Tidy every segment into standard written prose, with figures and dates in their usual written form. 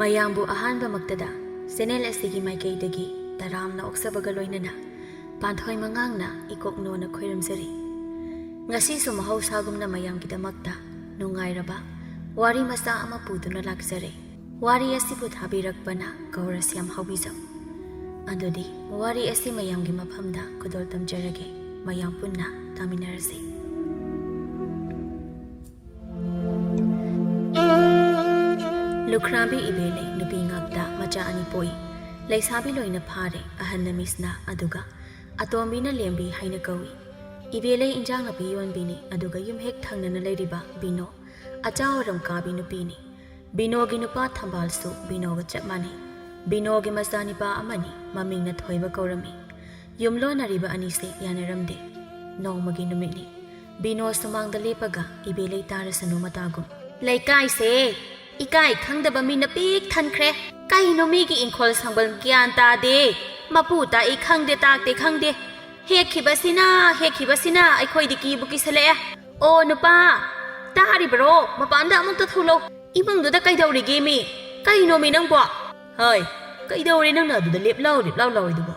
ꯃꯌꯥꯝꯕꯨ ꯑꯍꯥꯟꯕ ꯃꯛꯇꯗ ꯆꯦꯅꯦꯜ ꯑꯁꯤꯒꯤ ꯃꯥꯏꯀꯩꯗꯒꯤ ꯇꯔꯥꯝꯅ ꯑꯣꯛꯆꯕꯒ ꯂꯣꯏꯅꯅ ꯄꯥꯟꯊꯣꯏ ꯃꯉꯥꯡꯅ ꯏꯀꯣꯛꯅꯣꯅ ꯈꯣꯏꯔꯝꯖꯔꯤ꯫ ꯉꯁꯤꯁꯨ ꯃꯍꯧꯁꯥꯒꯨꯝꯅ ꯃꯌꯥꯝꯒꯤꯗꯃꯛꯇ ꯅꯨꯡꯉꯥꯏꯔꯕ ꯋꯥꯔꯤ ꯃꯆꯥ ꯑꯃ ꯄꯨꯗꯨꯅ ꯂꯥꯛꯆꯔꯦ꯫ ꯋꯥꯔꯤ ꯑꯁꯤꯕꯨ ꯊꯥꯕꯤꯔꯛꯄꯅ ꯒꯧꯔ ꯁ꯭ꯌꯥꯝ ꯍꯥꯎꯕꯤꯖꯝ꯫ ꯑꯗꯨꯗꯤ ꯋꯥꯔꯤ ꯑꯁꯤ ꯃꯌꯥꯝꯒꯤ ꯃꯐꯝꯗ ꯈꯨꯗꯣꯜ ꯇꯝꯖꯔꯒꯦ, ꯃꯌꯥꯝ ꯄꯨꯟꯅ ꯇꯥꯃꯤꯟꯅꯔꯁꯤ꯫ ꯂꯨꯈ꯭ꯔꯥꯕꯤ ꯏꯕꯦꯂꯩ ꯅꯨꯄꯤ ꯉꯥꯛꯇ ꯃꯆꯥ ꯑꯅꯤ ꯄꯣꯛꯏ꯫ ꯂꯩꯁꯥꯕꯤ ꯂꯣꯏꯅ ꯐꯥꯔꯦ, ꯑꯍꯟꯅ ꯃꯤꯁꯅ ꯑꯗꯨꯒ ꯑꯇꯣꯝꯕꯤꯅ ꯂꯦꯝꯕꯤ ꯍꯥꯏꯅ ꯀꯧꯏ꯫ ꯏꯕꯦꯂꯩ ꯏꯟꯖꯥꯡ ꯅꯥꯄꯤ ꯌꯣꯟꯕꯤꯅꯤ, ꯑꯗꯨꯒ ꯌꯨꯝ ꯍꯦꯛ ꯊꯪꯅꯅ ꯂꯩꯔꯤꯕ ꯕꯤꯅꯣ ꯑꯆꯥꯎꯔꯝ ꯀꯥꯕꯤ ꯅꯨꯄꯤꯅꯤ꯫ ꯕꯤꯅꯣꯒꯤ ꯅꯨꯄꯥ ꯊꯝꯕꯥꯜꯁꯨ ꯕꯤꯅꯣꯒ ꯆꯞ ꯃꯥꯟꯅꯩ꯫ ꯕꯤꯅꯣꯒꯤ ꯃꯆꯥꯅꯤꯄꯥ ꯑꯃꯅꯤ, ꯃꯃꯤꯡꯅ ꯊꯣꯏꯕ ꯀꯧꯔꯝꯃꯤ꯫ ꯌꯨꯝꯂꯣꯟꯅꯔꯤꯕ ꯑꯅꯤꯁꯦ ꯌꯥꯅꯔꯝꯗꯦ꯫ ꯅꯣꯡꯃꯒꯤ ꯅꯨꯃꯤꯠꯅꯤ꯫ ꯕꯤꯅꯣ ꯁꯨꯃꯥꯡꯗ ꯂꯦꯞꯄꯒ ꯏꯕꯦꯂꯩ ꯇꯥꯔꯁꯅꯨ ꯃꯇꯥꯒꯨꯝ, "ꯂꯩꯀꯥꯏꯁꯦ ꯏꯀꯥꯏ ꯈꯪꯗꯕ ꯃꯤꯅ ꯄꯤꯛ ꯊꯟꯈ꯭ꯔꯦ꯫ ꯀꯩꯅꯣ ꯃꯤꯒꯤ ꯏꯪꯈꯣꯜ ꯁꯪꯕꯜ ꯒ꯭ꯌꯥꯟ ꯇꯥꯗꯦ, ꯃꯄꯨ ꯇꯥꯛꯏ ꯈꯪꯗꯦ ꯇꯥꯛꯇꯦ ꯈꯪꯗꯦ, ꯍꯦꯛꯈꯤꯕꯁꯤꯅ ꯑꯩꯈꯣꯏꯗꯤ ꯀꯤꯕꯨ ꯀꯤꯁꯜꯂꯛꯑꯦ꯫ ꯑꯣ ꯅꯨꯄꯥ, ꯇꯥꯔꯤꯕ꯭ꯔꯣ? ꯃꯄꯥꯟꯗ ꯑꯃꯨꯛꯇ ꯊꯣꯛꯂꯛꯎ, ꯏꯃꯨꯡꯗꯨꯗ ꯀꯩꯗꯧꯔꯤꯒꯦ ꯃꯤ? ꯀꯩꯅꯣ ꯃꯤ ꯅꯪꯕꯣ? ꯍꯣꯏ, ꯀꯩꯗꯧꯔꯦ ꯅꯪꯅ ꯑꯗꯨꯗ ꯂꯦꯞꯂꯥꯎ ꯂꯥꯎꯔꯤꯗꯨꯕꯣ?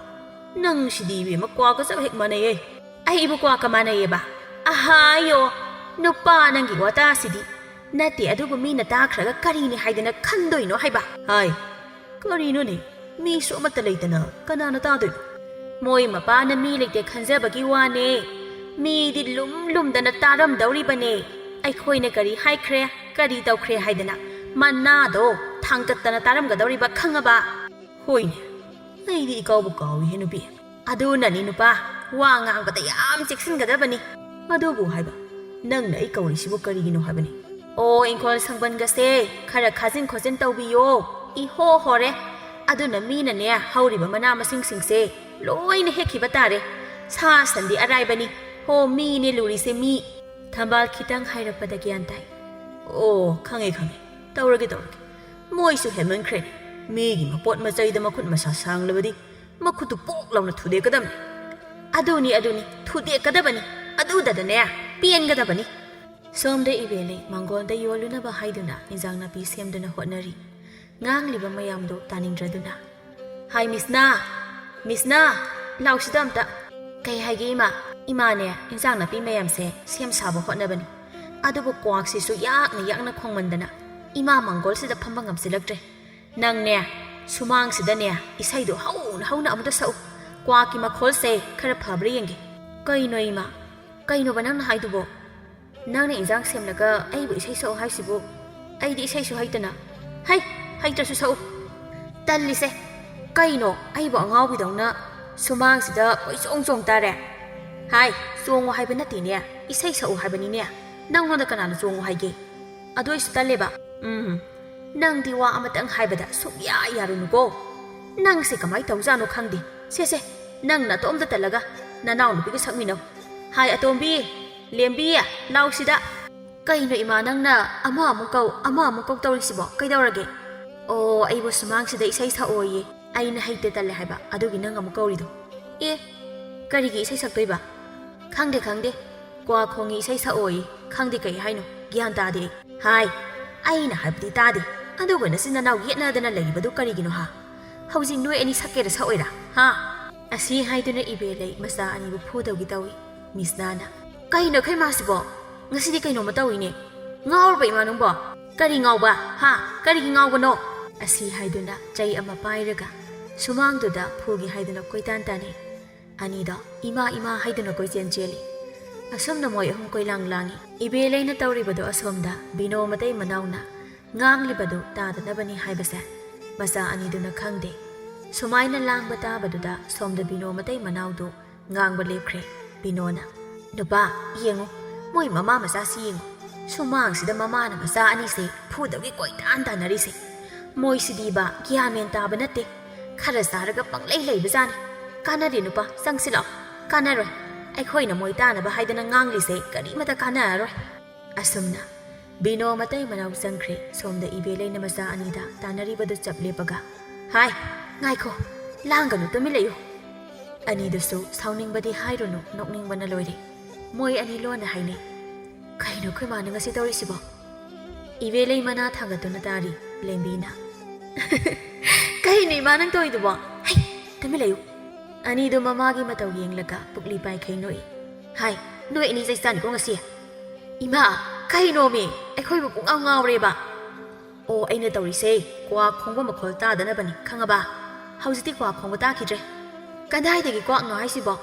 ꯅꯪ ꯁꯤꯗꯤ ꯏꯕꯦꯝꯃ ꯀ꯭ꯋꯥꯒ ꯆꯞ ꯍꯦꯛ ꯃꯥꯟꯅꯩꯌꯦ꯫ ꯑꯩꯕꯨ ꯀ꯭ꯋꯥꯒ ꯃꯥꯟꯅꯩꯌꯦꯕ? ꯑꯍꯥꯌꯣ ꯅꯨꯄꯥ, ꯅꯪꯒꯤ ꯋꯥꯇꯥꯁꯤꯗꯤ ꯅꯠꯇꯦ, ꯑꯗꯨꯕꯨ ꯃꯤꯅ ꯇꯥꯈ꯭ꯔꯒ ꯀꯔꯤꯅꯤ ꯍꯥꯏꯗꯅ ꯈꯟꯗꯣꯏꯅꯣ ꯍꯥꯏꯕ? ꯍꯥꯏ, ꯀꯔꯤꯅꯣꯅꯦ, ꯃꯤꯁꯨ ꯑꯃꯠꯇ ꯂꯩꯇꯅ ꯀꯅꯥꯅ ꯇꯥꯗꯣꯏꯅꯣ? ꯃꯣꯏ ꯃꯄꯥꯅ ꯃꯤ ꯂꯩꯇꯦ ꯈꯟꯖꯕꯒꯤ ꯋꯥꯅꯦ, ꯃꯤꯗꯤ ꯂꯨꯝꯗꯅ ꯇꯥꯔꯝꯗꯧꯔꯤꯕꯅꯦ꯫ ꯑꯩꯈꯣꯏꯅ ꯀꯔꯤ ꯍꯥꯏꯈ꯭ꯔꯦ, ꯀꯔꯤ ꯇꯧꯈ꯭ꯔꯦ ꯍꯥꯏꯗꯅ ꯃꯅꯥꯗꯣ ꯊꯥꯡꯒꯠꯇꯅ ꯇꯥꯔꯝꯒꯗꯧꯔꯤꯕ ꯈꯪꯉꯕ? ꯍꯣꯏꯅꯦ, ꯑꯩꯗꯤ ꯏꯀꯥꯎꯕꯨ ꯀꯥꯎꯏꯍꯦ ꯅꯨꯄꯤ꯫ ꯑꯗꯨꯅꯅꯤ ꯅꯨꯄꯥ, ꯋꯥ ꯉꯥꯡꯕꯗ ꯌꯥꯝ ꯆꯦꯛꯁꯤꯟꯒꯗꯕꯅꯤ꯫ ꯑꯗꯨꯕꯨ ꯍꯥꯏꯕ, ꯅꯪꯅ ꯑꯩ ꯀꯧꯔꯤꯁꯤꯕꯨ ꯀꯔꯤꯒꯤꯅꯣ ꯍꯥꯏꯕꯅꯤ? ꯑꯣ, ꯏꯪꯈꯣꯜ ꯁꯪꯕꯟꯒꯁꯦ ꯈꯔ ꯈꯥꯖꯤꯟ ꯈꯣꯠꯆꯤꯟ ꯇꯧꯕꯤꯌꯣ, ꯏꯍꯣ ꯍꯣꯔꯦ꯫ ꯑꯗꯨꯅ ꯃꯤꯅꯅꯦ ꯍꯧꯔꯤꯕ ꯃꯅꯥ ꯃꯁꯤꯡꯁꯤꯡꯁꯦ ꯂꯣꯏꯅ ꯍꯦꯛꯈꯤꯕ ꯇꯥꯔꯦ꯫ ꯁꯥ ꯁꯟꯗꯤ ꯑꯔꯥꯏꯕꯅꯤ, ꯍꯣ ꯃꯤꯅꯦ ꯂꯨꯔꯤꯁꯦ ꯃꯤ꯫ ꯊꯝꯕꯥꯜ ꯈꯤꯇꯪ ꯍꯥꯏꯔꯛꯄꯗ ꯒ꯭ꯌꯥꯟ ꯇꯥꯏ꯫ ꯑꯣ, ꯈꯪꯉꯦ, ꯇꯧꯔꯒꯦ꯫ ꯃꯣꯏꯁꯨ ꯍꯦꯟꯃꯟꯈ꯭ꯔꯦ꯫ ꯃꯤꯒꯤ ꯃꯄꯣꯠ ꯃꯆꯩꯗ ꯃꯈꯨꯠ ꯃꯁꯥ ꯁꯥꯡꯂꯕꯗꯤ ꯃꯈꯨꯠꯇꯨ ꯄꯣꯛ ꯂꯥꯎꯅ ꯊꯨꯗꯦꯛꯀꯗꯕꯅꯤ꯫ ꯑꯗꯨꯅꯤ ꯊꯨꯗꯦꯛꯀꯗꯕꯅꯤ, ꯑꯗꯨꯗꯅꯦ ꯄꯦꯟꯒꯗꯕꯅꯤ꯫ ꯁꯣꯝꯗ ꯏꯕꯦꯂꯩ ꯃꯥꯡꯒꯣꯜꯗ ꯌꯣꯜꯂꯨꯅꯕ ꯍꯥꯏꯗꯨꯅ ꯏꯟꯖꯥꯡ ꯅꯥꯄꯤ ꯁꯦꯝꯗꯨꯅ ꯍꯣꯠꯅꯔꯤ꯫ ꯉꯥꯡꯂꯤꯕ ꯃꯌꯥꯝꯗꯣ ꯇꯥꯅꯤꯡꯗ꯭ꯔꯗꯨꯅ, "ꯍꯥꯏ ꯃꯤꯁꯅꯥ, ꯂꯥꯎꯁꯤꯗ ꯑꯝꯇ." "ꯀꯩ ꯍꯥꯏꯒꯦ ꯏꯃꯥ?" "ꯏꯃꯥꯅꯦ ꯏꯟꯖꯥꯡ ꯅꯥꯄꯤ ꯃꯌꯥꯝꯁꯦ ꯁꯦꯝ ꯁꯥꯕ ꯍꯣꯠꯅꯕꯅꯤ, ꯑꯗꯨꯕꯨ ꯀ꯭ꯋꯥꯛꯁꯤꯁꯨ ꯌꯥꯛꯅ ꯈꯣꯡꯃꯟꯗꯅ ꯏꯃꯥ ꯃꯥꯡꯒꯣꯜꯁꯤꯗ ꯐꯝꯕ ꯉꯝꯁꯤꯜꯂꯛꯇ꯭ꯔꯦ꯫ ꯅꯪꯅꯦ ꯁꯨꯃꯥꯡꯁꯤꯗꯅꯦ ꯏꯁꯩꯗꯣ ꯍꯧꯅ ꯑꯃꯨꯛꯇ ꯁꯛꯎ, ꯀ꯭ꯋꯥꯛꯀꯤ ꯃꯈꯣꯜꯁꯦ ꯈꯔ ꯐꯕ꯭ꯔꯥ ꯌꯦꯡꯒꯦ." "ꯀꯩꯅꯣ ꯏꯃꯥ, ꯀꯩꯅꯣꯕ ꯅꯪꯅ ꯍꯥꯏꯗꯨꯕꯣ? ꯅꯪꯅ ꯏꯟꯖꯥꯡ ꯁꯦꯝꯂꯒ ꯑꯩꯕꯨ ꯏꯁꯩ ꯁꯛꯎ ꯍꯥꯏꯁꯤꯕꯨ? ꯑꯩꯗꯤ ꯏꯁꯩꯁꯨ ꯍꯩꯇꯅ." "ꯍꯩꯇ꯭ꯔꯁꯨ ꯁꯛꯎ." "ꯇꯜꯂꯤꯁꯦ, ꯀꯩꯅꯣ ꯑꯩꯕꯨ ꯑꯉꯥꯎꯕꯤꯗꯧꯅ ꯁꯨꯃꯥꯡꯁꯤꯗ ꯀꯣꯏꯆꯣꯡ ꯇꯥꯔꯦ." "ꯍꯥꯏ, ꯆꯣꯡꯉꯨ ꯍꯥꯏꯕ ꯅꯠꯇꯦꯅꯦ, ꯏꯁꯩ ꯁꯛꯎ ꯍꯥꯏꯕꯅꯤꯅꯦ꯫ ꯅꯪꯉꯣꯟꯗ ꯀꯅꯥꯅ ꯆꯣꯡꯉꯨ ꯍꯥꯏꯒꯦ? ꯑꯗꯨ ꯑꯩꯁꯨ ꯇꯜꯂꯦꯕ." "ꯅꯪꯗꯤ ꯋꯥ ꯑꯃꯇꯪ ꯍꯥꯏꯕꯗ ꯁꯨꯛꯌꯥ ꯌꯥꯔꯨꯅꯨꯀꯣ꯫ ꯅꯪꯁꯦ ꯀꯃꯥꯏ ꯇꯧꯖꯥꯠꯅꯣ ꯈꯪꯗꯦ꯫ ꯁꯦ, ꯅꯪ ꯅꯇꯣꯝꯇ ꯇꯜꯂꯒ ꯅꯅꯥꯎ ꯅꯨꯄꯤꯒ ꯁꯛꯃꯤꯟꯅꯧ꯫ ꯍꯥꯏ ꯑꯇꯣꯝꯕꯤ, ꯂꯦꯝꯕꯤ, ꯂꯥꯎꯁꯤꯗ." "ꯀꯩꯅꯣ ꯏꯃꯥ, ꯅꯪꯅ ꯑꯃ ꯑꯃꯨꯛ ꯀꯧ ꯇꯧꯔꯤꯁꯤꯕꯣ? ꯀꯩꯗꯧꯔꯒꯦ?" "ꯑꯣ, ꯑꯩꯕꯨ ꯁꯨꯃꯥꯡꯁꯤꯗ ꯏꯁꯩ ꯁꯛꯑꯣꯌꯦ, ꯑꯩꯅ ꯍꯩꯇꯦ ꯇꯜꯂꯦ ꯍꯥꯏꯕ, ꯑꯗꯨꯒꯤ ꯅꯪ ꯑꯃꯨꯛ ꯀꯧꯔꯤꯗꯣ." "ꯑꯦ, ꯀꯔꯤꯒꯤ ꯏꯁꯩ ꯁꯛꯇꯣꯏꯕ?" "ꯈꯪꯗꯦ, ꯀ꯭ꯋꯥ ꯈꯣꯡꯉꯤ ꯏꯁꯩ ꯁꯛꯑꯣꯌꯦ, ꯈꯪꯗꯦ ꯀꯩ ꯍꯥꯏꯅꯣ, ꯒ꯭ꯌꯥꯟ ꯇꯥꯗꯦ ꯑꯩ." "ꯍꯥꯏ, ꯑꯩꯅ ꯍꯥꯏꯕꯗꯤ ꯇꯥꯗꯦ, ꯑꯗꯨꯒ ꯅꯆꯤꯟ ꯅꯅꯥꯎ ꯌꯦꯠꯅꯗꯅ ꯂꯩꯔꯤꯕꯗꯨ ꯀꯔꯤꯒꯤꯅꯣ ꯍꯥ? ꯍꯧꯖꯤꯛ ꯅꯣꯏ ꯑꯅꯤ ꯁꯛꯀꯦꯔ ꯁꯛꯑꯣꯏꯔꯥ ꯍꯥ?" ꯑꯁꯤ ꯍꯥꯏꯗꯨꯅ ꯏꯕꯦꯂꯩ ꯃꯆꯥ ꯑꯅꯤꯕꯨ ꯐꯨꯗꯧꯒꯤ ꯇꯧꯏ꯫ ꯃꯤꯁꯅꯥꯅ, "ꯀꯩꯅꯣ ꯑꯩꯈꯣꯏ ꯃꯥꯁꯤꯕꯣ? ꯉꯁꯤꯗꯤ ꯀꯩꯅꯣꯝꯃ ꯇꯧꯏꯅꯦ꯫ ꯉꯥꯎꯔꯕ ꯏꯃꯥ ꯅꯪꯕꯣ? ꯀꯔꯤ ꯉꯥꯎꯕ? ꯀꯔꯤꯒꯤ ꯉꯥꯎꯕꯅꯣ?" ꯑꯁꯤ ꯍꯥꯏꯗꯨꯅ ꯆꯩ ꯑꯃ ꯄꯥꯏꯔꯒ ꯁꯨꯃꯥꯡꯗꯨꯗ ꯐꯨꯒꯦ ꯍꯥꯏꯗꯨꯅ ꯀꯣꯏꯇꯥꯟ ꯇꯥꯟꯅꯩ꯫ ꯑꯅꯤꯗꯣ ꯏꯃꯥ ꯍꯥꯏꯗꯨꯅ ꯀꯣꯏꯆꯦꯟ ꯆꯦꯜꯂꯤ꯫ ꯑꯁꯨꯝꯅ ꯃꯣꯏ ꯑꯍꯨꯝ ꯀꯣꯏꯂꯥꯡ ꯂꯥꯡꯉꯤ꯫ ꯏꯕꯦꯂꯩꯅ ꯇꯧꯔꯤꯕꯗꯣ ꯑꯁꯣꯝꯗ ꯕꯤꯅꯣ ꯃꯇꯩ ꯃꯅꯥꯎꯅ ꯉꯥꯡꯂꯤꯕꯗꯨ ꯇꯥꯗꯅꯕꯅꯤ ꯍꯥꯏꯕꯁꯦ ꯃꯆꯥ ꯑꯅꯤꯗꯨꯅ ꯈꯪꯗꯦ꯫ ꯁꯨꯃꯥꯏꯅ ꯂꯥꯡꯕ ꯇꯥꯕꯗꯨꯗ ꯁꯣꯝꯗ ꯕꯤꯅꯣ ꯃꯇꯩ ꯃꯅꯥꯎꯗꯨ ꯉꯥꯡꯕ ꯂꯦꯞꯈ꯭ꯔꯦ꯫ ꯕꯤꯅꯣꯅ, "ꯅꯨꯄꯥ ꯌꯦꯡꯉꯨ, ꯃꯣꯏ ꯃꯃꯥ ꯃꯆꯥꯁꯤ ꯌꯦꯡꯉꯨ, ꯁꯨꯃꯥꯡꯁꯤꯗ ꯃꯃꯥꯅ ꯃꯆꯥ ꯑꯅꯤꯁꯦ ꯐꯨꯗꯧꯒꯤ ꯀꯣꯏꯇꯥꯟ ꯇꯥꯟꯅꯔꯤꯁꯦ꯫ ꯃꯣꯏꯁꯤꯗꯤꯕ ꯒ꯭ꯌꯥꯟ ꯃꯦꯟ ꯇꯥꯕ ꯅꯠꯇꯦ, ꯈꯔ ꯆꯥꯔꯒ ꯄꯪꯂꯩ ꯂꯩꯕꯖꯥꯠꯅꯤ꯫ ꯀꯥꯟꯅꯗꯦ ꯅꯨꯄꯥ, ꯆꯪꯁꯤ ꯂꯥꯛꯑꯣ, ꯀꯥꯟꯅꯔꯣꯏ, ꯑꯩꯈꯣꯏꯅ ꯃꯣꯏ ꯇꯥꯅꯕ ꯍꯥꯏꯗꯅ ꯉꯥꯡꯂꯤꯁꯦ ꯀꯔꯤꯃꯇ ꯀꯥꯟꯅꯔꯔꯣꯏ." ꯑꯁꯨꯝꯅ ꯕꯤꯅꯣ ꯃꯇꯩ ꯃꯅꯥꯎ ꯆꯪꯈ꯭ꯔꯦ꯫ ꯁꯣꯝꯗ ꯏꯕꯦꯂꯩꯅ ꯃꯆꯥ ꯑꯅꯤꯗ ꯇꯥꯟꯅꯔꯤꯕꯗꯨ ꯆꯞ ꯂꯦꯞꯄꯒ, "ꯍꯥꯏ, ꯉꯥꯏꯈꯣ, ꯂꯥꯡꯒꯅꯨ, ꯇꯨꯃꯤꯟ ꯂꯩꯌꯨ." ꯑꯅꯤꯗꯨꯁꯨ ꯁꯥꯎꯅꯤꯡꯕꯗꯤ ꯍꯥꯏꯔꯨꯅꯨ, ꯅꯣꯛꯅꯤꯡꯕꯅ ꯂꯣꯏꯔꯦ꯫ ꯃꯣꯏ ꯑꯅꯤ ꯂꯣꯟꯅ ꯍꯥꯏꯅꯩ, "ꯀꯩꯅꯣ ꯑꯩꯈꯣꯏ ꯃꯥꯅ ꯉꯁꯤ ꯇꯧꯔꯤꯁꯤꯕꯣ?" ꯏꯕꯦꯂꯩ ꯃꯅꯥ ꯊꯥꯡꯒꯠꯇꯨꯅ ꯇꯥꯔꯤ꯫ ꯂꯦꯝꯕꯤꯅ, ꯀꯩꯅꯣ ꯏꯃꯥ ꯅꯪ ꯇꯧꯏꯗꯨꯕꯣ ꯍꯩ ꯇꯨꯃꯤꯟ ꯂꯩꯌꯨ ꯑꯅꯤꯗꯨ ꯃꯃꯥꯒꯤ ꯃꯇꯧ ꯌꯦꯡꯂꯒ ꯄꯨꯛꯂꯤ ꯄꯥꯏꯈꯩ ꯅꯣꯛꯏ ꯍꯥꯏ ꯅꯣꯏ ꯑꯅꯤ ꯆꯩ ꯆꯥꯅꯤꯀꯣ ꯉꯁꯤ ꯏꯃꯥ ꯀꯩꯅꯣꯃꯤ ꯑꯩꯈꯣꯏꯕꯨ ꯄꯨꯡꯉꯥꯎ ꯉꯥꯎꯔꯦꯕ ꯑꯣ ꯑꯩꯅ ꯇꯧꯔꯤꯁꯦ ꯀ꯭ꯋꯥ ꯈꯣꯡꯕ ꯃꯈꯣꯜ ꯇꯥꯗꯅꯕꯅꯤ ꯈꯪꯉꯕ ꯍꯧꯖꯤꯛꯇꯤ ꯀ꯭ꯋꯥ ꯈꯣꯡꯕ ꯇꯥꯈꯤꯗ꯭ꯔꯦ ꯀꯗꯥꯏꯗꯒꯤ ꯀ꯭ꯋꯥꯛꯅꯣ ꯍꯥꯏꯁꯤꯕꯣ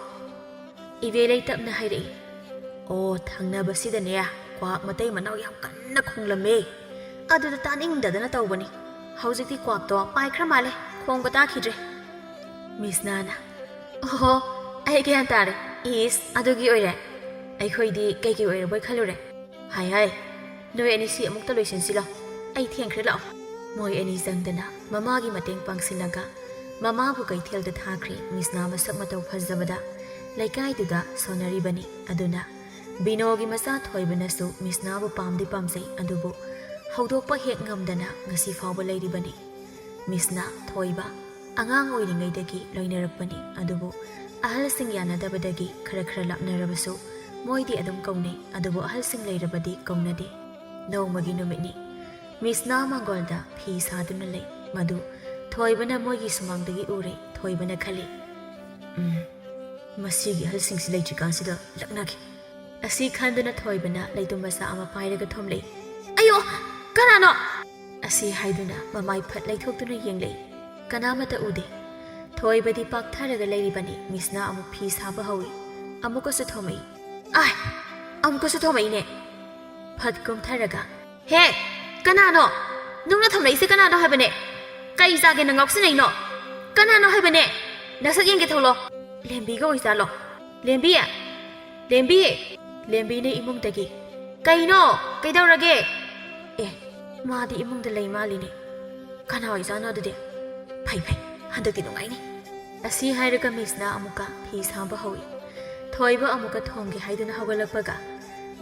ꯏꯕꯦꯂꯩ ꯇꯞꯅ ꯍꯥꯏꯔꯛꯏ ꯑꯣ ꯊꯪꯅꯕꯁꯤꯗꯅꯦ ꯀ꯭ꯋꯥꯛ ꯃꯇꯩ ꯃꯅꯥꯎ ꯌꯥꯝ ꯀꯟꯅ ꯈꯣꯡꯂꯝꯃꯦ ꯑꯗꯨꯗ ꯇꯥꯅꯤꯡꯗꯗꯅ ꯇꯧꯕꯅꯤ ꯍꯧꯖꯤꯛꯇꯤ ꯀ꯭ꯋꯥꯛꯇꯣ ꯄꯥꯏꯈ꯭ꯔ ꯃꯥꯜꯂꯦ ꯈꯣꯡꯕ ꯇꯥꯈꯤꯗ꯭ꯔꯦ ꯃꯤꯁ ꯅꯥꯅ ꯑꯣꯍꯣ ꯑꯩ ꯒ꯭ꯌꯥꯟ ꯇꯥꯔꯦ ꯏꯁ ꯑꯗꯨꯒꯤ ꯑꯣꯏꯔꯦ ꯑꯩꯈꯣꯏꯗꯤ ꯀꯩꯀꯩ ꯑꯣꯏꯔꯕꯣꯏ ꯈꯜꯂꯨꯔꯦ ꯍꯥꯏ ꯅꯣꯏ ꯑꯅꯤ ꯁꯤ ꯑꯃꯨꯛꯇ ꯂꯣꯏꯁꯤꯟꯁꯤꯂꯣ ꯑꯩ ꯊꯦꯡꯈ꯭ꯔꯦ ꯂꯥꯛꯑꯣ ꯃꯣꯏ ꯑꯅꯤ ꯆꯪꯗꯅ ꯃꯃꯥꯒꯤ ꯃꯇꯦꯡ ꯄꯥꯡꯁꯤꯜꯂꯒ ꯃꯃꯥꯕꯨ ꯀꯩꯊꯦꯜꯗ ꯊꯥꯈ꯭ꯔꯦ ꯃꯤꯁꯅꯥ ꯃꯁꯛ ꯃꯇꯧ ꯐꯖꯕꯗ ꯂꯩꯀꯥꯏꯗꯨꯗ ꯁꯣꯟꯅꯔꯤꯕꯅꯤ ꯑꯗꯨꯅ ꯕꯤꯅꯣꯒꯤ ꯃꯆꯥ ꯊꯣꯏꯕꯅꯁꯨ ꯃꯤꯁꯅꯥꯕꯨ ꯄꯥꯝꯗꯤ ꯄꯥꯝꯖꯩ ꯑꯗꯨꯕꯨ ꯍꯧꯗꯣꯛꯄ ꯍꯦꯛ ꯉꯝꯗꯅ ꯉꯁꯤ ꯐꯥꯎꯕ ꯂꯩꯔꯤꯕꯅꯤ ꯃꯤꯁꯅꯥ ꯊꯣꯏꯕ ꯑꯉꯥꯡ ꯑꯣꯏꯔꯤꯉꯩꯗꯒꯤ ꯂꯣꯏꯅꯔꯛꯄꯅꯤ ꯑꯗꯨꯕꯨ ꯑꯍꯜꯁꯤꯡ ꯌꯥꯅꯗꯕꯗꯒꯤ ꯈꯔ ꯂꯥꯞꯅꯔꯕꯁꯨ ꯃꯣꯏꯗꯤ ꯑꯗꯨꯝ ꯀꯧꯅꯩ ꯑꯗꯨꯕꯨ ꯑꯍꯜꯁꯤꯡ ꯂꯩꯔꯕꯗꯤ ꯀꯧꯅꯗꯦ ꯅꯣꯡꯃꯒꯤ ꯅꯨꯃꯤꯠꯅꯤ ꯃꯤꯁꯅꯥ ꯃꯥꯡꯒꯣꯜꯗ ꯐꯤ ꯁꯥꯗꯨꯅ ꯂꯩ ꯃꯗꯨ ꯊꯣꯏꯕꯅ ꯃꯣꯏꯒꯤ ꯁꯨꯃꯥꯡꯗꯒꯤ ꯎꯔꯦ ꯊꯣꯏꯕꯅ ꯈꯜꯂꯤ ꯃꯁꯤꯒꯤ ꯑꯍꯜꯁꯤꯡꯁꯤ ꯂꯩꯇ꯭ꯔꯤꯀꯥꯟꯁꯤꯗ ꯂꯛꯅꯈꯤ ꯑꯁꯤ ꯈꯟꯗꯨꯅ ꯊꯣꯏꯕꯅ ꯂꯩꯇꯨꯝ ꯃꯆꯥ ꯑꯃ ꯄꯥꯏꯔꯒ ꯊꯣꯝꯂꯛꯏ ꯑꯌꯣ ꯀꯅꯥꯅꯣ ꯑꯁꯤ ꯍꯥꯏꯗꯨꯅ ꯃꯃꯥꯏ ꯐꯠ ꯂꯩꯊꯣꯛꯇꯨꯅ ꯌꯦꯡꯂꯛꯏ ꯀꯅꯥꯃꯠꯇ ꯎꯗꯦ ꯊꯣꯏꯕꯗꯤ ꯄꯥꯛꯊꯔꯒ ꯂꯩꯔꯤꯕꯅꯤ ꯃꯤꯁꯅꯥ ꯑꯃꯨꯛ ꯐꯤ ꯁꯥꯕ ꯍꯧꯏ ꯑꯃꯨꯛꯀꯁꯨ ꯊꯣꯝꯃꯛꯏ ꯑꯃꯨꯛꯀꯁꯨ ꯊꯣꯝꯃꯛꯏꯅꯦ ꯐꯠ ꯀꯨꯝꯊꯔꯒ ꯍꯦ ꯀꯅꯥꯅꯣ ꯅꯨꯡꯅ ꯊꯝꯂꯛꯏꯁꯦ ꯀꯅꯥꯅꯣ ꯍꯥꯏꯕꯅꯦ ꯀꯩ ꯆꯥꯒꯦꯅ ꯉꯥꯎꯁꯤꯟꯅꯩꯅꯣ ꯀꯅꯥꯅꯣ ꯍꯥꯏꯕꯅꯦ ꯅꯁꯛ ꯌꯦꯡꯒꯦ ꯊꯣꯛꯂꯣ ꯂꯦꯝꯕꯤꯒ ꯑꯣꯏꯖꯥꯠꯂꯣ ꯂꯦꯝꯕꯤ ꯂꯦꯝꯕꯤꯅ ꯏꯃꯨꯡꯗꯒꯤ ꯀꯩꯅꯣ ꯀꯩꯗꯧꯔꯒꯦ ꯃꯥꯗꯤ ꯏꯃꯨꯡꯗ ꯂꯩ ꯃꯥꯜꯂꯤꯅꯦ ꯀꯅꯥ ꯑꯣꯏꯖꯥꯠꯅꯣ ꯑꯗꯨꯗꯤ ꯐꯩ ꯍꯟꯗꯛꯇꯤ ꯅꯨꯡꯉꯥꯏꯅꯤ ꯑꯁꯤ ꯍꯥꯏꯔꯒ ꯃꯤꯁꯅ ꯑꯃꯨꯛꯀ ꯐꯤ ꯁꯥꯕ ꯍꯧꯏ ꯊꯣꯏꯕ ꯑꯃꯨꯛꯀ ꯊꯣꯝꯒꯦ ꯍꯥꯏꯗꯨꯅ ꯍꯧꯒꯠꯂꯛꯄꯒ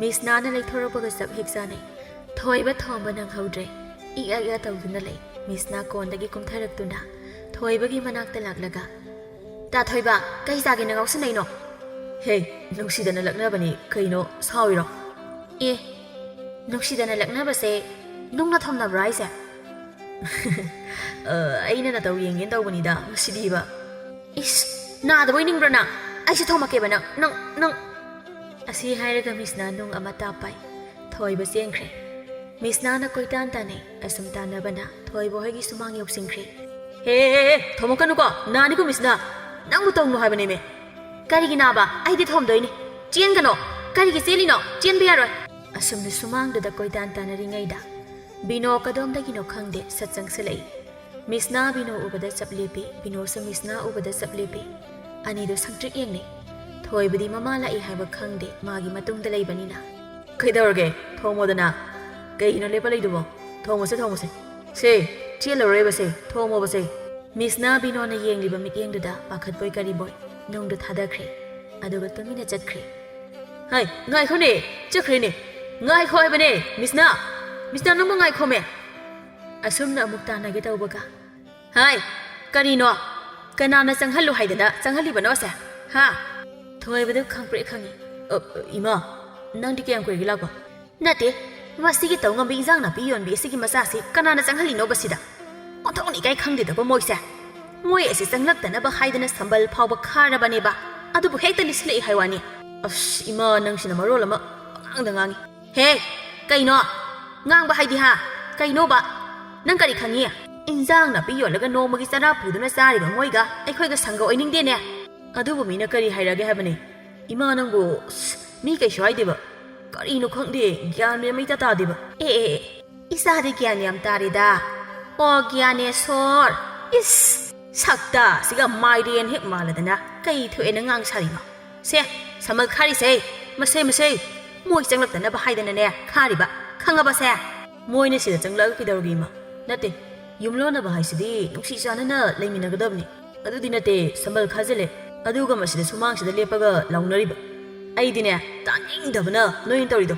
ꯃꯤꯁꯅꯥꯅ ꯂꯩꯊꯣꯔꯛꯄꯒ ꯆꯞ ꯍꯦꯛ ꯆꯥꯅꯩ ꯊꯣꯏꯕ ꯊꯣꯝꯕ ꯅꯪꯍꯧꯗ꯭ꯔꯦ ꯏꯛ ꯇꯧꯗꯨꯅ ꯂꯩ ꯃꯤꯁꯅ ꯀꯣꯟꯗꯒꯤ ꯀꯨꯝꯊꯔꯛꯇꯨꯅ ꯊꯣꯏꯕꯒꯤ ꯃꯅꯥꯛꯇ ꯂꯥꯛꯂꯒ ꯇꯥ ꯊꯣꯏꯕ ꯀꯩ ꯆꯥꯒꯦꯅ ꯉꯥꯎꯁꯤꯟꯅꯩꯅꯣ ꯍꯦ ꯅꯨꯡꯁꯤꯗꯅ ꯂꯛꯅꯕꯅꯤ ꯀꯩꯅꯣ ꯁꯥꯎꯏꯔꯣ ꯅꯨꯡꯁꯤꯗꯅ ꯂꯛꯅꯕꯁꯦ ꯅꯨꯡꯅ ꯊꯣꯝꯅꯕ꯭ꯔꯥ ꯍꯥꯏꯁꯦ ꯑꯩꯅ ꯅꯇꯧ ꯌꯦꯡꯒꯦꯅ ꯇꯧꯕꯅꯤꯗ ꯉꯁꯤꯗꯤꯕ ꯏꯁ ꯅꯥꯗꯕꯣꯏ ꯅꯤꯡꯕ꯭ꯔꯥ ꯅꯪ ꯑꯩꯁꯨ ꯊꯣꯝꯃꯛꯀꯦꯕ ꯅꯪ ꯑꯁꯤ ꯍꯥꯏꯔꯒ ꯃꯤꯁꯅ ꯅꯨꯡ ꯑꯃ ꯇꯥꯞꯄꯥꯏ ꯊꯣꯏꯕ ꯆꯦꯟꯈ꯭ꯔꯦ ꯃꯤꯁꯅꯥꯅ ꯀꯣꯏꯇꯥꯟ ꯇꯥꯟꯅꯩ ꯑꯁꯨꯝ ꯇꯥꯟꯅꯕꯅ ꯊꯣꯏꯕ ꯍꯣꯏꯒꯤ ꯁꯨꯃꯥꯡ ꯌꯧꯁꯤꯟꯈ꯭ꯔꯦ ꯍꯦ ꯊꯣꯝꯃꯛꯀꯅꯨꯀꯣ ꯅꯥꯅꯤꯀꯣ ꯃꯤꯁꯅ ꯅꯪꯕꯨ ꯇꯧꯅꯨ ꯍꯥꯏꯕꯅꯦꯃꯦ ꯀꯔꯤꯒꯤ ꯅꯥꯕ ꯑꯩꯗꯤ ꯊꯣꯝꯗꯣꯏꯅꯤ ꯆꯦꯟꯒꯅꯣ ꯀꯔꯤꯒꯤ ꯆꯦꯜꯂꯤꯅꯣ ꯆꯦꯟꯕ ꯌꯥꯔꯣꯏ ꯑꯁꯨꯝꯅ ꯁꯨꯃꯥꯡꯗꯨꯗ ꯀꯣꯏꯇꯥꯟ ꯇꯥꯟꯅꯔꯤꯉꯩꯗ ꯕꯤꯅꯣ ꯀꯗꯣꯝꯗꯒꯤꯅꯣ ꯈꯪꯗꯦ ꯁꯠ ꯆꯪꯁꯤꯜꯂꯛꯏ ꯃꯤꯁꯅ ꯕꯤꯅꯣ ꯎꯕꯗ ꯆꯞ ꯂꯦꯞꯄꯤ ꯕꯤꯅꯣꯁꯨ ꯃꯤꯁꯅ ꯎꯕꯗ ꯆꯞ ꯂꯦꯞꯄꯤ ꯑꯅꯤꯗꯨ ꯁꯪꯇ꯭ꯔꯤꯛ ꯌꯦꯡꯅꯩ ꯊꯣꯏꯕꯗꯤ ꯃꯃꯥ ꯂꯥꯛꯏ ꯍꯥꯏꯕ ꯈꯪꯗꯦ ꯃꯥꯒꯤ ꯃꯇꯨꯡꯗ ꯂꯩꯕꯅꯤꯅ ꯀꯩꯗꯧꯔꯒꯦ ꯊꯣꯡꯃꯣꯗꯅ ꯀꯩꯒꯤꯅꯣ ꯂꯦꯞꯄ ꯂꯩꯗꯨꯕꯣ ꯊꯣꯡꯉꯣꯁꯦ ꯁꯦ ꯆꯦꯜꯂꯔꯣꯏꯕꯁꯦ ꯊꯣꯡꯉꯣꯕꯁꯦ ꯃꯤꯁꯅ ꯕꯤꯅꯣꯅ ꯌꯦꯡꯂꯤꯕ ꯃꯤꯠꯌꯦꯡꯗꯨꯗ ꯄꯥꯈꯠꯄꯣꯏ ꯀꯔꯤꯕꯣꯏ ꯅꯨꯡꯗꯨ ꯊꯥꯗꯈ꯭ꯔꯦ ꯑꯗꯨꯒ ꯇꯨꯃꯤꯟꯅ ꯆꯠꯈ꯭ꯔꯦ ꯍꯥꯏ ꯉꯥꯏꯈꯣꯅꯦ ꯆꯠꯈ꯭ꯔꯦꯅꯦ ꯉꯥꯏꯈꯣ ꯍꯥꯏꯕꯅꯦ ꯃꯤꯁꯅ ꯅꯪꯕꯨ ꯉꯥꯏꯈꯣꯃꯦ ꯑꯁꯨꯝꯅ ꯑꯃꯨꯛ ꯇꯥꯟꯅꯒꯦ ꯇꯧꯕꯒ ꯍꯥꯏ ꯀꯔꯤꯅꯣ ꯀꯅꯥꯅ ꯆꯪꯍꯜꯂꯨ ꯍꯥꯏꯗꯅ ꯆꯪꯍꯜꯂꯤꯕꯅꯣ ꯑꯁꯦ ꯊꯣꯏꯕꯗꯨ ꯈꯪꯄ꯭ꯔꯦꯛ ꯈꯪꯉꯤ ꯏꯃꯥ ꯅꯪꯗꯤ ꯀꯌꯥꯝ ꯀꯨꯏꯔꯒꯦ ꯂꯥꯛꯄ ꯅꯠꯇꯦ ꯃꯁꯤꯒꯤ ꯇꯧ ꯉꯝꯕꯤ ꯏꯟꯖꯥꯡ ꯅꯥꯄꯤ ꯌꯣꯟꯕꯤ ꯑꯁꯤꯒꯤ ꯃꯆꯥꯁꯤ ꯀꯅꯥꯅ ꯆꯪꯍꯜꯂꯤꯅꯣꯕ ꯁꯤꯗ ꯑꯣꯟꯊꯣꯛꯅ ꯏꯀꯥꯏ ꯈꯪꯗꯦꯗꯀꯣ ꯃꯣꯏꯁꯦ ꯃꯣꯏ ꯑꯁꯤ ꯆꯪꯂꯛꯇꯅꯕ ꯍꯥꯏꯗꯅ ꯁꯝꯕꯜ ꯐꯥꯎꯕ ꯈꯥꯔꯕꯅꯦꯕ ꯑꯗꯨꯕꯨ ꯍꯦꯛꯇ ꯂꯤꯁꯤꯜꯂꯛꯏ ꯍꯥꯏꯋꯥꯅꯤ ꯑꯁ ꯏꯃꯥ ꯅꯪꯁꯤꯅ ꯃꯔꯣꯜ ꯑꯃ ꯄꯉꯥꯡꯗ ꯉꯥꯡꯉꯤ ꯍꯦ ꯀꯩꯅꯣ ꯉꯥꯡꯕ ꯍꯥꯏꯗꯤ ꯀꯩꯅꯣꯕ ꯅꯪ ꯀꯔꯤ ꯈꯪꯉꯤ ꯏꯟꯖꯥꯡ ꯅꯥꯄꯤ ꯌꯣꯜꯂꯒ ꯅꯣꯡꯃꯒꯤ ꯆꯔꯥ ꯄꯨꯗꯨꯅ ꯆꯥꯔꯤꯕ ꯃꯣꯏꯒ ꯑꯩꯈꯣꯏꯒ ꯁꯪꯒ ꯑꯣꯏꯅꯤꯡꯗꯦꯅꯦ ꯑꯗꯨꯕꯨ ꯃꯤꯅ ꯀꯔꯤ ꯍꯥꯏꯔꯒꯦ ꯍꯥꯏꯕꯅꯤ ꯏꯃꯥ ꯅꯪꯕꯨ ꯃꯤ ꯀꯩꯁꯨ ꯍꯥꯏꯗꯦꯕ ꯀꯔꯤꯅꯣ ꯈꯪꯗꯦ ꯒ꯭ꯌꯥꯟ ꯃꯦꯟ ꯑꯃ ꯏꯇꯥ ꯇꯥꯗꯦꯕ ꯏꯆꯥꯗꯤ ꯒ꯭ꯌꯥꯟ ꯌꯥꯝ ꯇꯥꯔꯦꯗ ꯑꯣ ꯒ꯭ꯌꯥꯅꯦꯁꯣꯔ ꯏꯁ ꯁꯛꯇ ꯁꯤꯒ ꯃꯥꯏꯔꯦꯟ ꯍꯦꯛ ꯃꯥꯜꯂꯗꯅ ꯀꯩ ꯊꯣꯛꯑꯦꯅ ꯉꯥꯡ ꯁꯥꯔꯤꯅꯣ ꯁꯦ ꯁꯃꯜ ꯈꯥꯔꯤꯁꯦ ꯃꯁꯦ ꯃꯣꯏ ꯆꯪꯂꯛꯇꯅꯕ ꯍꯥꯏꯗꯅꯅꯦ ꯈꯥꯔꯤꯕ ꯈꯪꯉꯕꯁꯦ ꯃꯣꯏꯅ ꯁꯤꯗ ꯆꯪꯂꯛꯑꯒ ꯀꯩꯗꯧꯔꯒꯦ ꯏꯃꯥ ꯅꯠꯇꯦ ꯌꯨꯝꯂꯣꯟꯅꯕ ꯍꯥꯏꯁꯤꯗꯤ ꯅꯨꯡꯁꯤ ꯆꯥꯟꯅꯅ ꯂꯩꯃꯤꯟꯅꯒꯗꯕꯅꯤ ꯑꯗꯨꯗꯤ ꯅꯠꯇꯦ ꯁꯝꯕꯜ ꯈꯥꯖꯤꯜꯂꯦ ꯑꯗꯨꯒ ꯃꯁꯤꯗ ꯁꯨꯃꯥꯡꯁꯤꯗ ꯂꯦꯞꯄꯒ ꯂꯥꯎꯅꯔꯤꯕ ꯑꯩꯗꯤꯅꯦ ꯇꯥꯅꯤꯡꯗꯕꯅ ꯅꯣꯏꯅ ꯇꯧꯔꯤꯗꯣ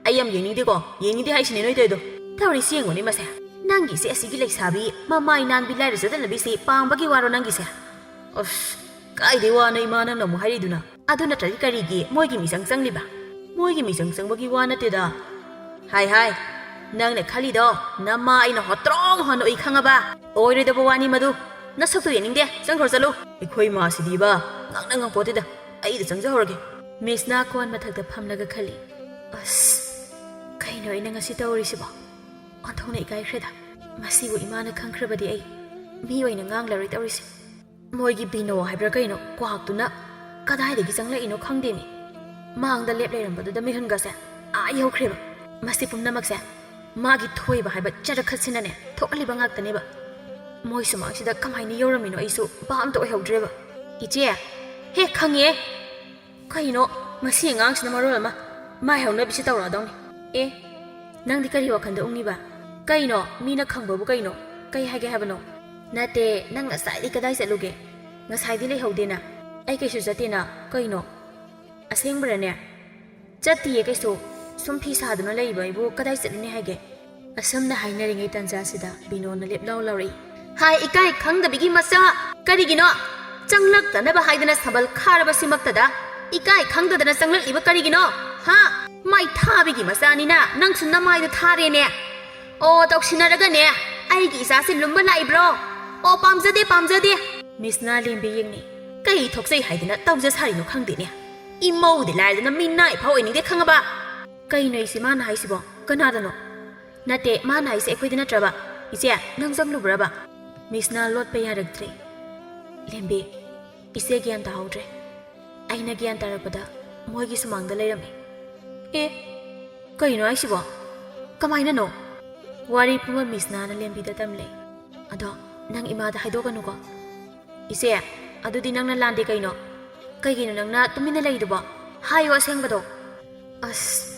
ꯑꯩ ꯌꯥꯝ ꯌꯦꯡꯅꯤꯡꯗꯦ ꯍꯥꯏꯁꯤꯅꯦ ꯅꯣꯏ ꯇꯧꯔꯤꯗꯣ ꯇꯧꯔꯤꯁꯤ ꯌꯦꯡꯉꯨꯅꯦ ꯃꯁꯦ ꯅꯪꯒꯤꯁꯦ ꯑꯁꯤꯒꯤ ꯂꯩꯁꯥꯕꯤ ꯃꯃꯥꯏ ꯅꯥꯟꯕꯤ ꯂꯥꯏꯔꯖꯗꯅꯕꯤꯁꯤ ꯄꯥꯝꯕꯒꯤ ꯋꯥꯔꯣ ꯅꯪꯒꯤꯁꯦ ꯑꯁ ꯀꯥꯏꯗꯩ ꯋꯥꯅ ꯏꯃꯥ ꯅꯪꯅ ꯑꯃꯨꯛ ꯍꯥꯏꯔꯤꯗꯨꯅ ꯑꯗꯨ ꯅꯠꯇ꯭ꯔꯗꯤ ꯀꯔꯤꯒꯤ ꯃꯣꯏꯒꯤ ꯃꯤꯆꯪ ꯆꯪꯂꯤꯕ ꯃꯣꯏꯒꯤ ꯃꯤꯆꯪ ꯆꯪꯕꯒꯤ ꯋꯥ ꯅꯠꯇꯦꯗ ꯍꯥꯏ ꯅꯪꯅ ꯈꯜꯂꯤꯗꯣ ꯅꯃꯥ ꯑꯩꯅ ꯍꯣꯇ꯭ꯔꯣꯡ ꯍꯣꯟꯅ ꯎꯏ ꯈꯪꯉꯕ ꯑꯣꯏꯔꯣꯏꯗꯕ ꯋꯥꯅꯤ ꯃꯗꯨ ꯅꯁꯛꯇꯨ ꯌꯦꯡꯅꯤꯡꯗꯦ ꯆꯪꯈ꯭ꯔꯣ ꯆꯠꯂꯨ ꯑꯩꯈꯣꯏ ꯃꯥꯁꯤꯗꯤꯕ ꯉꯥꯡꯅ ꯉꯥꯡꯄꯣꯠꯇꯦꯗ ꯑꯩꯗ ꯆꯪꯖꯍꯧꯔꯒꯦ ꯃꯤꯁꯅ ꯀꯣꯟ ꯃꯊꯛꯇ ꯐꯝꯂꯒ ꯈꯜꯂꯤ ꯑꯁ ꯀꯩꯅꯣ ꯑꯩꯅ ꯉꯁꯤ ꯇꯧꯔꯤꯁꯤꯕꯣ ꯑꯣꯟꯊꯣꯛꯅ ꯏꯀꯥꯏꯈ꯭ꯔꯦꯗ ꯃꯁꯤꯕꯨ ꯏꯃꯥꯅ ꯈꯪꯈ꯭ꯔꯕꯗꯤ ꯑꯩ ꯃꯤ ꯑꯣꯏꯅ ꯉꯥꯡꯂꯔꯣꯏ ꯇꯧꯔꯤꯁꯦ ꯃꯣꯏꯒꯤ ꯕꯤꯅꯣ ꯍꯥꯏꯕ꯭ꯔꯥ ꯀꯩꯅꯣ ꯀ꯭ꯋꯥꯛꯇꯨꯅ ꯀꯗꯥꯏꯗꯒꯤ ꯆꯪꯂꯛꯏꯅꯣ ꯈꯪꯗꯦꯃꯤ ꯃꯥꯡꯗ ꯂꯦꯞ ꯂꯩꯔꯝꯕꯗꯨꯗ ꯃꯤꯍꯨꯟꯒꯁꯦ ꯌꯧꯈ꯭ꯔꯦꯕ ꯃꯁꯤ ꯄꯨꯝꯅꯃꯛꯁꯦ ꯃꯥꯒꯤ ꯊꯣꯏꯕ ꯍꯥꯏꯕ ꯆꯔꯛꯈꯠꯁꯤꯅꯅꯦ ꯊꯣꯛꯍꯜꯂꯤꯕ ꯉꯥꯛꯇꯅꯦꯕ ꯃꯣꯏ ꯁꯨꯃꯥꯡꯁꯤꯗ ꯀꯃꯥꯏꯅ ꯌꯧꯔꯝꯃꯤꯅꯣ ꯑꯩꯁꯨ ꯚꯥꯞ ꯑꯝꯇ ꯑꯣꯏꯍꯧꯗ꯭ꯔꯦꯕ ꯏꯆꯦ ꯍꯦ ꯈꯪꯉꯦ ꯀꯩꯅꯣ ꯃꯁꯤ ꯑꯉꯥꯡꯁꯤꯅ ꯃꯔꯣꯜ ꯑꯃ ꯃꯥꯏ ꯍꯧꯅꯕꯤꯁꯤ ꯇꯧꯔꯛꯑꯗꯧꯅꯤ ꯑꯦ ꯅꯪꯗꯤ ꯀꯔꯤ ꯋꯥꯈꯜꯗ ꯎꯡꯉꯤꯕ ꯀꯩꯅꯣ ꯃꯤꯅ ꯈꯪꯕꯕꯨ ꯀꯩꯅꯣ ꯀꯩ ꯍꯥꯏꯒꯦ ꯍꯥꯏꯕꯅꯣ ꯅꯠꯇꯦ ꯅꯪ ꯉꯁꯥꯏꯗꯤ ꯀꯗꯥꯏ ꯆꯠꯂꯨꯒꯦ ꯉꯁꯥꯏꯗꯤ ꯂꯩꯍꯧꯗꯦꯅ ꯑꯩ ꯀꯩꯁꯨ ꯆꯠꯇꯦꯅ ꯀꯩꯅꯣ ꯑꯁꯦꯡꯕꯔꯅꯦ ꯆꯠꯇꯤꯌꯦ ꯀꯩꯁꯨ ꯁꯨꯝ ꯐꯤ ꯁꯥꯗꯨꯅ ꯂꯩꯕ ꯑꯩꯕꯨ ꯀꯗꯥꯏ ꯆꯠꯂꯨꯅꯤ ꯍꯥꯏꯒꯦ ꯑꯁꯨꯝꯅ ꯍꯥꯏꯅꯔꯤꯉꯩ ꯇꯥꯟꯖꯥꯁꯤꯗ ꯕꯤꯅꯣꯅ ꯂꯦꯞꯂꯥꯎ ꯂꯥꯎꯔꯛꯏ ꯍꯥꯏ ꯏꯀꯥꯏ ꯈꯪꯗꯕꯤꯒꯤ ꯃꯆꯥ ꯀꯔꯤꯒꯤꯅꯣ ꯆꯪꯂꯛꯇꯅꯕ ꯍꯥꯏꯗꯅ ꯁꯕꯜ ꯈꯥꯔꯕꯁꯤꯃꯛꯇꯗ ꯏꯀꯥꯏ ꯈꯪꯗꯗꯅ ꯆꯪꯂꯛꯂꯤꯕ ꯀꯔꯤꯒꯤꯅꯣ ꯍꯥ ꯃꯥꯏ ꯊꯥꯕꯤꯒꯤ ꯃꯆꯥꯅꯤꯅ ꯅꯪꯁꯨ ꯅꯃꯥꯏꯗꯣ ꯊꯥꯔꯦꯅꯦ ꯑꯣ ꯇꯧꯁꯤꯟꯅꯔꯒꯅꯦ ꯑꯩꯒꯤ ꯏꯆꯥꯁꯤ ꯂꯨꯝꯕ ꯂꯥꯛꯏꯕ꯭ꯔꯣ ꯑꯣ ꯄꯥꯝꯖꯗꯦ ꯄꯥꯝꯖꯗꯦ ꯃꯤꯁꯅ ꯂꯦꯝꯕꯤ ꯌꯦꯡꯅꯤ ꯀꯩ ꯊꯣꯛꯆꯩ ꯍꯥꯏꯗꯅ ꯇꯧꯖ ꯁꯥꯔꯤꯅꯣ ꯈꯪꯗꯦꯅꯦ ꯏꯃꯧꯗꯤ ꯂꯥꯏꯔꯗꯅ ꯃꯤꯅ ꯏꯐꯥꯎ ꯑꯣꯏꯅꯤꯡꯗꯦ ꯈꯪꯉꯕ ꯀꯩꯅꯣ ꯑꯩꯁꯤ ꯃꯥꯅ ꯍꯥꯏꯁꯤꯕꯣ ꯀꯅꯥꯗꯅꯣ ꯅꯠꯇꯦ ꯃꯥꯅ ꯍꯥꯏꯁꯦ ꯑꯩꯈꯣꯏꯗ ꯅꯠꯇ꯭ꯔꯕ ꯏꯆꯦ ꯅꯪ ꯆꯪꯂꯨꯕ꯭ꯔꯕ ꯃꯤꯁꯅ ꯂꯣꯠꯄ ꯌꯥꯔꯛꯇ꯭ꯔꯦ ꯂꯦꯝꯕꯤ ꯏꯆꯦ ꯒ꯭ꯌꯥꯟ ꯇꯥꯍꯧꯗ꯭ꯔꯦ ꯑꯩꯅ ꯒ꯭ꯌꯥꯟ ꯇꯥꯔꯛꯄꯗ ꯃꯣꯏꯒꯤ ꯁꯨꯃꯥꯡꯗ ꯂꯩꯔꯝꯃꯦ ꯑꯦ ꯀꯩꯅꯣ ꯍꯥꯏꯁꯤꯕꯣ ꯀꯃꯥꯏꯅꯅꯣ ꯋꯥꯔꯤ ꯄꯨꯝꯕ ꯃꯤꯁꯅꯥꯅ ꯂꯦꯝꯕꯤꯗ ꯇꯝꯂꯦ ꯑꯗꯣ ꯅꯪ ꯏꯃꯥꯗ ꯍꯥꯏꯗꯣꯛꯀꯅꯨꯀꯣ ꯏꯆꯦ ꯑꯗꯨꯗꯤ ꯅꯪꯅ ꯂꯥꯟꯗꯦ ꯀꯩꯅꯣ ꯀꯩꯒꯤꯅꯣ ꯅꯪꯅ ꯇꯨꯃꯤꯟꯅ ꯂꯩꯗꯨꯕꯣ ꯍꯥꯏꯌꯣ ꯑꯁꯦꯡꯕꯗꯣ ꯑꯁ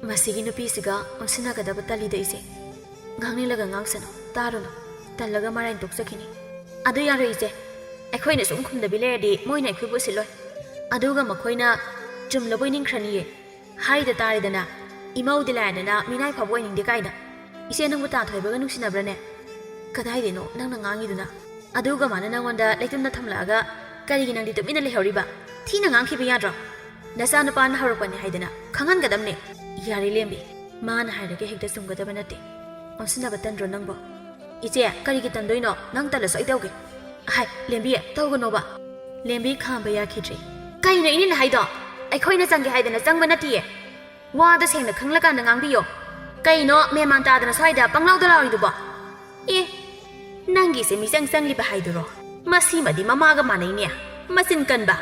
ꯃꯁꯤꯒꯤ ꯅꯨꯄꯤꯁꯤꯒ ꯑꯣꯟꯁꯤꯟꯅꯒꯗꯕ ꯇꯜꯂꯤꯗ ꯏꯆꯦ ꯉꯥꯡꯅꯤꯡꯂꯒ ꯉꯥꯡꯁꯅꯨ ꯇꯥꯔꯨꯅꯨ ꯇꯜꯂꯒ ꯃꯔꯥꯏꯅ ꯇꯣꯛꯆꯈꯤꯅꯤ ꯑꯗꯨ ꯌꯥꯔꯣꯏ ꯏꯆꯦ ꯑꯩꯈꯣꯏꯅ ꯁꯨꯝ ꯈꯨꯝꯗꯕꯤ ꯂꯩꯔꯗꯤ ꯃꯣꯏꯅ ꯑꯩꯈꯣꯏꯕꯨ ꯎꯁꯤꯜꯂꯣꯏ ꯑꯗꯨꯒ ꯃꯈꯣꯏꯅ ꯆꯨꯝꯂꯕꯣꯏ ꯅꯤꯡꯈ꯭ꯔꯅꯤꯌꯦ ꯍꯥꯏꯗ ꯇꯥꯔꯦꯗꯅ ꯏꯃꯧꯗꯤ ꯂꯥꯏꯔꯗꯅ ꯃꯤꯅꯥꯏ ꯐꯥꯎꯕ ꯑꯣꯏꯅꯤꯡꯗꯦ ꯀꯥꯏꯅ ꯏꯆꯦ ꯅꯪꯕꯨ ꯇꯥꯊꯣꯏꯕꯒ ꯅꯨꯡꯁꯤꯅꯕ꯭ꯔꯅꯦ ꯀꯗꯥꯏꯗꯩꯅꯣ ꯅꯪꯅ ꯉꯥꯡꯉꯤꯗꯨꯅ ꯑꯗꯨꯒ ꯃꯥꯅ ꯅꯪꯉꯣꯟꯗ ꯂꯩꯇꯨꯝꯅ ꯊꯝꯂꯛꯑꯒ ꯀꯔꯤꯒꯤ ꯅꯪꯗꯤ ꯇꯨꯃꯤꯟꯅ ꯂꯩꯍꯧꯔꯤꯕ ꯊꯤꯅ ꯉꯥꯡꯈꯤꯕ ꯌꯥꯗ꯭ꯔꯣ ꯅꯆꯥꯅꯨꯄꯥꯅ ꯍꯧꯔꯛꯄꯅꯦ ꯍꯥꯏꯗꯅ ꯈꯪꯍꯟꯒꯗꯕꯅꯦ ꯌꯥꯔꯦ ꯂꯦꯝꯕꯤ ꯃꯥꯅ ꯍꯥꯏꯔꯒ ꯍꯦꯛꯇ ꯆꯨꯝꯒꯗꯕ ꯅꯠꯇꯦ ꯑꯣꯟꯁꯤꯟꯅꯕ ꯇꯟꯗ꯭ꯔꯣ ꯅꯪꯕꯣ ꯏꯆꯦ ꯀꯔꯤꯒꯤ ꯇꯟꯗꯣꯏꯅꯣ ꯅꯪ ꯇꯜꯂꯁꯨ ꯑꯩ ꯇꯧꯒꯦ ꯍꯥꯏ ꯂꯦꯝꯕꯤ ꯇꯧꯒꯅꯣꯕ ꯂꯦꯝꯕꯤ ꯈꯥꯝꯕ ꯌꯥꯈꯤꯗ꯭ꯔꯦ ꯀꯩꯅꯣ ꯏꯅꯦꯅ ꯍꯥꯏꯗꯣ ꯑꯩꯈꯣꯏꯅ ꯆꯪꯒꯦ ꯍꯥꯏꯗꯅ ꯆꯪꯕ ꯅꯠꯇꯤꯌꯦ ꯋꯥꯗꯣ ꯁꯦꯡꯅ ꯈꯪꯂꯀꯥꯟꯗ ꯉꯥꯡꯕꯤꯌꯣ ꯀꯩꯅꯣ ꯃꯦꯟꯃꯥꯟ ꯇꯥꯗꯅ ꯁ꯭ꯋꯥꯏꯗ ꯄꯪꯂꯥꯎꯗ ꯂꯥꯎꯔꯤꯗꯨꯕꯣ ꯑꯦ ꯅꯪꯒꯤꯁꯦ ꯃꯤꯆꯪ ꯆꯪꯂꯤꯕ ꯍꯥꯏꯗꯨꯔꯣ ꯃꯁꯤꯃꯗꯤ ꯃꯃꯥꯒ ꯃꯥꯟꯅꯩꯅꯦ ꯃꯆꯤꯟ ꯀꯟꯕ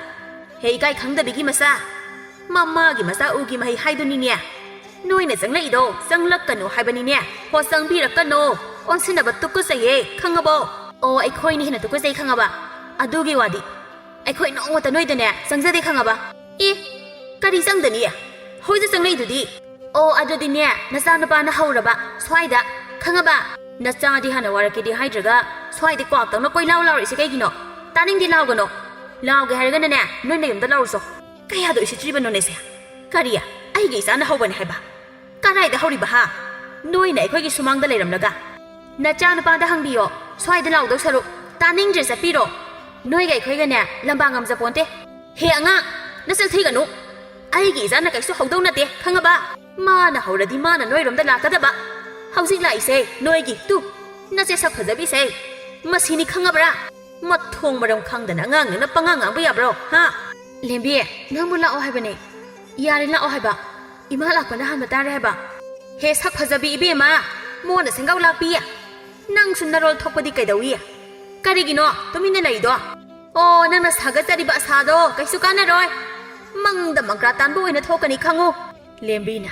ꯍꯦ ꯏꯀꯥꯏ ꯈꯪꯗꯕꯤꯒꯤ ꯃꯆꯥ ꯃꯃꯥꯒꯤ ꯃꯆꯥ ꯎꯒꯤ ꯃꯍꯩ ꯍꯥꯏꯗꯨꯅꯤꯅꯦ ꯅꯣꯏꯅ ꯆꯪꯂꯛꯏꯗꯣ ꯆꯪꯂꯛꯀꯅꯨ ꯍꯥꯏꯕꯅꯤꯅꯦ ꯍꯣ ꯆꯪꯕꯤꯔꯛꯀꯅꯣ ꯑꯣꯟꯁꯤꯟꯅꯕ ꯇꯨꯀꯠꯆꯩꯌꯦ ꯈꯪꯉꯕꯣ ꯑꯣ ꯑꯩꯈꯣꯏꯅ ꯍꯦꯟꯅ ꯇꯨꯀꯠꯆꯩ ꯈꯪꯉꯕ ꯑꯗꯨꯒꯤ ꯋꯥꯗꯤ ꯑꯩꯈꯣꯏ ꯅꯣꯡꯃꯇ ꯅꯣꯏꯗꯅꯦ ꯆꯪꯖꯗꯦ ꯈꯪꯉꯕ ꯑꯦ ꯀꯔꯤ ꯆꯪꯗꯅꯤ ꯍꯣꯏꯗ ꯆꯪꯂꯛꯏꯗꯨꯗꯤ ꯑꯣ ꯑꯗꯨꯗꯤꯅꯦ ꯅꯆꯥꯅꯨꯄꯥꯅ ꯍꯧꯔꯕ ꯁ꯭ꯋꯥꯏꯗ ꯈꯪꯉꯕ ꯅꯆꯥꯗꯤ ꯍꯥꯟꯅ ꯋꯥꯔꯛꯀꯦꯗꯤ ꯍꯥꯏꯗ꯭ꯔꯒ ꯁ꯭ꯋꯥꯏꯗ ꯀ꯭ꯋꯥꯛꯇꯧꯅ ꯀꯣꯏꯂꯥꯎ ꯂꯥꯎꯔꯤꯁꯦ ꯀꯩꯒꯤꯅꯣ ꯇꯥꯅꯤꯡꯗꯦ ꯂꯥꯎꯒꯅꯣ ꯂꯥꯎꯒꯦ ꯍꯥꯏꯔꯒꯅꯅꯦ ꯅꯣꯏ ꯅꯌꯨꯝꯗ ꯂꯥꯎꯔꯨꯆꯣ ꯀꯌꯥꯗ ꯎꯁꯤꯠꯇ꯭ꯔꯤꯕꯅꯣꯅꯦꯁꯦ ꯀꯔꯤ ꯑꯩꯒꯤ ꯏꯆꯥꯅ ꯍꯧꯕꯅꯦ ꯍꯥꯏꯕ ꯀꯔꯥꯏꯗ ꯍꯧꯔꯤꯕ ꯍꯥ ꯅꯣꯏꯅ ꯑꯩꯈꯣꯏꯒꯤ ꯁꯨꯃꯥꯡꯗ ꯂꯩꯔꯝꯂꯒ ꯅꯆꯥꯅꯨꯄꯥꯗ ꯍꯪꯕꯤꯌꯣ ꯁ꯭ꯋꯥꯏꯗ ꯂꯥꯎꯗꯧ ꯁꯔꯨꯛ ꯇꯥꯅꯤꯡꯗ꯭ꯔꯦ ꯆꯠꯄꯤꯔꯣ ꯅꯣꯏꯒ ꯑꯩꯈꯣꯏꯒꯅꯦ ꯂꯝꯕꯥ ꯉꯝꯖꯄꯣꯟꯇꯦ ꯍꯦ ꯑꯉꯥꯡ ꯅꯆꯜ ꯊꯤꯒꯅꯨ ꯑꯩꯒꯤ ꯏꯆꯥꯅ ꯀꯩꯁꯨ ꯍꯧꯗꯧ ꯅꯠꯇꯦ ꯈꯪꯉꯕ ꯃꯥꯅ ꯍꯧꯔꯗꯤ ꯃꯥꯅ ꯅꯣꯏꯔꯣꯝꯗ ꯂꯥꯛꯀꯗꯕ ꯍꯧꯖꯤꯛ ꯂꯥꯛꯏꯁꯦ ꯅꯣꯏꯒꯤ ꯇꯨ ꯅꯆꯦ ꯁꯛ ꯐꯖꯕꯤꯁꯦ ꯃꯁꯤꯅꯤ ꯈꯪꯉꯕ꯭ꯔꯥ ꯃꯊꯣꯡ ꯃꯔꯝ ꯈꯪꯗꯅ ꯑꯉꯥꯡꯅꯤꯅ ꯄꯉꯥꯡ ꯉꯥꯡꯕ ꯌꯥꯕ꯭ꯔꯣ ꯍꯥ ꯂꯦꯝꯕꯤ ꯅꯪꯕꯨ ꯂꯥꯛꯑꯣ ꯍꯥꯏꯕꯅꯦ ꯌꯥꯔꯦ ꯂꯥꯛꯑꯣ ꯍꯥꯏꯕ ꯏꯃꯥ ꯂꯥꯛꯄꯅ ꯍꯥꯟꯕ ꯇꯥꯔꯦ ꯍꯥꯏꯕ ꯍꯦ ꯁꯛ ꯐꯖꯕꯤ ꯏꯕꯦꯝꯃ ꯃꯣꯟꯅ ꯁꯦꯡꯒꯥꯎ ꯂꯥꯛꯄꯤ ꯅꯪꯁꯨ ꯅꯔꯣꯜ ꯊꯣꯛꯄꯗꯤ ꯀꯩꯗꯧꯏ ꯀꯔꯤꯒꯤꯅꯣ ꯇꯨꯃꯤꯟꯅ ꯂꯩꯗꯣ ꯑꯣ ꯅꯪꯅ ꯁꯥꯒꯠꯆꯔꯤꯕ ꯑꯁꯥꯗꯣ ꯀꯩꯁꯨ ꯀꯥꯟꯅꯔꯣꯏ ꯃꯪꯗ ꯃꯪꯀ꯭ꯔꯥ ꯇꯥꯟꯕ ꯑꯣꯏꯅ ꯊꯣꯛꯀꯅꯤ ꯈꯪꯉꯨ ꯂꯦꯝꯕꯤꯅ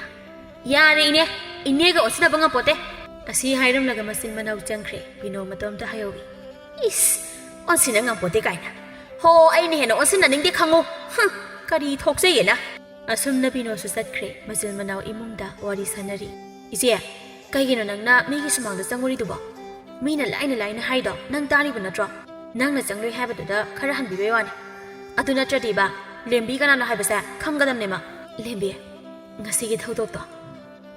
ꯌꯥꯔꯦ ꯏꯅꯦ ꯏꯅꯦꯒ ꯑꯣꯟꯁꯤꯟꯅꯕ ꯉꯝꯄꯣꯠꯇꯦ ꯑꯁꯤ ꯍꯥꯏꯔꯝꯂꯒ ꯃꯆꯤꯟ ꯃꯅꯥꯎ ꯆꯪꯈ꯭ꯔꯦ ꯕꯤꯅꯣ ꯃꯇꯣꯝꯇ ꯍꯥꯏꯍꯧꯏ ꯏꯁ ꯑꯣꯟꯁꯤꯟꯅ ꯉꯝꯄꯣꯠꯇꯦ ꯀꯥꯏꯅ ꯍꯣ ꯑꯩꯅ ꯍꯦꯟꯅ ꯑꯣꯟꯁꯤꯟꯅꯅꯤꯡꯗꯦ ꯈꯪꯉꯨ ꯀꯔꯤ ꯊꯣꯛꯆꯩꯌꯦꯅ ꯑꯁꯨꯝꯅ ꯕꯤꯅꯣꯁꯨ ꯆꯠꯈ꯭ꯔꯦ ꯃꯆꯤꯟ ꯃꯅꯥꯎ ꯏꯃꯨꯡꯗ ꯋꯥꯔꯤ ꯁꯥꯟꯅꯔꯤ ꯏꯆꯦ ꯀꯩꯒꯤꯅꯣ ꯅꯪꯅ ꯃꯤꯒꯤ ꯁꯨꯃꯥꯡꯗ ꯆꯪꯉꯨꯔꯤꯗꯨꯕꯣ ꯃꯤꯅ ꯂꯥꯏꯅ ꯍꯥꯏꯗꯣ ꯅꯪ ꯇꯥꯔꯤꯕ ꯅꯠꯇ꯭ꯔꯣ ꯅꯪꯅ ꯆꯪꯂꯣꯏ ꯍꯥꯏꯕꯗꯨꯗ ꯈꯔ ꯍꯟꯕꯤꯕꯩ ꯋꯥꯅꯤ ꯑꯗꯨ ꯅꯠꯇ꯭ꯔꯗꯤꯕ ꯂꯦꯝꯕꯤ ꯀꯅꯥꯅꯣ ꯍꯥꯏꯕꯁꯦ ꯈꯪꯒꯗꯕꯅꯦꯃ ꯂꯦꯝꯕꯤ ꯉꯁꯤꯒꯤ ꯊꯧꯗꯣꯛꯇꯣ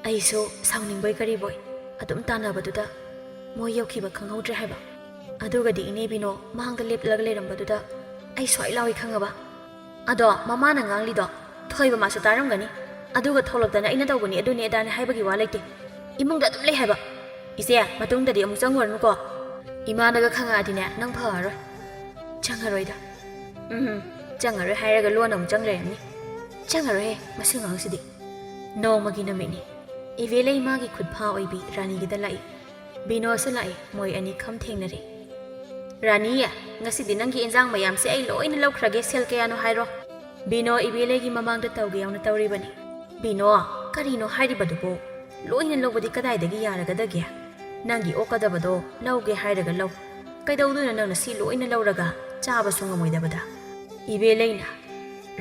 ꯑꯩꯁꯨ ꯁꯥꯎꯅꯤꯡꯕꯣꯏ ꯀꯔꯤꯕꯣꯏ ꯑꯗꯨꯝ ꯇꯥꯟꯅꯕꯗꯨꯗ ꯃꯣꯏ ꯌꯧꯈꯤꯕ ꯈꯪꯍꯧꯗ꯭ꯔꯦ ꯍꯥꯏꯕ ꯑꯗꯨꯒꯗꯤ ꯏꯅꯦ ꯕꯤꯅꯣ ꯃꯥꯡꯗ ꯂꯦꯞꯂꯒ ꯂꯩꯔꯝꯕꯗꯨꯗ ꯑꯩ ꯁ꯭ꯋꯥꯏ ꯂꯥꯎꯏ ꯈꯪꯉꯕ ꯑꯗꯣ ꯃꯃꯥꯅ ꯉꯥꯡꯂꯤꯗꯣ ꯊꯣꯏꯕ ꯃꯥꯁꯨ ꯇꯥꯔꯝꯒꯅꯤ ꯑꯗꯨꯒ ꯊꯣꯛꯂꯛꯇꯅ ꯑꯩꯅ ꯇꯧꯕꯅꯤ ꯑꯗꯨꯅꯤ ꯑꯗꯥꯅꯤ ꯍꯥꯏꯕꯒꯤ ꯋꯥ ꯂꯩꯇꯦ ꯏꯃꯨꯡꯗ ꯑꯗꯨꯝ ꯂꯩ ꯍꯥꯏꯕ ꯏꯆꯦ ꯃꯇꯨꯡꯗꯗꯤ ꯑꯃꯨꯛ ꯆꯪꯉꯨꯔꯅꯨꯀꯣ ꯏꯃꯥꯅꯒ ꯈꯪꯉꯛꯑꯗꯤꯅꯦ ꯅꯪ ꯐꯔꯔꯣꯏ ꯆꯪꯉꯔꯣꯏꯗ ꯆꯪꯉꯔꯣꯏ ꯍꯥꯏꯔꯒ ꯂꯣꯟ ꯑꯃꯨꯛ ꯆꯪ ꯂꯩꯔꯝꯅꯤ ꯆꯪꯉꯔꯣꯏꯍꯦ ꯃꯁꯤ ꯉꯥꯡꯁꯤꯗꯤ ꯅꯣꯡꯃꯒꯤ ꯅꯨꯃꯤꯠꯅꯤ ꯏꯕꯦꯂꯩ ꯃꯥꯒꯤ ꯈꯨꯠꯐꯥ ꯑꯣꯏꯕꯤ ꯔꯥꯅꯤꯒꯤꯗ ꯂꯥꯛꯏ ꯕꯤꯅꯣꯁꯨ ꯂꯥꯛꯏ ꯃꯣꯏ ꯑꯅꯤ ꯈꯝ ꯊꯦꯡꯅꯔꯦ ꯔꯥꯅꯤ ꯉꯁꯤꯗꯤ ꯅꯪꯒꯤ ꯏꯟꯖꯥꯡ ꯃꯌꯥꯝꯁꯦ ꯑꯩ ꯂꯣꯏꯅ ꯂꯧꯈ꯭ꯔꯒꯦ ꯁꯦꯜ ꯀꯌꯥꯅꯣ ꯍꯥꯏꯔꯣ ꯕꯤꯅꯣ ꯏꯕꯦꯂꯩꯒꯤ ꯃꯃꯥꯡꯗ ꯇꯧꯒꯦ ꯌꯥꯎꯅ ꯇꯧꯔꯤꯕꯅꯤ ꯕꯤꯅꯣ ꯀꯔꯤꯅꯣ ꯍꯥꯏꯔꯤꯕꯗꯨꯕꯣ ꯂꯣꯏꯅ ꯂꯧꯕꯗꯤ ꯀꯗꯥꯏꯗꯒꯤ ꯌꯥꯔꯒꯗꯒꯦ ꯅꯪꯒꯤ ꯑꯣꯛꯀꯗꯕꯗꯣ ꯂꯧꯒꯦ ꯍꯥꯏꯔꯒ ꯂꯧ ꯀꯩꯗꯧꯗꯣꯏꯅꯣ ꯅꯪꯅ ꯁꯤ ꯂꯣꯏꯅ ꯂꯧꯔꯒ ꯆꯥꯕꯁꯨ ꯉꯝꯃꯣꯏꯗꯕꯗ ꯏꯕꯦꯂꯩꯅ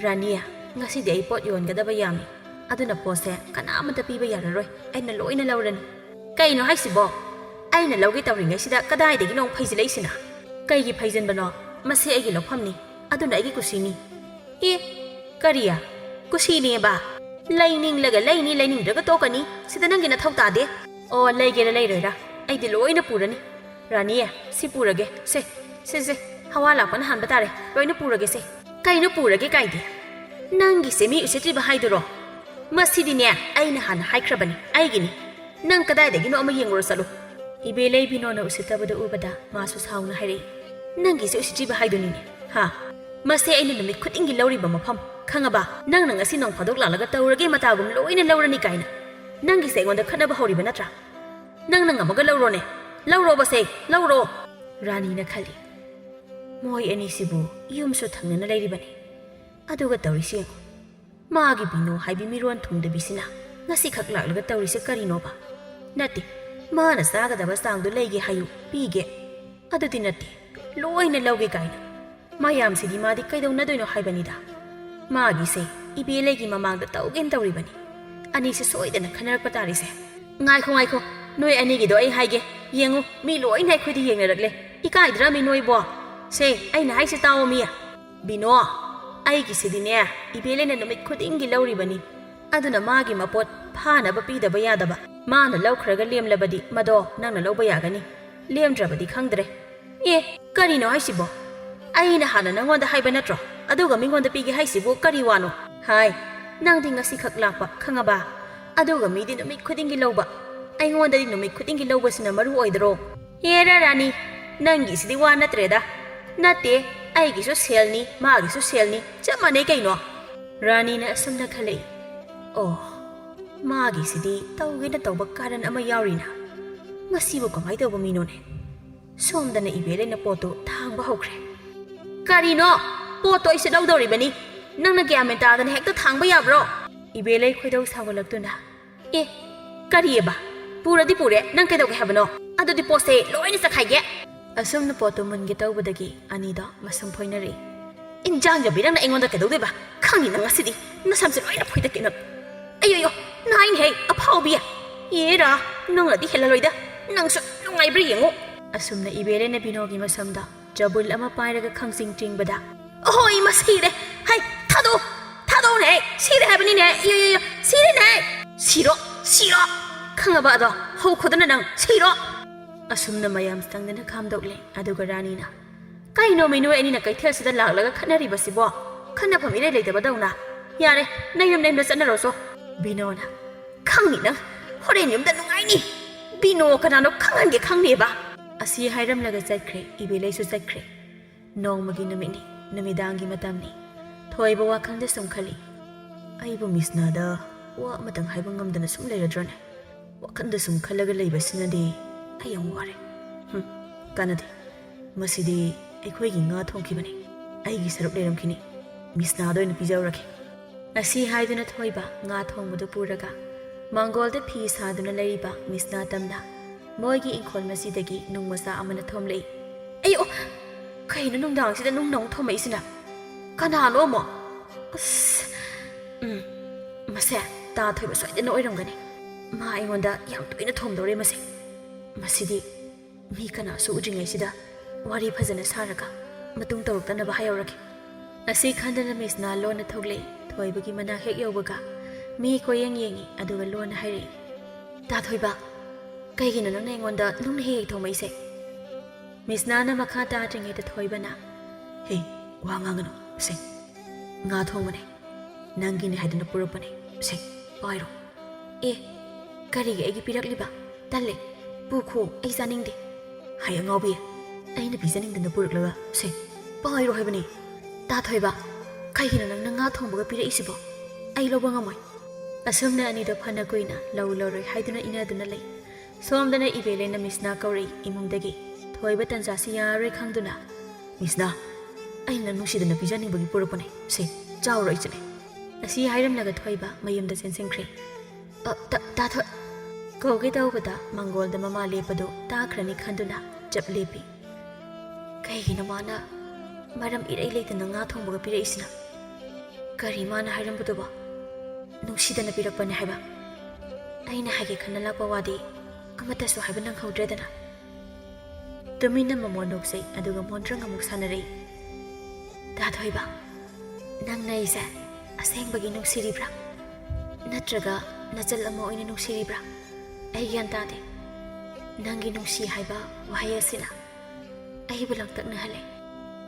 ꯔꯥꯅꯤꯌꯥ ꯉꯁꯤꯗꯤ ꯑꯩ ꯄꯣꯠ ꯌꯣꯟꯒꯗꯕ ꯌꯥꯝꯃꯤ ꯑꯗꯨꯅ ꯄꯣꯠꯁꯦ ꯀꯅꯥꯃꯠꯇ ꯄꯤꯕ ꯌꯥꯔꯔꯣꯏ ꯑꯩꯅ ꯂꯣꯏꯅ ꯂꯧꯔꯅꯤ ꯀꯩꯅꯣ ꯍꯥꯏꯁꯤꯕꯣ ꯑꯩꯅ ꯂꯧꯒꯦ ꯇꯧꯔꯤꯉꯩꯁꯤꯗ ꯀꯗꯥꯏꯗꯒꯤꯅꯣ ꯐꯩꯖꯤꯜꯂꯛꯏꯁꯤꯅ ꯀꯩꯒꯤ ꯐꯩꯖꯤꯟꯕꯅꯣ ꯃꯁꯤ ꯑꯩꯒꯤ ꯂꯧꯐꯝꯅꯤ ꯑꯗꯨꯅ ꯑꯩꯒꯤ ꯀꯨꯁꯤꯅꯤ ꯑꯦ ꯀꯔꯤꯌꯥ ꯀꯨꯁꯤꯅꯦꯕ ꯂꯩꯅꯤꯡꯂꯒ ꯂꯩꯅꯤ ꯂꯩꯅꯤꯡꯗ꯭ꯔꯒ ꯇꯣꯛꯀꯅꯤ ꯁꯤꯗ ꯅꯪꯒꯤ ꯅꯊꯧ ꯇꯥꯗꯦ ꯑꯣ ꯂꯩꯒꯦꯔꯥ ꯂꯩꯔꯣꯏꯔꯥ ꯑꯩꯗꯤ ꯂꯣꯏꯅ ꯄꯨꯔꯅꯤ ꯔꯥꯅꯤꯌꯥ ꯁꯤ ꯄꯨꯔꯒꯦ ꯁꯦ ꯍꯋꯥ ꯂꯥꯛꯄꯅ ꯍꯥꯟꯕ ꯇꯥꯔꯦ ꯂꯣꯏꯅ ꯄꯨꯔꯒꯦ ꯁꯦ ꯀꯩꯅꯣ ꯄꯨꯔꯒꯦ ꯀꯥꯏꯗꯦ ꯅꯪꯒꯤꯁꯦ ꯃꯤ ꯎꯁꯤꯠꯇ꯭ꯔꯤꯕ ꯍꯥꯏꯗꯨꯔꯣ ꯃꯁꯤꯗꯤꯅꯦ ꯑꯩꯅ ꯍꯥꯟꯅ ꯍꯥꯏꯈ꯭ꯔꯕꯅꯤ ꯑꯩꯒꯤꯅꯤ ꯅꯪ ꯀꯗꯥꯏꯗꯒꯤꯅꯣ ꯑꯃ ꯌꯦꯡꯉꯨꯔ ꯆꯠꯂꯨ ꯏꯕꯦꯂꯩ ꯕꯤꯅꯣꯅ ꯎꯁꯤꯠꯇꯕꯗꯨ ꯎꯕꯗ ꯃꯥꯁꯨ ꯁꯥꯎꯅ ꯍꯥꯏꯔꯛꯏ ꯅꯪꯒꯤꯁꯦ ꯎꯁꯤꯠꯇ꯭ꯔꯤꯕ ꯍꯥꯏꯗꯨꯅꯤꯅꯦ ꯍꯥ ꯃꯁꯤ ꯑꯩꯅ ꯅꯨꯃꯤꯠ ꯈꯨꯗꯤꯡꯒꯤ ꯂꯧꯔꯤꯕ ꯃꯐꯝ ꯈꯪꯉꯕ ꯅꯪꯅ ꯉꯁꯤ ꯅꯣꯡ ꯐꯥꯗꯣꯛ ꯂꯥꯛꯂꯒ ꯇꯧꯔꯒꯦ ꯃꯇꯥꯒꯨꯝ ꯂꯣꯏꯅ ꯂꯧꯔꯅꯤ ꯀꯥꯏꯅ ꯅꯪꯒꯤꯁꯦ ꯑꯩꯉꯣꯟꯗ ꯈꯠꯅꯕ ꯍꯧꯔꯤꯕ ꯅꯠꯇ꯭ꯔꯥ ꯅꯪꯅ ꯉꯝꯃꯒ ꯂꯧꯔꯣꯅꯦ ꯂꯧꯔꯣꯕꯁꯦ ꯂꯧꯔꯣ ꯔꯥꯅꯤꯅ ꯈꯜꯂꯤ ꯃꯣꯏ ꯑꯅꯤꯁꯤꯕꯨ ꯌꯨꯝꯁꯨ ꯊꯪꯅꯅ ꯂꯩꯔꯤꯕꯅꯤ ꯑꯗꯨꯒ ꯇꯧꯔꯤꯁꯤ ꯌꯦꯡꯉꯨ ꯃꯥꯒꯤ ꯕꯤꯅꯣ ꯍꯥꯏꯕꯤ ꯃꯤꯔꯣꯟ ꯊꯨꯡꯗꯕꯤꯁꯤꯅ ꯉꯁꯤꯈꯛ ꯂꯥꯛꯂꯒ ꯇꯧꯔꯤꯁꯦ ꯀꯔꯤꯅꯣꯕ ꯅꯠꯇꯦ ꯃꯥꯅ ꯆꯥꯒꯗꯕ ꯆꯥꯡꯗꯨ ꯂꯩꯒꯦ ꯍꯥꯏꯌꯨ ꯄꯤꯒꯦ ꯑꯗꯨꯗꯤ ꯅꯠꯇꯦ ꯂꯣꯏꯅ ꯂꯧꯒꯦ ꯀꯥꯏꯅ ꯃꯌꯥꯝꯁꯤꯗꯤ ꯃꯥꯗꯤ ꯀꯩꯗꯧꯅꯗꯣꯏꯅꯣ ꯍꯥꯏꯕꯅꯤꯗ ꯃꯥꯒꯤꯁꯦ ꯏꯕꯦꯂꯩꯒꯤ ꯃꯃꯥꯡꯗ ꯇꯧꯒꯦꯅ ꯇꯧꯔꯤꯕꯅꯤ ꯑꯅꯤꯁꯦ ꯁꯣꯏꯗꯅ ꯈꯟꯅꯔꯛꯄ ꯇꯥꯔꯤꯁꯦ ꯉꯥꯏꯈꯣ ꯅꯣꯏ ꯑꯅꯤꯒꯤꯗꯣ ꯑꯩ ꯍꯥꯏꯒꯦ ꯌꯦꯡꯉꯨ ꯃꯤ ꯂꯣꯏꯅ ꯑꯩꯈꯣꯏꯗ ꯌꯦꯡꯅꯔꯛꯂꯦ ꯏꯀꯥꯏꯗ꯭ꯔꯃꯤ ꯅꯣꯏꯕꯣ ꯁꯦ ꯑꯩꯅ ꯍꯥꯏꯁꯦ ꯇꯥꯋꯣ ꯃꯤ ꯕꯤꯅꯣ ꯑꯩꯒꯤꯁꯤꯗꯤꯅꯦ ꯏꯕꯦꯂꯩꯅ ꯅꯨꯃꯤꯠ ꯈꯨꯗꯤꯡꯒꯤ ꯂꯧꯔꯤꯕꯅꯤ ꯑꯗꯨꯅ ꯃꯥꯒꯤ ꯃꯄꯣꯠ ꯐꯥꯅꯕ ꯄꯤꯗꯕ ꯌꯥꯗꯕ ꯃꯥꯅ ꯂꯧꯈ꯭ꯔꯒ ꯂꯦꯝꯂꯕꯗꯤ ꯃꯗꯣ ꯅꯪꯅ ꯂꯧꯕ ꯌꯥꯒꯅꯤ ꯂꯦꯝꯗ꯭ꯔꯕꯗꯤ ꯈꯪꯗ꯭ꯔꯦ ꯑꯦ ꯀꯔꯤꯅꯣ ꯍꯥꯏꯁꯤꯕꯣ ꯑꯩꯅ ꯍꯥꯟꯅ ꯅꯪꯉꯣꯟꯗ ꯍꯥꯏꯕ ꯅꯠꯇ꯭ꯔꯣ ꯑꯗꯨꯒ ꯃꯤꯉꯣꯟꯗ ꯄꯤꯒꯦ ꯍꯥꯏꯁꯤꯕꯨ ꯀꯔꯤ ꯋꯥꯅꯣ ꯍꯥꯏ ꯅꯪꯗꯤ ꯉꯁꯤꯈꯛ ꯂꯥꯛꯄ ꯈꯪꯉꯕ ꯑꯗꯨꯒ ꯃꯤꯗꯤ ꯅꯨꯃꯤꯠ ꯈꯨꯗꯤꯡꯒꯤ ꯂꯧꯕ ꯑꯩꯉꯣꯟꯗꯗꯤ ꯅꯨꯃꯤꯠ ꯈꯨꯗꯤꯡꯒꯤ ꯂꯧꯕꯁꯤꯅ ꯃꯔꯨ ꯑꯣꯏꯗ꯭ꯔꯣ ꯍꯦꯔꯥ ꯔꯥꯅꯤ ꯅꯪꯒꯤꯁꯤꯗꯤ ꯋꯥ ꯅꯠꯇ꯭ꯔꯦꯗ ꯅꯠꯇꯦ ꯑꯩꯒꯤꯁꯨ ꯁꯦꯜꯅꯤ ꯃꯥꯒꯤꯁꯨ ꯁꯦꯜꯅꯤ ꯆꯞ ꯃꯥꯟꯅꯩ ꯀꯩꯅꯣ ꯔꯥꯅꯤꯅ ꯑꯁꯨꯝꯅ ꯈꯜꯂꯛꯏ ꯑꯣ ꯃꯥꯒꯤꯁꯤꯗꯤ ꯇꯧꯒꯦꯅ ꯇꯧꯕ ꯀꯥꯔꯟ ꯑꯃ ꯌꯥꯎꯔꯤꯅ ꯃꯁꯤꯕꯨ ꯀꯃꯥꯏ ꯇꯧꯕ ꯃꯤꯅꯣꯅꯦ ꯁꯣꯝꯗꯅ ꯏꯕꯦꯂꯩꯅ ꯄꯣꯠꯇꯣ ꯊꯥꯡꯕ ꯍꯧꯈ꯭ꯔꯦ ꯀꯔꯤꯅꯣ ꯄꯣꯠꯇꯣ ꯑꯩꯁꯨ ꯂꯧꯗꯧꯔꯤꯕꯅꯤ ꯅꯪꯅ ꯒ꯭ꯌꯥꯟꯃꯦꯟ ꯇꯥꯗꯅ ꯍꯦꯛꯇ ꯊꯥꯡꯕ ꯌꯥꯕ꯭ꯔꯣ ꯏꯕꯦꯂꯩ ꯈꯣꯏꯗꯧ ꯁꯥꯎꯒꯠꯂꯛꯇꯨꯅ ꯑꯦ ꯀꯔꯤꯑꯕ ꯄꯨꯔꯗꯤ ꯄꯨꯔꯦ ꯅꯪ ꯀꯩꯗꯧꯒꯦ ꯍꯥꯏꯕꯅꯣ ꯑꯗꯨꯗꯤ ꯄꯣꯠꯁꯦ ꯂꯣꯏꯅ ꯆꯈꯥꯏꯒꯦ ꯑꯁꯨꯝꯅ ꯄꯣꯠꯇꯣ ꯃꯨꯟꯒꯦ ꯇꯧꯕꯗꯒꯤ ꯑꯅꯤꯗꯣ ꯃꯁꯝ ꯐꯣꯏꯅꯔꯛꯏ ꯏꯟꯖꯥꯡ ꯌꯥꯕꯤ ꯅꯪꯅ ꯑꯩꯉꯣꯟꯗ ꯀꯩꯗꯧꯗꯣꯏꯕ ꯈꯪꯉꯤ ꯅꯪ ꯉꯁꯤꯗꯤ ꯅꯁꯝꯁꯦ ꯂꯣꯏꯅ ꯐꯣꯏꯗꯠꯀꯦ ꯅꯪ ꯑయ్ꯌꯣ ꯅꯥꯏꯅꯦꯍꯦ ꯑꯐꯥꯎꯕꯤ ꯑꯦꯔꯥ ꯅꯪꯅꯗꯤ ꯍꯦꯜꯂꯔꯣꯏꯗ ꯅꯪꯁꯨ ꯅꯨꯡꯉꯥꯏꯕ꯭ꯔꯥ ꯌꯦꯡꯉꯨ ꯑꯁꯨꯝꯅ ꯏꯕꯦꯂꯩꯅ ꯕꯤꯅꯣꯒꯤ ꯃꯁꯝꯗ ꯆꯕꯨꯜ ꯑꯃ ꯄꯥꯏꯔꯒ ꯈꯪꯆꯤꯡ ꯆꯤꯡꯕꯗ ꯑꯍꯣꯏ ꯏꯃꯥ ꯁꯤꯔꯦ ꯍꯥꯏ ꯊꯥꯗꯣꯛꯎꯅꯦ ꯁꯤꯔꯦ ꯍꯥꯏꯕꯅꯤꯅꯦ ꯑꯌꯣ ꯁꯤꯔꯦꯅꯦ ꯁꯤꯔꯣ ꯈꯪꯉꯕ ꯑꯗꯣ ꯍꯧꯈꯣꯗꯅ ꯅꯪ ꯁꯤꯔꯣ ꯑꯁꯨꯝꯅ ꯃꯌꯥꯝ ꯆꯪꯗꯅ ꯈꯥꯝꯗꯣꯛꯂꯦ ꯑꯗꯨꯒ ꯔꯥꯅꯤꯅ ꯀꯩꯅꯣꯃꯤ ꯅꯣꯏ ꯑꯅꯤꯅ ꯀꯩꯊꯦꯜꯁꯤꯗ ꯂꯥꯛꯂꯒ ꯈꯠꯅꯔꯤꯕꯁꯤꯕꯣ ꯈꯠꯅꯐꯝ ꯏꯔꯩ ꯂꯩꯇꯕꯗꯧꯅ ꯌꯥꯔꯦ ꯅꯌꯨꯝꯗ ꯆꯠꯅꯔꯣꯁꯣ ꯕꯤꯅꯣꯅ ꯈꯪꯅꯤ ꯅꯪ ꯍꯣꯔꯦꯟ ꯌꯨꯝꯗ ꯅꯨꯡꯉꯥꯏꯅꯤ ꯕꯤꯅꯣ ꯀꯅꯥꯅꯣ ꯈꯪꯍꯟꯒꯦ ꯈꯪꯅꯦꯕ ꯑꯁꯤ ꯍꯥꯏꯔꯝꯂꯒ ꯆꯠꯈ꯭ꯔꯦ ꯏꯕꯦꯂꯩꯁꯨ ꯆꯠꯈ꯭ꯔꯦ ꯅꯣꯡꯃꯒꯤ ꯅꯨꯃꯤꯠꯅꯤ ꯅꯨꯃꯤꯗꯥꯡꯒꯤ ꯃꯇꯝꯅꯤ ꯊꯣꯏꯕ ꯋꯥꯈꯜꯗ ꯁꯨꯝ ꯈꯜꯂꯤ ꯑꯩꯕꯨ ꯃꯤꯁꯅꯥꯗ ꯋꯥ ꯑꯃꯇꯪ ꯍꯥꯏꯕ ꯉꯝꯗꯅ ꯁꯨꯝ ꯂꯩꯔꯗ꯭ꯔꯅꯦ ꯋꯥꯈꯜꯗ ꯁꯨꯝ ꯈꯜꯂꯒ ꯂꯩꯕꯁꯤꯅꯗꯤ ꯑꯩ ꯌꯥꯝ ꯋꯥꯔꯦ ꯀꯥꯟꯅꯗꯦ ꯃꯁꯤꯗꯤ ꯑꯩꯈꯣꯏꯒꯤ ꯉꯥ ꯊꯣꯡꯈꯤꯕꯅꯤ ꯑꯩꯒꯤ ꯁꯔꯨꯛ ꯂꯩꯔꯝꯈꯤꯅꯤ ꯃꯤꯁꯅꯥꯗ ꯑꯣꯏꯅ ꯄꯤꯖꯧꯔꯒꯦ ꯑꯁꯤ ꯍꯥꯏꯗꯨꯅ ꯊꯣꯏꯕ ꯉꯥ ꯊꯣꯡꯕꯗꯨ ꯄꯨꯔꯒ ꯃꯥꯡꯒꯣꯜꯗ ꯐꯤ ꯁꯥꯗꯨꯅ ꯂꯩꯔꯤꯕ ꯃꯤꯁꯅꯥ ꯇꯝꯅ ꯃꯣꯏꯒꯤ ꯏꯪꯈꯣꯜ ꯃꯁꯤꯗꯒꯤ ꯅꯨꯡ ꯃꯆꯥ ꯑꯃꯅ ꯊꯣꯝꯂꯛꯏ ꯑꯩꯌꯣ ꯀꯩꯅꯣ ꯅꯨꯡꯗꯥꯡꯁꯤꯗ ꯅꯨꯡ ꯅꯧ ꯊꯣꯝꯃꯛꯏꯁꯤꯅ ꯀꯅꯥꯅꯣ ꯑꯃꯣ ꯑꯁ ꯃꯁꯦ ꯇꯥ ꯊꯣꯏꯕ ꯁꯣꯏꯗꯅ ꯑꯣꯏꯔꯝꯒꯅꯤ ꯃꯥ ꯑꯩꯉꯣꯟꯗ ꯌꯥꯝ ꯇꯣꯏꯅ ꯊꯣꯝꯗꯧꯔꯦ ꯃꯁꯤꯗꯤ ꯃꯤ ꯀꯅꯥꯁꯨ ꯎꯗ꯭ꯔꯤꯉꯩꯁꯤꯗ ꯋꯥꯔꯤ ꯐꯖꯅ ꯁꯥꯔꯒ ꯃꯇꯨꯡ ꯇꯧꯔꯛꯇꯅꯕ ꯍꯥꯏꯍꯧꯔꯒꯦ ꯑꯁꯤ ꯈꯟꯗꯅ ꯃꯤꯁꯅꯥ ꯂꯣꯟꯅ ꯊꯣꯛꯂꯛꯏ ꯊꯣꯏꯕꯒꯤ ꯃꯅꯥꯛ ꯍꯦꯛ ꯌꯧꯕꯒ ꯃꯤ ꯀꯣꯌꯦꯡ ꯌꯦꯡꯉꯤ ꯑꯗꯨꯒ ꯂꯣꯟꯅ ꯍꯥꯏꯔꯛꯏ ꯇꯥ ꯊꯣꯏꯕ ꯀꯩꯒꯤꯅꯣ ꯅꯪꯅ ꯑꯩꯉꯣꯟꯗ ꯅꯨꯡꯅ ꯍꯦꯛ ꯊꯣꯝꯃꯛꯏꯁꯦ ꯃꯤꯁꯅꯥꯅ ꯃꯈꯥ ꯇꯥꯗ꯭ꯔꯤꯉꯩꯗ ꯊꯣꯏꯕꯅ ꯍꯦ ꯋꯥ ꯉꯥꯡꯒꯅꯨ ꯁꯦ ꯉꯥ ꯊꯣꯡꯕꯅꯦ ꯅꯪꯒꯤꯅꯦ ꯍꯥꯏꯗꯨꯅ ꯄꯨꯔꯛꯄꯅꯦ ꯁꯦ ꯄꯥꯏꯔꯣ ꯑꯦ ꯀꯔꯤꯒꯤ ꯑꯩꯒꯤ ꯄꯤꯔꯛꯂꯤꯕ ꯇꯜꯂꯦ ꯄꯨꯈꯣ ꯑꯩ ꯆꯥꯅꯤꯡꯗꯦ ꯍꯩ ꯑꯉꯥꯎꯕꯤ ꯑꯩꯅ ꯄꯤꯖꯅꯤꯡꯗꯅ ꯄꯨꯔꯛꯂꯒ ꯁꯦ ꯄꯥꯏꯔꯣ ꯍꯥꯏꯕꯅꯤ ꯇꯥꯊꯣꯏꯕ ꯀꯩꯒꯤꯅꯣ ꯅꯪꯅ ꯉꯥ ꯊꯣꯡꯕꯒ ꯄꯤꯔꯛꯏꯁꯤꯕꯣ ꯑꯩ ꯂꯧꯕ ꯉꯝꯃꯣꯏ ꯑꯁꯨꯝꯅ ꯑꯅꯤꯗꯣ ꯐꯅ ꯀꯨꯏꯅ ꯂꯧꯔꯣꯏ ꯍꯥꯏꯗꯨꯅ ꯏꯅꯗꯨꯅ ꯂꯩ ꯁꯣꯝꯗꯅ ꯏꯕꯦꯂꯩꯅ ꯃꯤꯁꯅꯥ ꯀꯧꯔꯛꯏ ꯏꯃꯨꯡꯗꯒꯤ ꯊꯣꯏꯕ ꯇꯟꯖꯥꯁꯤ ꯌꯥꯔꯔꯣꯏ ꯈꯪꯗꯨꯅ ꯃꯤꯁꯅꯥ ꯑꯩꯅ ꯅꯨꯡꯁꯤꯗꯅ ꯄꯤꯖꯅꯤꯡꯕꯒꯤ ꯄꯨꯔꯛꯄꯅꯦ ꯁꯦ ꯆꯥꯎꯔꯣ ꯑꯩ ꯆꯠꯂꯦ ꯑꯁꯤ ꯍꯥꯏꯔꯝꯂꯒ ꯊꯣꯏꯕ ꯃꯌꯨꯝꯗ ꯆꯦꯟꯁꯤꯟꯈ꯭ꯔꯦ ꯇꯥꯊꯣꯏ ꯀꯧꯒꯦ ꯇꯧꯕꯗ ꯃꯪꯒꯣꯜꯗ ꯃꯃꯥ ꯂꯦꯞꯄꯗꯣ ꯇꯥꯈ꯭ꯔꯅꯤ ꯈꯟꯗꯨꯅ ꯆꯞ ꯂꯦꯞꯄꯤ ꯀꯩꯒꯤꯅꯣ ꯃꯥꯅ ꯃꯔꯝ ꯏꯔꯩ ꯂꯩꯇꯅ ꯉꯥ ꯊꯣꯡꯕꯒ ꯄꯤꯔꯛꯏꯁꯤꯅ ꯀꯔꯤ ꯃꯥꯅ ꯍꯥꯏꯔꯝꯕꯗꯨꯕꯣ ꯅꯨꯡꯁꯤꯗꯅ ꯄꯤꯔꯛꯄꯅꯦ ꯍꯥꯏꯕ ꯑꯩꯅ ꯍꯥꯏꯒꯦ ꯈꯟꯅ ꯂꯥꯛꯄ ꯋꯥꯗꯤ ꯑꯃꯠꯇꯁꯨ ꯍꯥꯏꯕ ꯅꯪꯍꯧꯗ꯭ꯔꯦꯗꯅ ꯇꯨꯃꯤꯟꯅ ꯃꯃꯣꯟ ꯅꯣꯛꯆꯩ ꯑꯗꯨꯒ ꯃꯣꯟꯗ꯭ꯔꯪ ꯑꯃꯨꯛ ꯁꯥꯟꯅꯔꯛꯏ ꯇꯥꯊꯣꯏꯕ ꯅꯪꯅ ꯑꯩꯁꯦ ꯑꯁꯦꯡꯕꯒꯤ ꯅꯨꯡꯁꯤꯔꯤꯕ꯭ꯔꯥ ꯅꯠꯇ꯭ꯔꯒ ꯅꯆꯜ ꯑꯃ ꯑꯣꯏꯅ ꯅꯨꯡꯁꯤꯔꯤꯕ꯭ꯔꯥ ꯑꯩ ꯒ꯭ꯌꯥꯟ ꯇꯥꯗꯦ ꯅꯪꯒꯤ ꯅꯨꯡꯁꯤ ꯍꯥꯏꯕ ꯋꯥꯍꯩ ꯑꯁꯤꯅ ꯑꯩꯕꯨ ꯂꯥꯡꯇꯛꯅꯍꯜꯂꯦ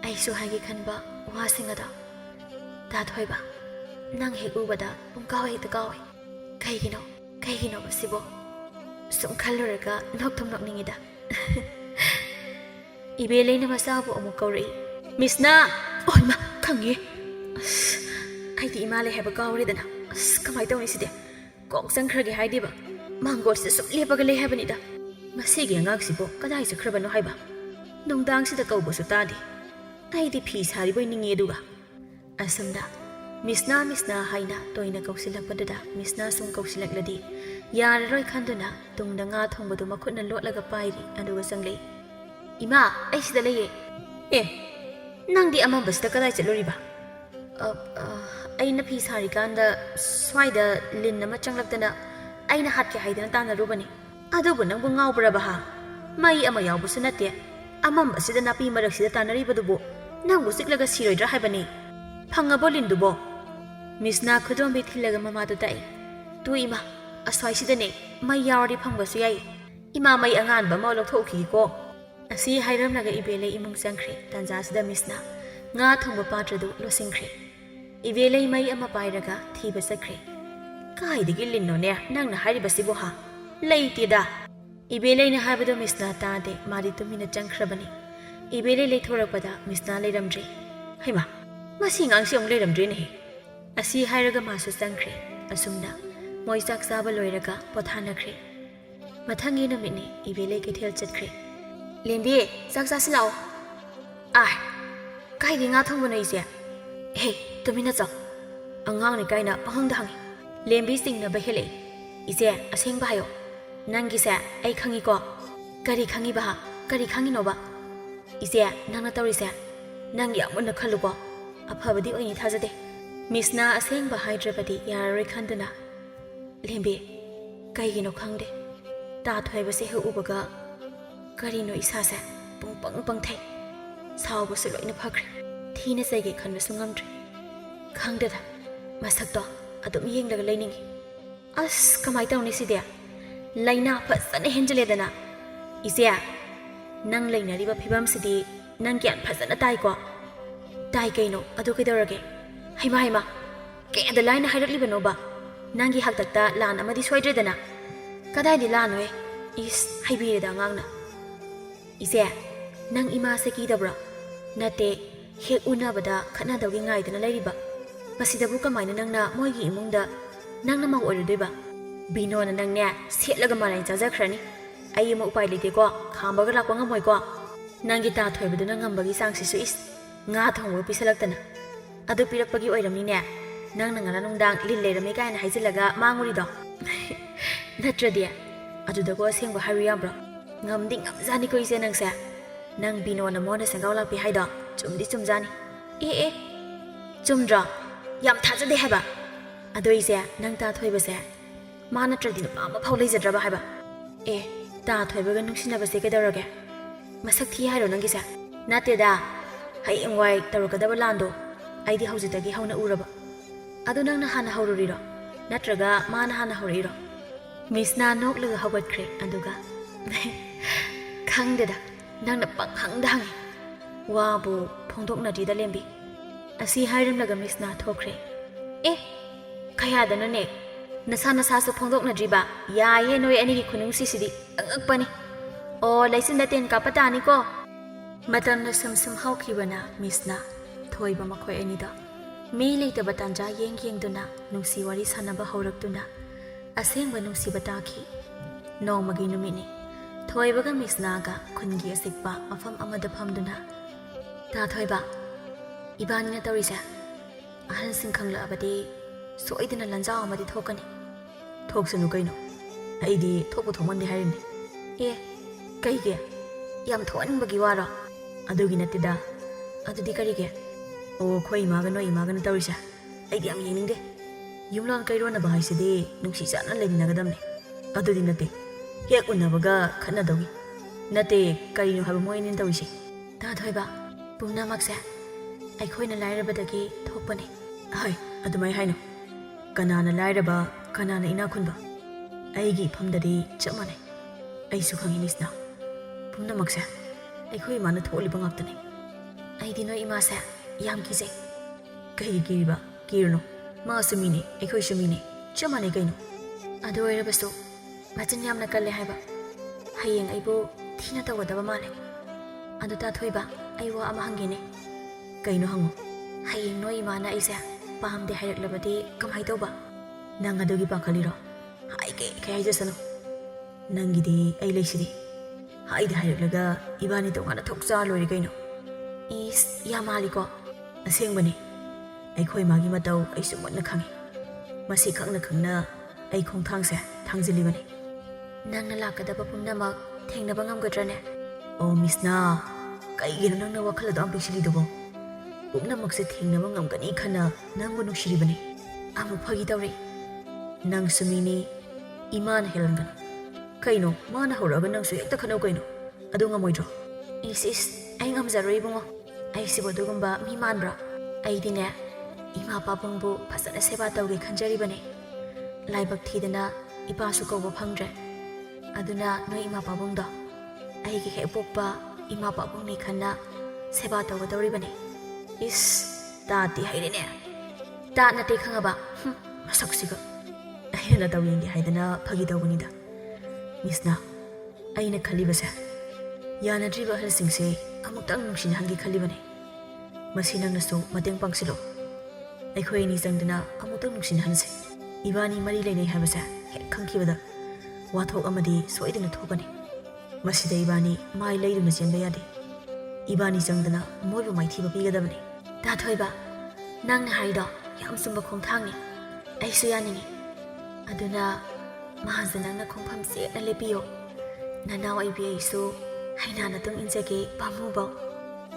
ꯑꯩꯁꯨ ꯍꯥꯏꯒꯦ ꯈꯟꯕ ꯋꯥꯁꯤꯡ ꯑꯗꯣ ꯇꯥꯊꯣꯏꯕ ꯅꯪ ꯍꯦꯛ ꯎꯕꯗ ꯄꯨꯡꯀꯥꯎ ꯍꯦꯛꯇ ꯀꯥꯎꯋꯦ ꯀꯩꯒꯤꯅꯣ ꯁꯤꯕꯣ ꯁꯨꯝ ꯈꯜꯂꯨꯔꯒ ꯅꯣꯛꯊꯨꯝ ꯅꯣꯛꯅꯤꯡꯉꯤꯗ ꯏꯕꯦꯂꯩꯅ ꯃꯆꯥꯕꯨ ꯑꯃꯨꯛ ꯀꯧꯔꯛꯏ ꯃꯤꯁꯅꯥ ꯑꯣꯏꯃ ꯈꯪꯉꯦ ꯑꯁ ꯑꯩꯗꯤ ꯏꯃꯥ ꯂꯩ ꯍꯥꯏꯕ ꯀꯥꯎꯔꯦꯗꯅ ꯑꯁ ꯀꯃꯥꯏ ꯇꯧꯅꯤ ꯁꯤꯗꯤ ꯀꯣꯛ ꯆꯪꯈ꯭ꯔꯒꯦ ꯍꯥꯏꯗꯦꯕ ꯃꯥꯡꯒꯣꯜꯁꯤꯗ ꯁꯨꯝ ꯂꯦꯞꯄꯒ ꯂꯩ ꯍꯥꯏꯕꯅꯤꯗ ꯃꯁꯤꯒꯤ ꯑꯉꯥꯡꯁꯤꯕꯨ ꯀꯗꯥꯏ ꯆꯠꯈ꯭ꯔꯕꯅꯣ ꯍꯥꯏꯕ ꯅꯨꯡꯗꯥꯡꯁꯤꯗ ꯀꯧꯕꯁꯨ ꯇꯥꯗꯦ ꯑꯩꯗꯤ ꯐꯤ ꯁꯥꯔꯤꯕꯣꯏ ꯅꯤꯡꯉꯤ ꯑꯗꯨꯒ ꯑꯁꯨꯝꯅ ꯃꯤꯁꯅꯥ ꯍꯥꯏꯅ ꯇꯣꯏꯅ ꯀꯧꯁꯤꯜꯂꯛꯄꯗꯨꯗ ꯃꯤꯁꯅꯥ ꯁꯨꯝ ꯀꯧꯁꯤꯜꯂꯛꯂꯗꯤ ꯌꯥꯔꯔꯣꯏ ꯈꯟꯗꯨꯅ ꯇꯨꯡꯗ ꯉꯥ ꯊꯣꯡꯕꯗꯨ ꯃꯈꯨꯠꯅ ꯂꯣꯠꯂꯒ ꯄꯥꯏꯔꯤ ꯑꯗꯨꯒ ꯆꯪꯂꯛꯏ ꯏꯃꯥ ꯑꯩ ꯁꯤꯗ ꯂꯩꯌꯦ ꯑꯦ ꯅꯪꯗꯤ ꯑꯃꯝꯕꯁꯤꯗ ꯀꯗꯥꯏ ꯆꯠꯂꯨꯔꯤꯕ ꯑꯩꯅ ꯐꯤ ꯁꯥꯔꯤꯀꯥꯟꯗ ꯁ꯭ꯋꯥꯏꯗ ꯂꯤꯟ ꯑꯃ ꯆꯪꯂꯛꯇꯅ ꯑꯩꯅ ꯍꯥꯠꯀꯦ ꯍꯥꯏꯗꯅ ꯇꯥꯟꯅꯔꯨꯕꯅꯤ ꯑꯗꯨꯕꯨ ꯅꯪꯕꯨ ꯉꯥꯎꯕ꯭ꯔꯕ ꯍꯥ ꯃꯩ ꯑꯃ ꯌꯥꯎꯕꯁꯨ ꯅꯠꯇꯦ ꯑꯃꯝꯕꯁꯤꯗ ꯅꯥꯄꯤ ꯃꯔꯛꯁꯤꯗ ꯇꯥꯟꯅꯔꯤꯕꯗꯨꯕꯨ ꯅꯪꯕꯨ ꯆꯤꯛꯂꯒ ꯁꯤꯔꯣꯏꯗ꯭ꯔꯥ ꯍꯥꯏꯕꯅꯤ ꯐꯪꯉꯕꯣ ꯂꯤꯟꯗꯨꯕꯣ ꯃꯤꯁꯅꯥ ꯈꯨꯗꯣꯝꯕꯤ ꯊꯤꯜꯂꯒ ꯃꯃꯥꯗꯨ ꯇꯥꯛꯏ ꯇꯨ ꯏꯃꯥ ꯑꯁ꯭ꯋꯥꯏꯁꯤꯗꯅꯦ ꯃꯩ ꯌꯥꯎꯔꯗꯤ ꯐꯪꯕꯁꯨ ꯌꯥꯏ ꯏꯃꯥ ꯃꯩ ꯑꯉꯥꯟꯕ ꯑꯃ ꯂꯧꯊꯣꯛꯈꯤꯀꯣ ꯑꯁꯤ ꯍꯥꯏꯔꯝꯂꯒ ꯏꯕꯦꯂꯩ ꯏꯃꯨꯡ ꯆꯪꯈ꯭ꯔꯦ ꯇꯟꯖꯥꯁꯤꯗ ꯃꯤꯁꯅ ꯉꯥ ꯊꯣꯡꯕ ꯄꯥꯇ꯭ꯔꯗꯨ ꯂꯣꯠꯁꯤꯟꯈ꯭ꯔꯦ ꯏꯕꯦꯂꯩ ꯃꯩ ꯑꯃ ꯄꯥꯏꯔꯒ ꯊꯤꯕ ꯆꯠꯈ꯭ꯔꯦ ꯀꯥꯏꯗꯒꯤ ꯂꯤꯟꯅꯣꯅꯦ ꯅꯪꯅ ꯍꯥꯏꯔꯤꯕꯁꯤꯕꯨ ꯍꯥ ꯂꯩꯇꯦꯗ ꯏꯕꯦꯂꯩꯅ ꯍꯥꯏꯕꯗꯣ ꯃꯤꯁꯅ ꯇꯥꯗꯦ ꯃꯥꯗꯤ ꯇꯨꯃꯤꯟꯅ ꯆꯪꯈ꯭ꯔꯕꯅꯤ ꯏꯕꯦꯂꯩ ꯂꯩꯊꯣꯔꯛꯄꯗ ꯃꯤꯁꯅ ꯂꯩꯔꯝꯗ꯭ꯔꯦ ꯍꯩꯃꯥ ꯃꯁꯤ ꯑꯉꯥꯡꯁꯤ ꯑꯃꯨꯛ ꯂꯩꯔꯝꯗ꯭ꯔꯦꯅꯦꯍꯦ ꯑꯁꯤ ꯍꯥꯏꯔꯒ ꯃꯥꯁꯨ ꯆꯪꯈ꯭ꯔꯦ ꯑꯁꯨꯝꯅ ꯃꯣꯏ ꯆꯥꯛ ꯆꯥꯕ ꯂꯣꯏꯔꯒ ꯄꯣꯊꯥꯅꯈ꯭ꯔꯦ ꯃꯊꯪꯒꯤ ꯅꯨꯃꯤꯠꯅꯤ ꯏꯕꯦꯂꯩ ꯀꯩꯊꯦꯜ ꯆꯠꯈ꯭ꯔꯦ ꯂꯦꯝꯕꯤ ꯆꯥꯛ ꯆꯥꯁꯤꯜꯂꯛꯑꯣ ꯀꯥꯏꯗꯤ ꯉꯥ ꯊꯣꯡꯕꯅꯣ ꯏꯆꯦ ꯍꯦ ꯇꯨꯃꯤꯟꯅ ꯆꯥꯎ ꯑꯉꯥꯡꯅꯤ ꯀꯥꯏꯅ ꯄꯪꯍꯪꯗ ꯍꯪꯉꯤ ꯂꯦꯝꯕꯤ ꯆꯤꯡꯅꯕ ꯍꯦꯜꯂꯛꯏ ꯏꯆꯦ ꯑꯁꯦꯡꯕ ꯍꯥꯏꯌꯣ ꯅꯪꯒꯤꯁꯦ ꯑꯩ ꯈꯪꯉꯤꯀꯣ ꯀꯔꯤ ꯈꯪꯉꯤꯕ ꯀꯔꯤ ꯈꯪꯉꯤꯅꯣꯕ ꯏꯆꯦ ꯅꯪꯅ ꯇꯧꯔꯤꯁꯦ ꯅꯪ ꯌꯥꯝ ꯃꯨꯟꯅ ꯈꯜꯂꯨꯀꯣ ꯑꯐꯕꯗꯤ ꯑꯣꯏꯅꯤ ꯊꯥꯖꯗꯦ ꯃꯤꯁꯅ ꯑꯁꯦꯡꯕ ꯍꯥꯏꯗ꯭ꯔꯕꯗꯤ ꯌꯥꯔꯔꯣꯏ ꯈꯟꯗꯨꯅ ꯂꯦꯝꯕꯤ ꯀꯩꯒꯤꯅꯣ ꯈꯪꯗꯦ ꯇꯥꯊꯣꯏꯕꯁꯦ ꯍꯦꯛ ꯎꯕꯒ ꯀꯔꯤꯅꯣ ꯏꯁꯥꯁꯦ ꯄꯪꯊꯩ ꯁꯥꯎꯕꯁꯨ ꯂꯣꯏꯅ ꯐꯈ꯭ꯔꯦ ꯊꯤꯅ ꯆꯩꯒꯦ ꯈꯟꯕꯁꯨ ꯉꯝꯗ꯭ꯔꯦ ꯈꯪꯗꯦꯗ ꯃꯁꯛꯇꯣ ꯑꯗꯨꯝ ꯌꯦꯡꯂꯒ ꯂꯩꯅꯤꯡꯉꯤ ꯑꯁ ꯀꯃꯥꯏ ꯇꯧꯅꯤ ꯁꯤꯗꯤ ꯂꯩꯅꯥ ꯐꯖꯅ ꯍꯦꯟꯖꯜꯂꯦꯗꯅ ꯏꯆꯦ ꯅꯪ ꯂꯩꯅꯔꯤꯕ ꯐꯤꯕꯝꯁꯤꯗꯤ ꯅꯪ ꯒ꯭ꯌꯥꯟ ꯐꯖꯅ ꯇꯥꯏꯀꯣ ꯇꯥꯏ ꯀꯩꯅꯣ ꯑꯗꯨ ꯀꯩꯗꯧꯔꯒꯦ ꯍꯩꯃꯥ ꯀꯦꯗ ꯂꯥꯏꯅ ꯍꯥꯏꯔꯛꯂꯤꯕꯅꯣꯕ ꯅꯪꯒꯤ ꯍꯥꯛꯇꯛꯇ ꯂꯥꯟ ꯑꯃꯗꯤ ꯁꯣꯏꯗ꯭ꯔꯦꯗꯅ ꯀꯗꯥꯏꯗꯤ ꯂꯥꯟꯅꯣꯏ ꯏꯁ ꯍꯩꯕꯤꯔꯦꯗ ꯑꯉꯥꯡꯅ ꯏꯆꯦ ꯅꯪ ꯏꯃꯥꯁꯦ ꯀꯤꯗꯕ꯭ꯔꯣ ꯅꯠꯇꯦ ꯍꯦꯛ ꯎꯅꯕꯗ ꯈꯠꯅꯗꯧꯒꯤ ꯉꯥꯏꯗꯅ ꯂꯩꯔꯤꯕ ꯃꯁꯤꯗꯕꯨ ꯀꯃꯥꯏꯅ ꯅꯪꯅ ꯃꯣꯏꯒꯤ ꯏꯃꯨꯡꯗ ꯅꯪꯅ ꯃꯧ ꯑꯣꯏꯔꯨꯗꯣꯏꯕ ꯕꯤꯅꯣꯅ ꯅꯪꯅꯦ ꯁꯦꯠꯂꯒ ꯃꯔꯥꯏ ꯆꯥꯖꯈ꯭ꯔꯅꯤ ꯑꯩ ꯑꯃ ꯎꯄꯥꯏ ꯂꯩꯇꯦꯀꯣ ꯈꯥꯝꯕꯒ ꯂꯥꯛꯄ ꯉꯝꯃꯣꯏꯀꯣ ꯅꯪꯒꯤ ꯇꯥꯊꯣꯏꯕꯗꯨꯅ ꯉꯝꯕꯒꯤ ꯆꯥꯡꯁꯤꯁꯨ ꯏꯁ ꯉꯥ ꯊꯣꯡꯕ ꯄꯤꯁꯜꯂꯛꯇꯅ ꯑꯗꯨ ꯄꯤꯔꯛꯄꯒꯤ ꯑꯣꯏꯔꯝꯅꯤꯅꯦ ꯅꯪꯅ ꯉꯔꯥꯡ ꯅꯨꯡꯗꯥꯡ ꯂꯤꯟ ꯂꯩꯔꯝꯃꯦ ꯀꯥꯏꯅ ꯍꯥꯏꯖꯤꯜꯂꯒ ꯃꯥꯡꯉꯨꯔꯤꯗꯣ ꯅꯠꯇ꯭ꯔꯗꯤ ꯑꯗꯨꯗꯀꯣ ꯑꯁꯦꯡꯕ ꯍꯥꯏꯔꯨ ꯌꯥꯕ꯭ꯔꯣ ꯉꯝꯗꯤ ꯉꯝꯖꯥꯅꯤꯀꯣ ꯏꯆꯦ ꯅꯪꯁꯦ ꯅꯪ ꯕꯤꯅꯣꯅ ꯃꯣꯟꯗ ꯁꯦꯡꯒꯥꯎ ꯂꯥꯛꯄꯤ ꯍꯥꯏꯗꯣ ꯆꯨꯝꯗꯤ ꯆꯨꯝꯖꯥꯅꯤ ꯑꯦ ꯆꯨꯝꯗ꯭ꯔꯣ ꯌꯥꯝ ꯊꯥꯖꯗꯦ ꯍꯥꯏꯕ ꯑꯗꯣ ꯏꯆꯦ ꯅꯪ ꯇꯥꯊꯣꯏꯕꯁꯦ ꯃꯥ ꯅꯠꯇ꯭ꯔꯗꯤ ꯅꯨꯄꯥ ꯑꯃ ꯐꯥꯎ ꯂꯩꯖꯗ꯭ꯔꯕ ꯍꯥꯏꯕ ꯇꯥꯊꯣꯏꯕꯒ ꯅꯨꯡꯁꯤꯅꯕꯁꯦ ꯀꯩꯗꯧꯔꯒꯦ ꯃꯁꯛ ꯊꯤ ꯍꯥꯏꯔꯣ ꯅꯪꯒꯤꯁꯦ ꯅꯠꯇꯦꯗ ꯍꯌꯦꯡꯋꯥꯏ ꯇꯧꯔꯛꯀꯗꯕ ꯂꯥꯟꯗꯣ ꯑꯩꯗꯤ ꯍꯧꯖꯤꯛꯇꯒꯤ ꯍꯧꯅ ꯎꯔꯕ ꯑꯗꯨ ꯅꯪꯅ ꯍꯥꯟꯅ ꯍꯧꯔꯨꯔꯤꯔꯣ ꯅꯠꯇ꯭ꯔꯒ ꯃꯥꯅ ꯍꯥꯟꯅ ꯍꯧꯔꯛꯏꯔꯣ ꯃꯤꯁꯅ ꯅꯣꯛꯂꯒ ꯍꯧꯒꯠꯈ꯭ꯔꯦ ꯑꯗꯨꯒ ꯈꯪꯗꯦꯗ ꯅꯪꯅ ꯄꯪꯍꯪꯗ ꯍꯪꯉꯤ ꯋꯥꯕꯨ ꯐꯣꯡꯗꯣꯛꯅꯗ꯭ꯔꯤꯗ ꯂꯦꯝꯕꯤ ꯑꯁꯤ ꯍꯥꯏꯔꯝꯂꯒ ꯃꯤꯁꯅ ꯊꯣꯛꯈ꯭ꯔꯦ ꯀꯌꯥꯗꯅꯣꯅꯦ Nasa nasasu phongdoknadriba yaye noi anigi khunungsisidi angakpani o laisinda ten kapatani ko matamna sumsum haukhibana misna thoiba makhoi anida mi leitaba tanja yengduna nungsi wari sanaba haurakduna asengba nungsiba taki nongmagi numini thoibaga misnaga khungi asikpa mafam amada phamduna ta thoiba ibani na tawrisa ahal sing khangla abadi soidina lanjao amadi thokani thoksanu kaino aidi thokpu thomandi harini e kaige yam thonbagi waro adugi natida adudi karige o khoi maga no imaga na tawrisa aidi yam yenginde yumlon kairona bahaiside nungsi chana leminagadamne adudi nate hek unabaga khana dogi nate karino haba moinin tawisi ta thoiba pumna maksa ai khoina lairabadagi thokpane hai adumai haino kanana lairaba kanana ina khunba aigi phamdadi chamane aisu khangi misna pumna maksa ai khoi mana tholiba ngaktane aidi no ima sa yam kise kai kiriba kirno ma sumine ai khoi sumine chamane kaino adu airabasu machin yamna kalle haiba hayeng aibu thina tawadaba male adu ta thoiba aiwa ama hangene kaino hango hayeng no imana aisa pamde hairaklabadi kamai tawba nang adugi pakaliro haige khaijasano nangidi ai leisidi haide hairaklaga ibani tongana thoksa lori kaino is yamaliko asengbani ai khoi magi matau ai sumonna khangi masi khangna ai khongthangse thangjilibani nangna lakadaba pumnamak thengnaba ngamgadrane o misna kaigino nangna wakhala dam pisilidobo pumnamakse thengnaba ngamgani khana nangbu nushiribani amu phagi tawri nang sumini iman helangan kaino mana horaga nang su ekta khanau kaino adu ngamoidro is ai ngamjaroi bungo ai sibodugumba mi manbra ai dine ima papungbu phasana seba tawge khanjaribani laibak thidana ipasu kawba phangdre aduna no ima papungdo ai gi he pokpa ima papungni khanna seba tawga tawribani is ta ti hairene ta na te khangaba masaksiga aina tawyengi haidana phagi tawgunida misna aina khalibasa yana driba halsingse amuktang nungsin hangi khalibane masinangnaso mateng pangsilo aikhoi ni jangdana amuktang nungsin hanse ibani mari leinei habasa hek khangkibada wathok amadi soidina thokani masida ibani mai leiruna chenba yade ibani jangdana moibu maithiba pigadabani ta thoiba nangna haido yam sumba khongthangni aisu yaningi aduna mahajanangna khongpham se na lepiyo nanaw aibi aisu haina na tung injage pamuba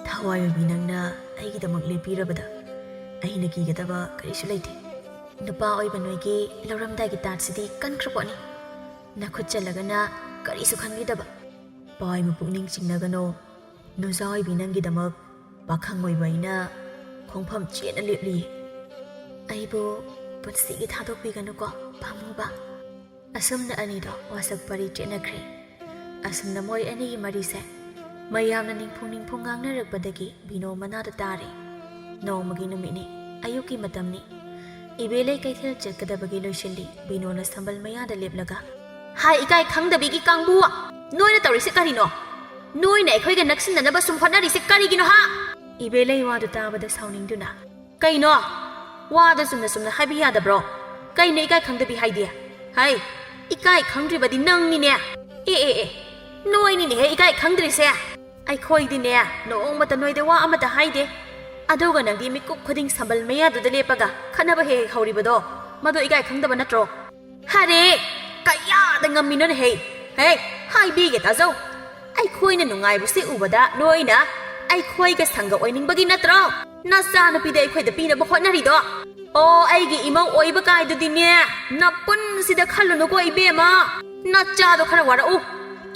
thawai binangna aigi damak lepirabada aina ki gadaba karisu leite nupa oiba noigi lauramda gi tatsidi kankraponi nakhut chalagana karisu khangidaba pai mapukning chingnagano nuzai binangi damak pakhang oibaina khongpham chena lepli aibo punsigi thadokpiganu ko pamuba asumna anido wasak pari chenakre asumna moi ani marise mayamna ningphung ngangnarakpadagi bino manada tare nongmagi numini ayuki matamni ibele kaithel chetkadabagi loisilli bino na sambal mayada leplaga hai ikai khangdabigi kangbu noina tawrise karino noina ekhoiga naksinanaba sumfanari se karigino ha ibele wadu tabada sauningduna kaino wada sumna haibi yadabro kaino ikai khangdabi haidi hai ikai khangdribadi nangnine e noini ne ikai khangdrise ai khoidine noongmata noide wa amata haide aduga nangdi mikup khuding sambal mayadu lepaga khanaba he hauribado mado ikai khangdaba natro hare kaya da ngamino ne hey haibi ge tazo ai khoina nungai bu se ubada noina ai khoiga sanga oiningbagi natro nasa na pide ai khoida pina ba khonari do o ai gi imau oiba kai du dine na pun sida khalunu ko ibema na cha do khara wara u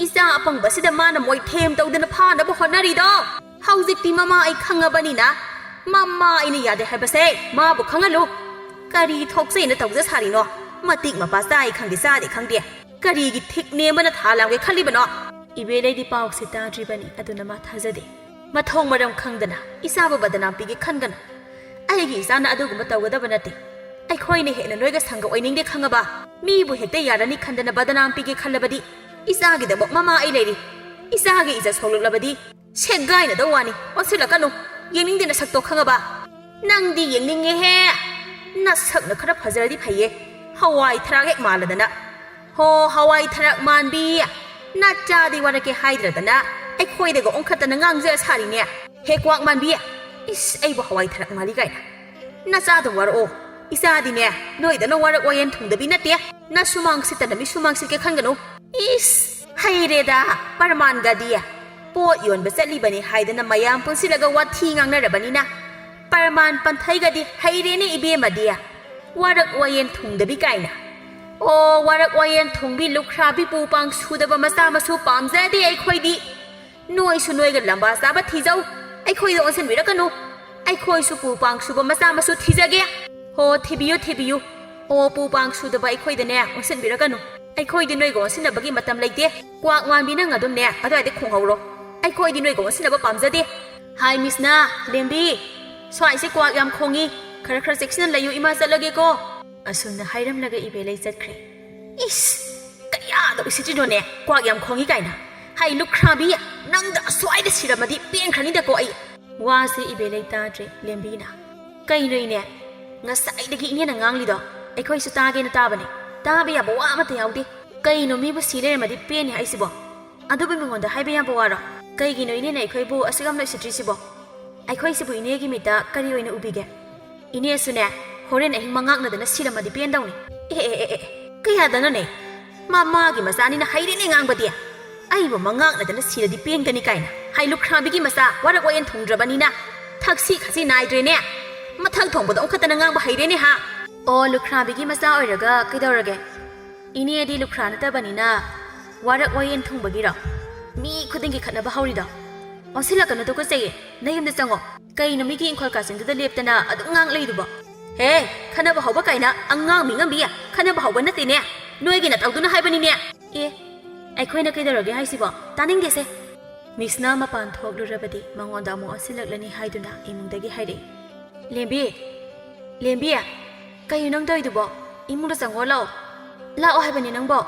isa apang basida mana moi them tawdana phana ba khonari do haujik ti mama ai khangabani na mama ina yade habase ma bu khangalu kari thokse na tawja sari no matik mapa sai khangdi sa de khangde kari gi thik ne mana thalam ge khali bano ibele di pauk se ta dribani aduna ma thajade mathong maram khangdana isa ba badana pi ge khangana ai gi isa na adu gum tawgada banate ꯑꯩꯈꯣꯏꯅ ꯍꯦꯟꯅ ꯅꯣꯏꯒ ꯁꯪꯒ ꯑꯣꯏꯅꯤꯡꯗꯦ ꯈꯪꯉꯕ ꯃꯤꯕꯨ ꯍꯦꯛꯇ ꯌꯥꯔꯅꯤ ꯈꯟꯗꯅ ꯕꯗꯅꯥꯝ ꯄꯤꯒꯦ ꯈꯜꯂꯕꯗꯤ ꯏꯆꯥꯒꯤꯗꯃꯛ ꯃꯃꯥ ꯑꯩ ꯂꯩꯔꯤ ꯏꯆꯥꯒꯤ ꯏꯖꯠ ꯁꯣꯛꯂꯛꯂꯕꯗꯤ ꯁꯦꯒꯥꯏꯅꯗꯧ ꯋꯥꯅꯤ ꯑꯣꯟꯁꯤꯜꯂꯛꯀꯅꯨ ꯌꯦꯡꯅꯤꯡꯗꯦ ꯅꯁꯛꯇꯣ ꯈꯪꯉꯕ ꯅꯪꯗꯤ ꯌꯦꯡꯅꯤꯡꯉꯦꯍꯦ ꯅꯁꯛꯅ ꯈꯔ ꯐꯖꯔꯗꯤ ꯐꯩꯌꯦ ꯍꯋꯥꯏ ꯊꯔꯥꯛ ꯍꯦꯛ ꯃꯥꯜꯂꯗꯅ ꯍꯣ ꯍꯋꯥꯏ ꯊꯔꯥꯛ ꯃꯥꯟꯕꯤ ꯅꯆꯥꯗꯤ ꯋꯥꯔꯛꯀꯦ ꯍꯥꯏꯗ꯭ꯔꯗꯅ ꯑꯩꯈꯣꯏꯗꯒ ꯑꯣꯟꯈꯠꯇꯅ ꯉꯥꯡꯖ ꯁꯥꯔꯤꯅꯦ ꯍꯦ ꯀ꯭ꯋꯥꯛ ꯃꯥꯟꯕꯤ ꯏꯁ ꯑꯩꯕꯨ ꯍꯋꯥꯏ ꯊꯔꯥꯛ ꯃꯥꯜꯂꯤ ꯀꯥꯏꯅ ꯅꯆꯥꯗꯣ ꯋꯥꯔꯛꯑꯣ ꯏꯆꯥꯗꯤꯅꯦ ꯅꯣꯏꯗꯅ ꯋꯥꯔꯛ ꯋꯥꯌꯦꯟ ꯊꯨꯡꯗꯕꯤ ꯅꯠꯇꯦ ꯅ ꯁꯨꯃꯥꯡ ꯁꯤꯠꯇꯅ ꯃꯤ ꯁꯨꯃꯥꯡ ꯁꯤꯠꯀꯦ ꯈꯟꯒꯅꯨ ꯏꯁ ꯍꯩꯔꯦꯗ ꯄꯔꯃꯥꯟꯒꯗꯤ ꯄꯣꯠ ꯌꯣꯟꯕ ꯆꯠꯂꯤꯕꯅꯤ ꯍꯥꯏꯗꯅ ꯃꯌꯥꯝ ꯄꯨꯟꯁꯤꯜꯂꯒ ꯋꯥꯊꯤ ꯉꯥꯡꯅꯔꯕꯅꯤꯅ ꯄꯔꯃꯥꯟ ꯄꯟꯊꯩꯒꯗꯤ ꯍꯩꯔꯦꯅꯦ ꯏꯕꯦꯝꯃꯗꯤ ꯋꯥꯔꯛ ꯋꯥꯌꯦꯟ ꯊꯨꯡꯗꯕꯤ ꯀꯥꯏꯅ ꯑꯣ ꯋꯥꯔꯛ ꯋꯥꯌꯦꯟ ꯊꯨꯡꯕꯤ ꯂꯨꯈ꯭ꯔꯥꯕꯤ ꯄꯨꯄꯥꯡ ꯁꯨꯗꯕ ꯃꯆꯥ ꯃꯁꯨ ꯄꯥꯝꯖꯗꯦ ꯑꯩꯈꯣꯏꯗꯤ ꯅꯣꯏꯁꯨ ꯅꯣꯏꯒ ꯂꯝꯕꯥ ꯆꯥꯕ ꯊꯤꯖꯧ ꯑꯩꯈꯣꯏꯗ ꯑꯣꯟꯁꯤꯟꯕꯤꯔꯛꯀꯅꯨ ꯑꯩꯈꯣꯏꯁꯨ ꯄꯨꯄꯥꯡ ꯁꯨꯕ ꯃꯆꯥ ꯃꯁꯨ ꯊꯤꯖꯒꯦ ꯍꯣ ꯊꯤꯕꯤꯌꯨ ꯊꯤꯕꯤꯌꯨ ꯑꯣ ꯄꯨꯄꯥꯡ ꯁꯨꯗꯕ ꯑꯩꯈꯣꯏꯗꯅꯦ ꯑꯣꯟꯁꯤꯟꯕꯤꯔꯛꯀꯅꯨ ꯑꯩꯈꯣꯏꯗꯤ ꯅꯣꯏꯒ ꯑꯣꯟꯁꯤꯟꯅꯕꯒꯤ ꯃꯇꯝ ꯂꯩꯇꯦ ꯀ꯭ꯋꯥꯛ ꯃꯥꯟꯕꯤ ꯅꯪ ꯑꯗꯨꯝꯅꯦ ꯑꯗꯨꯋꯥꯏꯗ ꯈꯣꯡꯍꯧꯔꯣ ꯑꯩꯈꯣꯏꯗꯤ ꯅꯣꯏꯒ ꯑꯣꯟꯁꯤꯟꯅꯕ ꯄꯥꯝꯖꯗꯦ ꯍꯥꯏ ꯃꯤꯁꯅ ꯂꯦꯝꯕꯤ ꯁ꯭ꯋꯥꯏꯁꯦ ꯀ꯭ꯋꯥꯛ ꯌꯥꯝ ꯈꯣꯡꯉꯤ ꯈꯔ ꯈꯔ ꯆꯦꯛꯁꯤꯟꯅ ꯂꯩꯌꯨ ꯏꯃꯥ ꯆꯠꯂꯒꯦꯀꯣ ꯑꯁꯨꯝꯅ ꯍꯥꯏꯔꯝꯂꯒ ꯏꯕꯦꯂꯩ ꯆꯠꯈ꯭ꯔꯦ ꯏꯁ ꯀꯌꯥꯗ ꯎꯁꯤꯠꯇ꯭ꯔꯤꯅꯣꯅꯦ ꯀ꯭ꯋꯥꯛ ꯌꯥꯝ ꯈꯣꯡꯉꯤ ꯀꯥꯏꯅ ꯍꯥꯏ ꯂꯨꯈ꯭ꯔꯥꯕꯤ ꯅꯪꯗ ꯑꯁ꯭ꯋꯥꯏꯗ ꯁꯤꯔꯝꯃꯗꯤ ꯄꯦꯟꯈ꯭ꯔꯅꯤꯗꯀꯣ ꯑꯩ ꯋꯥꯁꯦ ꯏꯕꯦꯂꯩ ꯇꯥꯗ꯭ꯔꯦ ꯂꯦꯝꯕꯤꯅ ꯀꯩꯅꯣ ꯏꯅꯦ ꯉꯁꯥꯏꯗꯒꯤ ꯏꯅꯦꯅ ꯉꯥꯡꯂꯤꯗꯣ ꯑꯩꯈꯣꯏꯁꯨ ꯇꯥꯒꯦꯅ ꯇꯥꯕꯅꯦ ꯇꯥꯕ ꯌꯥꯕ ꯋꯥ ꯑꯃꯠꯇ ꯌꯥꯎꯗꯦ ꯀꯩꯅꯣ ꯃꯤꯕꯨ ꯁꯤ ꯂꯩꯔꯝꯃꯗꯤ ꯄꯦꯟꯅꯤ ꯍꯥꯏꯁꯤꯕꯣ ꯑꯗꯨꯕꯨ ꯃꯤꯉꯣꯟꯗ ꯍꯥꯏꯕ ꯌꯥꯕ ꯋꯥꯔꯣ ꯀꯩꯒꯤꯅꯣ ꯏꯅꯦꯅ ꯑꯩꯈꯣꯏꯕꯨ ꯑꯁꯨꯛ ꯌꯥꯝꯅ ꯎꯁꯤꯠꯇ꯭ꯔꯤꯁꯤꯕꯣ ꯑꯩꯈꯣꯏꯁꯤꯕꯨ ꯏꯅꯦꯒꯤ ꯃꯤꯠꯇ ꯀꯔꯤ ꯑꯣꯏꯅ ꯎꯕꯤꯒꯦ ꯏꯅꯦꯁꯨꯅꯦ ꯍꯣꯔꯦꯟ ꯑꯍꯤꯡ ꯃꯉꯥꯛꯅꯗꯅ ꯁꯤꯔꯝꯃꯗꯤ ꯄꯦꯟꯗꯧꯅꯤ ꯑꯦ ꯀꯌꯥꯗꯅꯣꯅꯦ ꯃꯥꯒꯤ ꯃꯆꯥꯅꯤꯅ ꯍꯩꯔꯦꯅꯦ ꯉꯥꯡꯕꯗꯤ ꯑꯩꯕꯨ ꯃꯉꯥꯛꯅꯗꯅ ꯁꯤꯔꯗꯤ ꯄꯦꯟꯒꯅꯤ ꯀꯥꯏꯅ ꯍꯥꯏ ꯂꯨꯈ꯭ꯔꯥꯕꯤꯒꯤ ꯃꯆꯥ ꯋꯥꯔꯛ ꯋꯥꯌꯦꯟ ꯊꯨꯡꯗ꯭ꯔꯕꯅꯤꯅ ꯊꯛꯁꯤ ꯈꯥꯁꯤ ꯅꯥꯏꯗ꯭ꯔꯦꯅꯦ ꯃꯊꯛ ꯊꯣꯡꯕꯗ ꯑꯣꯟꯈꯠꯇꯅ ꯉꯥꯡꯕ ꯍꯩꯔꯦꯅꯦ ꯍꯥ ꯑꯣ ꯂꯨꯈ꯭ꯔꯥꯕꯤꯒꯤ ꯃꯆꯥ ꯑꯣꯏꯔꯒ ꯀꯩꯗꯧꯔꯒꯦ ꯏꯅꯦꯗꯤ ꯂꯨꯈ꯭ꯔꯥ ꯅꯠꯇꯕꯅꯤ나 ꯋꯥꯔꯛ ꯋꯥꯌꯦꯟ ꯊꯨꯡꯕꯒꯤꯔꯣ ꯃꯤ ꯈꯨꯗꯤꯡꯒꯤ ꯈꯠꯅꯕ ꯍꯧꯔꯤꯗꯣ ꯑꯣꯟꯁꯤꯜꯂꯛꯀꯅꯨ ꯇꯨꯀꯠꯆꯩꯌꯦ ꯅꯌꯨꯝꯗ ꯆꯪꯉꯣ ꯀꯩꯅꯣ ꯃꯤꯒꯤ ꯏꯪꯈꯣꯜ ꯀꯥꯆꯤꯟꯗꯨꯗ ꯂꯦꯞꯇꯅ ꯑꯗꯨꯝ ꯉꯥꯡ ꯂꯩꯗꯨꯕꯣ ꯍꯦ ꯈꯠꯅꯕ ꯍꯧꯕ ꯀꯥꯏꯅ ꯑꯉꯥꯡ ꯃꯤꯉꯝꯕꯤ ꯈꯠꯅꯕ ꯍꯧꯕ ꯅꯠꯇꯦꯅꯦ ꯅꯣꯏꯒꯤ ꯅꯇꯧꯗꯨꯅ ꯍꯥꯏꯕꯅꯤꯅꯦ ꯑꯦ ꯑꯩꯈꯣꯏꯅ ꯀꯩꯗꯧꯔꯒꯦ ꯍꯥꯏꯁꯤꯕꯣ ꯇꯥꯅꯤꯡꯗꯦꯁꯦ ꯃꯤꯁꯅ ꯃꯄꯥꯟ ꯊꯣꯛꯂꯨꯔꯕꯗꯤ ꯃꯉꯣꯟꯗ ꯑꯃꯨꯛ ꯑꯣꯟꯁꯤꯜꯂꯛꯂꯅꯤ ꯍꯥꯏꯗꯨꯅ ꯏꯃꯨꯡꯗꯒꯤ ꯍꯥꯏꯔꯛꯏ ꯂꯦꯝꯕꯤ ꯀꯩꯅꯣ ꯅꯪ ꯇꯧꯔꯤꯗꯨꯕꯣ ꯏꯃꯨꯡꯗ ꯆꯪꯉꯣ ꯂꯥꯛꯑꯣ ꯍꯥꯏꯕꯅꯤ ꯅꯪꯕꯣ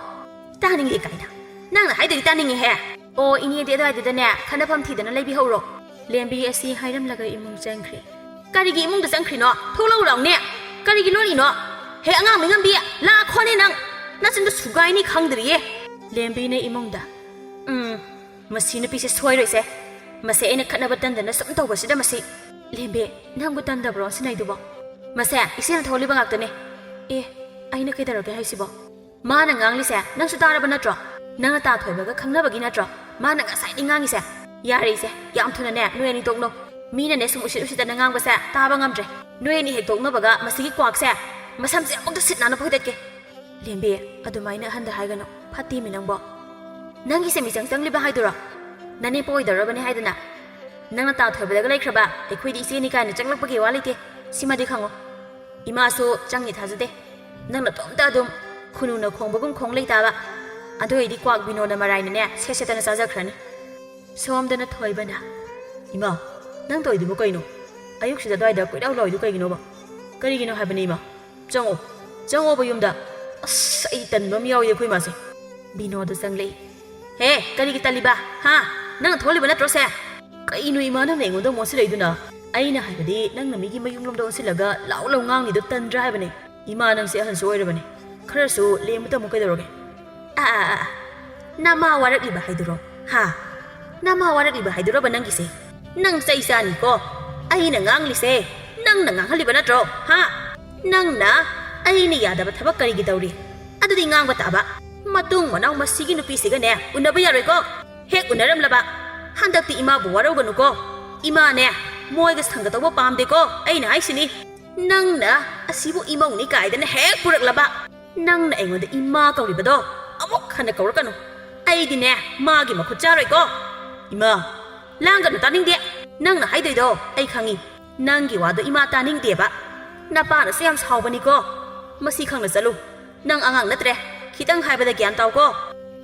ꯇꯥꯅꯤꯡꯗꯦ ꯀꯥꯏꯅ ꯅꯪꯅ ꯍꯥꯏꯗꯗꯤ ꯇꯥꯅꯤꯡꯉꯦꯍꯦ ꯑꯣ ꯏꯅꯦꯗꯤ ꯑꯗꯨꯋꯥꯏꯗꯨꯗꯅꯦ ꯈꯟꯅꯐꯝ ꯊꯤꯗꯅ ꯂꯩꯕꯤꯍꯧꯔꯣ ꯂꯦꯝꯕꯤ ꯑꯁꯤ ꯍꯥꯏꯔꯝꯂꯒ ꯏꯃꯨꯡ ꯆꯪꯈ꯭ꯔꯦ ꯀꯔꯤꯒꯤ ꯏꯃꯨꯡꯗ ꯆꯪꯈ꯭ꯔꯤꯅꯣ ꯊꯣꯛꯂꯛꯎ ꯂꯥꯎꯅꯦ ꯀꯔꯤꯒꯤ ꯂꯣꯠꯂꯤꯅꯣ ꯍꯦ ꯑꯉꯥꯡ ꯃꯤꯉꯝꯕꯤ ꯂꯥꯛꯈꯣꯅꯦ ꯅꯪ ꯅꯆꯤꯟꯗꯣ ꯁꯨꯒꯥꯏꯅꯤ ꯈꯪꯗ꯭ꯔꯤꯌꯦ ꯂꯦꯝꯕꯤꯅ ꯏꯃꯨꯡꯗ ꯃꯁꯤ ꯅꯨꯄꯤꯁꯦ ꯁꯣꯏꯔꯣꯏꯁꯦ ꯃꯁꯦ ꯑꯩꯅ ꯈꯠꯅꯕ ꯇꯟꯗꯅ ꯁꯨꯝ ꯇꯧꯕꯁꯤꯗ ꯃꯁꯤ ꯂꯦꯝꯕꯤ ꯅꯪꯕꯨ ꯇꯟꯗꯕ꯭ꯔꯣ ꯁꯤꯅꯩꯗꯨꯕꯣ ꯃꯁꯦ ꯏꯆꯦꯅ ꯊꯣꯛꯂꯤꯕ ꯉꯥꯛꯇꯅꯦ ꯑꯦ ꯑꯩꯅ ꯀꯩꯗꯧꯔꯒꯦ ꯍꯥꯏꯁꯤꯕꯣ ꯃꯥꯅ ꯉꯥꯡꯂꯤꯁꯦ ꯅꯪꯁꯨ ꯇꯥꯔꯕ ꯅꯠꯇ꯭ꯔꯣ ꯅꯪꯅ ꯇꯥꯊꯣꯏꯕꯒ ꯈꯪꯅꯕꯒꯤ ꯅꯠꯇ꯭ꯔꯣ ꯃꯥꯅ ꯉꯁꯥꯏꯗꯤ ꯉꯥꯡꯉꯤꯁꯦ ꯌꯥꯔꯦ ꯏꯆꯦ ꯌꯥꯝ ꯊꯨꯅꯅꯦ ꯅꯣꯏ ꯑꯅꯤ ꯇꯣꯛꯅꯣ ꯃꯤꯅꯅꯦ ꯁꯨꯝ ꯎꯁꯤꯠꯇꯅ ꯉꯥꯡꯕꯁꯦ ꯇꯥꯕ ꯉꯝꯗ꯭ꯔꯦ ꯅꯣꯏ ꯑꯅꯤ ꯍꯦꯛ ꯇꯣꯛꯅꯕꯒ ꯃꯁꯤꯒꯤ ꯀ꯭ꯋꯥꯛꯁꯦ ꯃꯁꯝꯁꯦ ꯑꯃꯨꯛꯇ ꯁꯤꯠ ꯅꯥꯟꯅ ꯐꯣꯏꯗꯠꯀꯦ ꯂꯦꯝꯕꯤ ꯑꯗꯨꯃꯥꯏꯅ ꯑꯍꯟꯗ ꯍꯥꯏꯒꯅꯨ ꯐꯠꯇꯦꯃꯤ ꯅꯪꯕꯣ ꯅꯪꯒꯤꯁꯦ ꯃꯤꯆꯪ ꯆꯪꯂꯤꯕ ꯍꯥꯏꯗꯨꯔꯣ ꯅꯅꯦꯝꯄꯣ ꯑꯣꯏꯗꯧꯔꯕꯅꯦ ꯍꯥꯏꯗꯅ ꯅꯪꯅ ꯇꯥꯊꯣꯏꯕꯗꯒ ꯂꯩꯈ꯭ꯔꯕ ꯑꯩꯈꯣꯏꯗꯤ ꯏꯆꯦꯅꯤ ꯀꯥꯏꯅ ꯆꯪꯂꯛꯄꯒꯤ ꯋꯥ ꯂꯩꯇꯦ ꯁꯤꯃꯗꯤ ꯈꯪꯉꯣ ꯏꯃꯥꯁꯨ ꯆꯪꯉꯤ ꯊꯥꯖꯗꯦ ꯅꯪꯅ ꯇꯣꯝꯇ ꯑꯗꯨꯝ ꯈꯨꯅꯨꯅ ꯈꯣꯡꯕꯒꯨꯝ ꯈꯣꯡ ꯂꯩꯇꯥꯕ ꯑꯗꯨ ꯑꯣꯏꯗꯤ ꯀ꯭ꯋꯥꯛ ꯕꯤꯅꯣꯅ ꯃꯔꯥꯏꯅꯅꯦ ꯁꯦꯠꯇꯅ ꯆꯥꯖꯈ꯭ꯔꯅꯤ ꯁꯣꯝꯗꯅ ꯊꯣꯏꯕꯅ ꯏꯃꯥ ꯅꯪ ꯇꯧꯏꯗꯨꯕꯨ ꯀꯩꯅꯣ ꯑꯌꯨꯛꯁꯤꯗ ꯑꯗꯨꯋꯥꯏꯗ ꯀꯣꯏꯂꯥꯎ ꯂꯥꯎꯏꯗꯨ ꯀꯩꯒꯤꯅꯣꯕ ꯀꯔꯤꯒꯤꯅꯣ ꯍꯥꯏꯕꯅꯤ ꯏꯃꯥ ꯆꯪꯉꯣꯕ ꯌꯨꯝꯗ ꯑꯁ ꯑꯩ ꯇꯟꯕ ꯑꯃ ꯌꯥꯎꯏ ꯑꯩꯈꯣꯏ ꯏꯃꯥꯁꯦ ꯕꯤꯅꯣꯗ ꯆꯪꯂꯛꯏ ꯍꯦ ꯀꯔꯤꯒꯤ ꯇꯜꯂꯤꯕ ꯍꯥ ꯅꯪꯅ ꯊꯣꯛꯂꯤꯕ ꯅꯠꯇ꯭ꯔꯣ ꯁꯦ ꯀꯩꯅꯣ ꯏꯃꯥ ꯅꯪꯅ ꯑꯩꯉꯣꯟꯗ ꯑꯣꯟꯁꯤꯜꯂꯛꯏꯗꯨꯅ ꯑꯩꯅ ꯍꯥꯏꯕꯗꯤ ꯅꯪꯅ ꯃꯤꯒꯤ ꯃꯌꯨꯝꯂꯣꯝꯗ ꯑꯣꯟꯁꯤꯜꯂꯒ ꯂꯥꯎ ꯉꯥꯡꯂꯤꯗꯣ ꯇꯟꯗ꯭ꯔꯥ ꯍꯥꯏꯕꯅꯦ ꯏꯃꯥ ꯅꯪꯁꯦ ꯑꯍꯟꯁꯨ ꯑꯣꯏꯔꯕꯅꯦ ꯈꯔꯁꯨ ꯂꯦꯝꯕ ꯇꯝꯃꯨ ꯀꯩꯗꯧꯔꯒꯦ ꯅꯃꯥ ꯋꯥꯔꯛꯂꯤꯕ ꯍꯥꯏꯗꯨꯔꯣ ꯍꯥ ꯅꯃꯥ ꯋꯥꯔꯛꯂꯤꯕ ꯍꯥꯏꯗꯨꯔꯕ ꯅꯪꯒꯤꯁꯦ ꯅꯪ ꯆꯩ ꯆꯥꯅꯤꯀꯣ ꯑꯩꯅ ꯉꯥꯡꯂꯤꯁꯦ ꯅꯪꯅ ꯉꯥꯡꯍꯜꯂꯤꯕ ꯅꯠꯇ꯭ꯔꯣ ꯍꯥ ꯅꯪꯅ ꯑꯩꯅ ꯌꯥꯗꯕ ꯊꯕꯛ ꯀꯔꯤꯒꯤ ꯇꯧꯔꯤ ꯑꯗꯨꯗꯤ ꯉꯥꯡꯕ ꯇꯥꯕ ꯃꯇꯨꯡ ꯃꯅꯥꯎ ꯃꯁꯤꯒꯤ ꯅꯨꯄꯤꯁꯤꯒꯅꯦ ꯎꯟꯅꯕ ꯌꯥꯔꯣꯏꯀꯣ ꯍꯦꯛ ꯎꯟꯅꯔꯝꯂꯕ ꯍꯟꯗꯛꯇꯤ ꯏꯃꯥꯕꯨ ꯋꯥꯔꯧꯒꯅꯨꯀꯣ ꯏꯃꯥꯅꯦ ꯃꯣꯏꯒ ꯁꯪꯒ ꯇꯧꯕ ꯄꯥꯝꯗꯦꯀꯣ ꯑꯩꯅ ꯍꯥꯏꯁꯤꯅꯤ ꯅꯪꯅ ꯑꯁꯤꯕꯨ ꯏꯃꯧꯅꯤ ꯀꯥꯏꯗꯅ ꯍꯦꯛ ꯄꯨꯔꯛꯂꯕ ꯅꯪꯅ ꯑꯩꯉꯣꯟꯗ ꯏꯃꯥ ꯀꯧꯔꯤꯕꯗꯣ ꯑꯃꯨꯛ ꯍꯟꯅ ꯀꯧꯔꯛꯀꯅꯨ ꯑꯩꯗꯤꯅꯦ ꯃꯥꯒꯤ ꯃꯈꯨꯠ ꯆꯥꯔꯣꯏꯀꯣ ꯏꯃꯥ ꯂꯥꯡꯒꯅꯨ ꯇꯥꯅꯤꯡꯗꯦ ꯅꯪꯅ ꯍꯥꯏꯗꯣꯏꯗꯣ ꯑꯩ ꯈꯪꯉꯤ ꯅꯪꯒꯤ ꯋꯥꯗꯣ ꯏꯃꯥ ꯇꯥꯅꯤꯡꯗꯦꯕ ꯅꯄꯥꯅꯁꯨ ꯌꯥꯝ ꯁꯥꯎꯕꯅꯤꯀꯣ ꯃꯁꯤ ꯈꯪꯅ ꯆꯠꯂꯨ ꯅꯪ ꯑꯉꯥꯡ ꯅꯠꯇ꯭ꯔꯦ ꯈꯤꯇꯪ ꯍꯥꯏꯕꯗ ꯒ꯭ꯌꯥꯟ ꯇꯥꯎꯀꯣ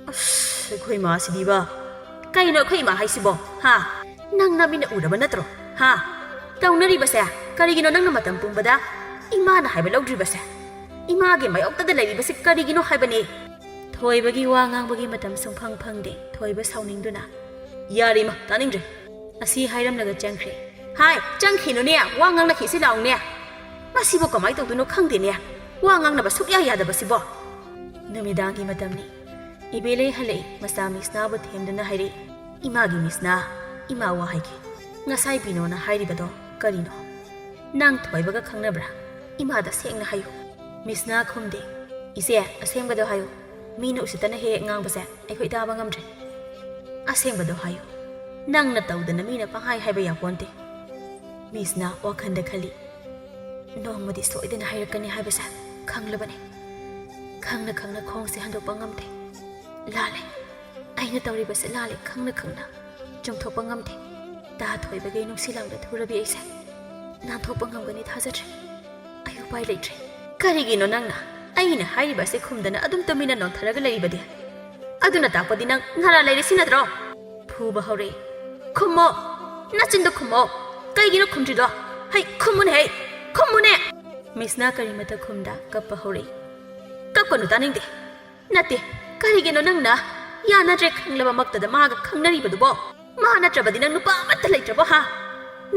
ꯑꯁ ꯑꯩꯈꯣꯏ ꯏꯃꯥꯁꯤꯗꯤꯕ ꯀꯩꯅꯣ ꯑꯩꯈꯣꯏ ꯏꯃꯥ ꯍꯥꯏꯁꯤꯕꯣ ꯍꯥ ꯅꯪ ꯅꯃꯤꯠꯅ ꯎꯔꯕ ꯅꯠꯇ꯭ꯔꯣ ꯍꯥ ꯇꯧꯅꯔꯤꯕꯁꯦ ꯀꯔꯤꯒꯤꯅꯣ ꯅꯪꯅ ꯃꯇꯝ ꯄꯨꯝꯕꯗ ꯏꯃꯥꯅ ꯍꯥꯏꯕ ꯂꯧꯗ꯭ꯔꯤꯕꯁꯦ ꯏꯃꯥꯒꯤ ꯃꯥꯌꯣꯛꯇꯗ ꯂꯩꯔꯤꯕꯁꯤ ꯀꯔꯤꯒꯤꯅꯣ ꯍꯥꯏꯕꯅꯤ ꯊꯣꯏꯕꯒꯤ ꯋꯥ ꯉꯥꯡꯕꯒꯤ ꯃꯇꯝ ꯁꯨꯡꯐꯪ ꯐꯪꯗꯦ ꯊꯣꯏꯕ ꯁꯥꯎꯅꯤꯡꯗꯨꯅ ꯌꯥꯔꯦ ꯏꯃꯥ ꯇꯥꯅꯤꯡꯗ꯭ꯔꯦ ꯑꯁꯤ ꯍꯥꯏꯔꯝꯂꯒ ꯆꯪꯈ꯭ꯔꯦ ꯍꯥꯏ ꯆꯪꯈꯤꯅꯨꯅꯦ ꯋꯥ ꯉꯥꯡꯅꯈꯤꯁꯤ ꯂꯥꯎꯅꯦ ꯃꯁꯤꯕꯨ ꯀꯃꯥꯏꯅ ꯇꯧꯗꯣꯏꯅꯣ ꯈꯪꯗꯦꯅꯦ ꯋꯥ ꯉꯥꯡꯅꯕ ꯁꯨꯛꯌꯥ ꯌꯥꯗꯕꯁꯤꯕꯣ ꯅꯨꯃꯤꯗꯥꯡꯒꯤ ꯃꯇꯝꯅꯤ ꯏꯕꯦꯂꯩ ꯍꯜꯂꯛꯏ ꯃꯆꯥ ꯃꯤꯁꯅꯥꯕꯨ ꯊꯦꯝꯗꯨꯅ ꯍꯥꯏꯔꯛꯏ ꯏꯃꯥꯒꯤ ꯃꯤꯁꯅꯥ ꯏꯃꯥ ꯋꯥ ꯍꯥꯏꯒꯦ ꯉꯁꯥꯏ ꯕꯤꯅꯣꯅ ꯍꯥꯏꯔꯤꯕꯗꯣ ꯀꯔꯤꯅꯣ ꯅꯪ ꯊꯣꯏꯕꯒ ꯈꯪꯅꯕ꯭ꯔꯥ ꯏꯃꯥꯗ ꯁꯦꯡꯅ ꯍꯥꯏꯌꯨ ꯃꯤꯁꯅꯥ ꯈꯨꯝꯗꯦ ꯏꯆꯦ ꯑꯁꯦꯡꯕꯗꯣ ꯍꯥꯏꯌꯨ ꯃꯤꯅ ꯎꯁꯤꯠꯇꯅ ꯍꯦꯛ ꯉꯥꯡꯕꯁꯦ ꯑꯩꯈꯣꯏ ꯇꯥꯕ ꯉꯝꯗ꯭ꯔꯦ ꯑꯁꯦꯡꯕꯗꯣ ꯍꯥꯏꯌꯨ ꯅꯪꯅ ꯇꯧꯗꯅ ꯃꯤꯅ ꯄꯪꯍꯥꯏ ꯍꯥꯏꯕ ꯌꯥꯄꯣꯟꯇꯦ ꯃꯤꯁꯅ ꯋꯥꯈꯟꯗ ꯈꯜꯂꯤ ꯅꯣꯡꯃꯗꯤ ꯁꯣꯏꯗꯅ ꯍꯥꯏꯔꯛꯀꯅꯤ ꯍꯥꯏꯕꯁꯦ ꯈꯪꯂꯕꯅꯤ ꯈꯪꯅ ꯈꯪꯅ ꯈꯣꯡꯁꯦ ꯍꯟꯗꯣꯛꯄ ꯉꯝꯗꯦ ꯂꯥꯜꯂꯦ ꯑꯩꯅ ꯇꯧꯔꯤꯕꯁꯦ ꯂꯥꯜꯂꯦ ꯈꯪꯅ ꯈꯪꯅ ꯆꯨꯝꯊꯣꯛꯄ ꯉꯝꯗꯦ ꯇꯥ ꯊꯣꯏꯕꯒꯤ ꯅꯨꯡꯁꯤꯂꯥꯡꯗ ꯊꯨꯔꯕꯤ ꯑꯩꯁꯦ ꯅꯥꯟꯊꯣꯛꯄ ꯉꯝꯒꯅꯤ ꯊꯥꯖꯗ꯭ꯔꯦ ꯑꯩ ꯎꯄꯥꯏ ꯂꯩꯇ꯭ꯔꯦ ꯀꯔꯤꯒꯤꯅꯣ ꯅꯪꯅ ꯑꯩꯅ ꯍꯥꯏꯔꯤꯕꯁꯦ ꯈꯨꯝꯗꯅ ꯑꯗꯨꯝ ꯇꯨꯃꯤꯟꯅ ꯅꯣꯟꯊꯔꯒ ꯂꯩꯔꯤꯕꯗꯤ ꯑꯗꯨꯅ ꯇꯥꯛꯄꯗꯤ ꯅꯪ ꯅꯔꯥ ꯂꯩꯔꯤꯁꯤ ꯅꯠꯇ꯭ꯔꯣ ꯐꯨꯕ ꯍꯧꯔꯛꯏ ꯈꯨꯝꯃꯣ ꯅꯆꯤꯟꯗꯣ ꯈꯨꯝꯃꯣ ꯀꯩꯒꯤꯅꯣ ꯈꯨꯝꯗ꯭ꯔꯤꯗꯣ ꯍꯩ ꯈꯨꯝꯃꯨꯅꯦ ꯍꯩ ꯈꯨꯝꯃꯨꯅꯦ ꯃꯤꯁꯅ ꯀꯔꯤꯃꯇ ꯈꯨꯝꯗ ꯀꯞꯄ ꯍꯧꯔꯛꯏ ꯀꯞꯀꯅꯨ ꯇꯥꯅꯤꯡꯗꯦ ꯅꯠꯇꯦ ꯀꯔꯤꯒꯤꯅꯣ ꯅꯪꯅ ꯌꯥꯅꯗ꯭ꯔꯦ ꯈꯪꯂꯕꯃꯛꯇꯗ ꯃꯥꯒ ꯈꯪꯅꯔꯤꯕꯗꯨꯕꯣ ꯃꯥ ꯅꯠꯇ꯭ꯔꯕꯗꯤ ꯅꯪ ꯅꯨꯄꯥ ꯑꯃꯠꯇ ꯂꯩꯇ꯭ꯔꯕꯣ ꯍꯥ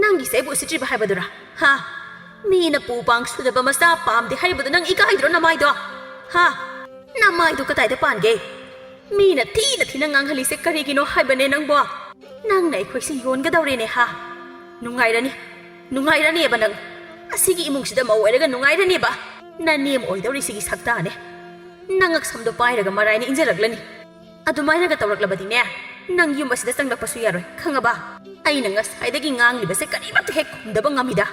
ꯅꯪꯒꯤꯁꯦ ꯑꯩꯕꯨ ꯎꯁꯤꯠꯇ꯭ꯔꯤꯕ ꯍꯥꯏꯕꯗꯨꯔꯥ ꯍꯥ ꯃꯤꯅ ꯄꯨ ꯄꯥꯡ ꯁꯨꯗꯕ ꯃꯆꯥ ꯄꯥꯝꯗꯦ ꯍꯥꯏꯔꯤꯕꯗꯣ ꯅꯪ ꯏꯀꯥꯏꯗ꯭ꯔꯣ ꯅꯃꯥꯏꯗꯣ ꯍꯥ ꯅꯃꯥꯏꯗꯣ ꯀꯗꯥꯏꯗ ꯄꯥꯟꯒꯦ ꯃꯤꯅ ꯊꯤꯅ ꯊꯤꯅ ꯉꯥꯡꯍꯜꯂꯤꯁꯦ ꯀꯔꯤꯒꯤꯅꯣ ꯍꯥꯏꯕꯅꯦ ꯅꯪꯕꯣ ꯅꯪꯅ ꯑꯩꯈꯣꯏꯁꯤ ꯌꯣꯟꯒꯗꯧꯔꯦꯅꯦ ꯍꯥ ꯅꯨꯡꯉꯥꯏꯔꯅꯤ ꯅꯨꯡꯉꯥꯏꯔꯅꯤꯕ ꯅꯪ ꯑꯁꯤꯒꯤ ꯏꯃꯨꯡꯁꯤꯗ ꯃꯧ ꯑꯣꯏꯔꯒ ꯅꯨꯡꯉꯥꯏꯔꯅꯤꯕ ꯅꯅꯦꯝ ꯑꯣꯏꯗꯧꯔꯤꯁꯤꯒꯤ ꯁꯛꯇꯥꯅꯦ ꯅꯪꯉꯛ ꯁꯝꯗꯣ ꯄꯥꯏꯔꯒ ꯃꯔꯥꯏꯅ ꯏꯟꯖꯜꯂꯛꯂꯅꯤ ꯑꯗꯨꯃꯥꯏꯅꯒ ꯇꯧꯔꯛꯂꯕꯗꯤꯅꯦ ꯅꯪ ꯌꯨꯝ ꯑꯁꯤꯗ ꯆꯪꯂꯛꯄꯁꯨ ꯌꯥꯔꯣꯏ ꯈꯪꯉꯕ ꯑꯩꯅ ꯉꯁꯥꯏꯗꯒꯤ ꯉꯥꯡꯂꯤꯕꯁꯦ ꯀꯔꯤꯃꯠꯇ ꯍꯦꯛ ꯈꯨꯝꯗꯕ ꯉꯝꯃꯤꯗ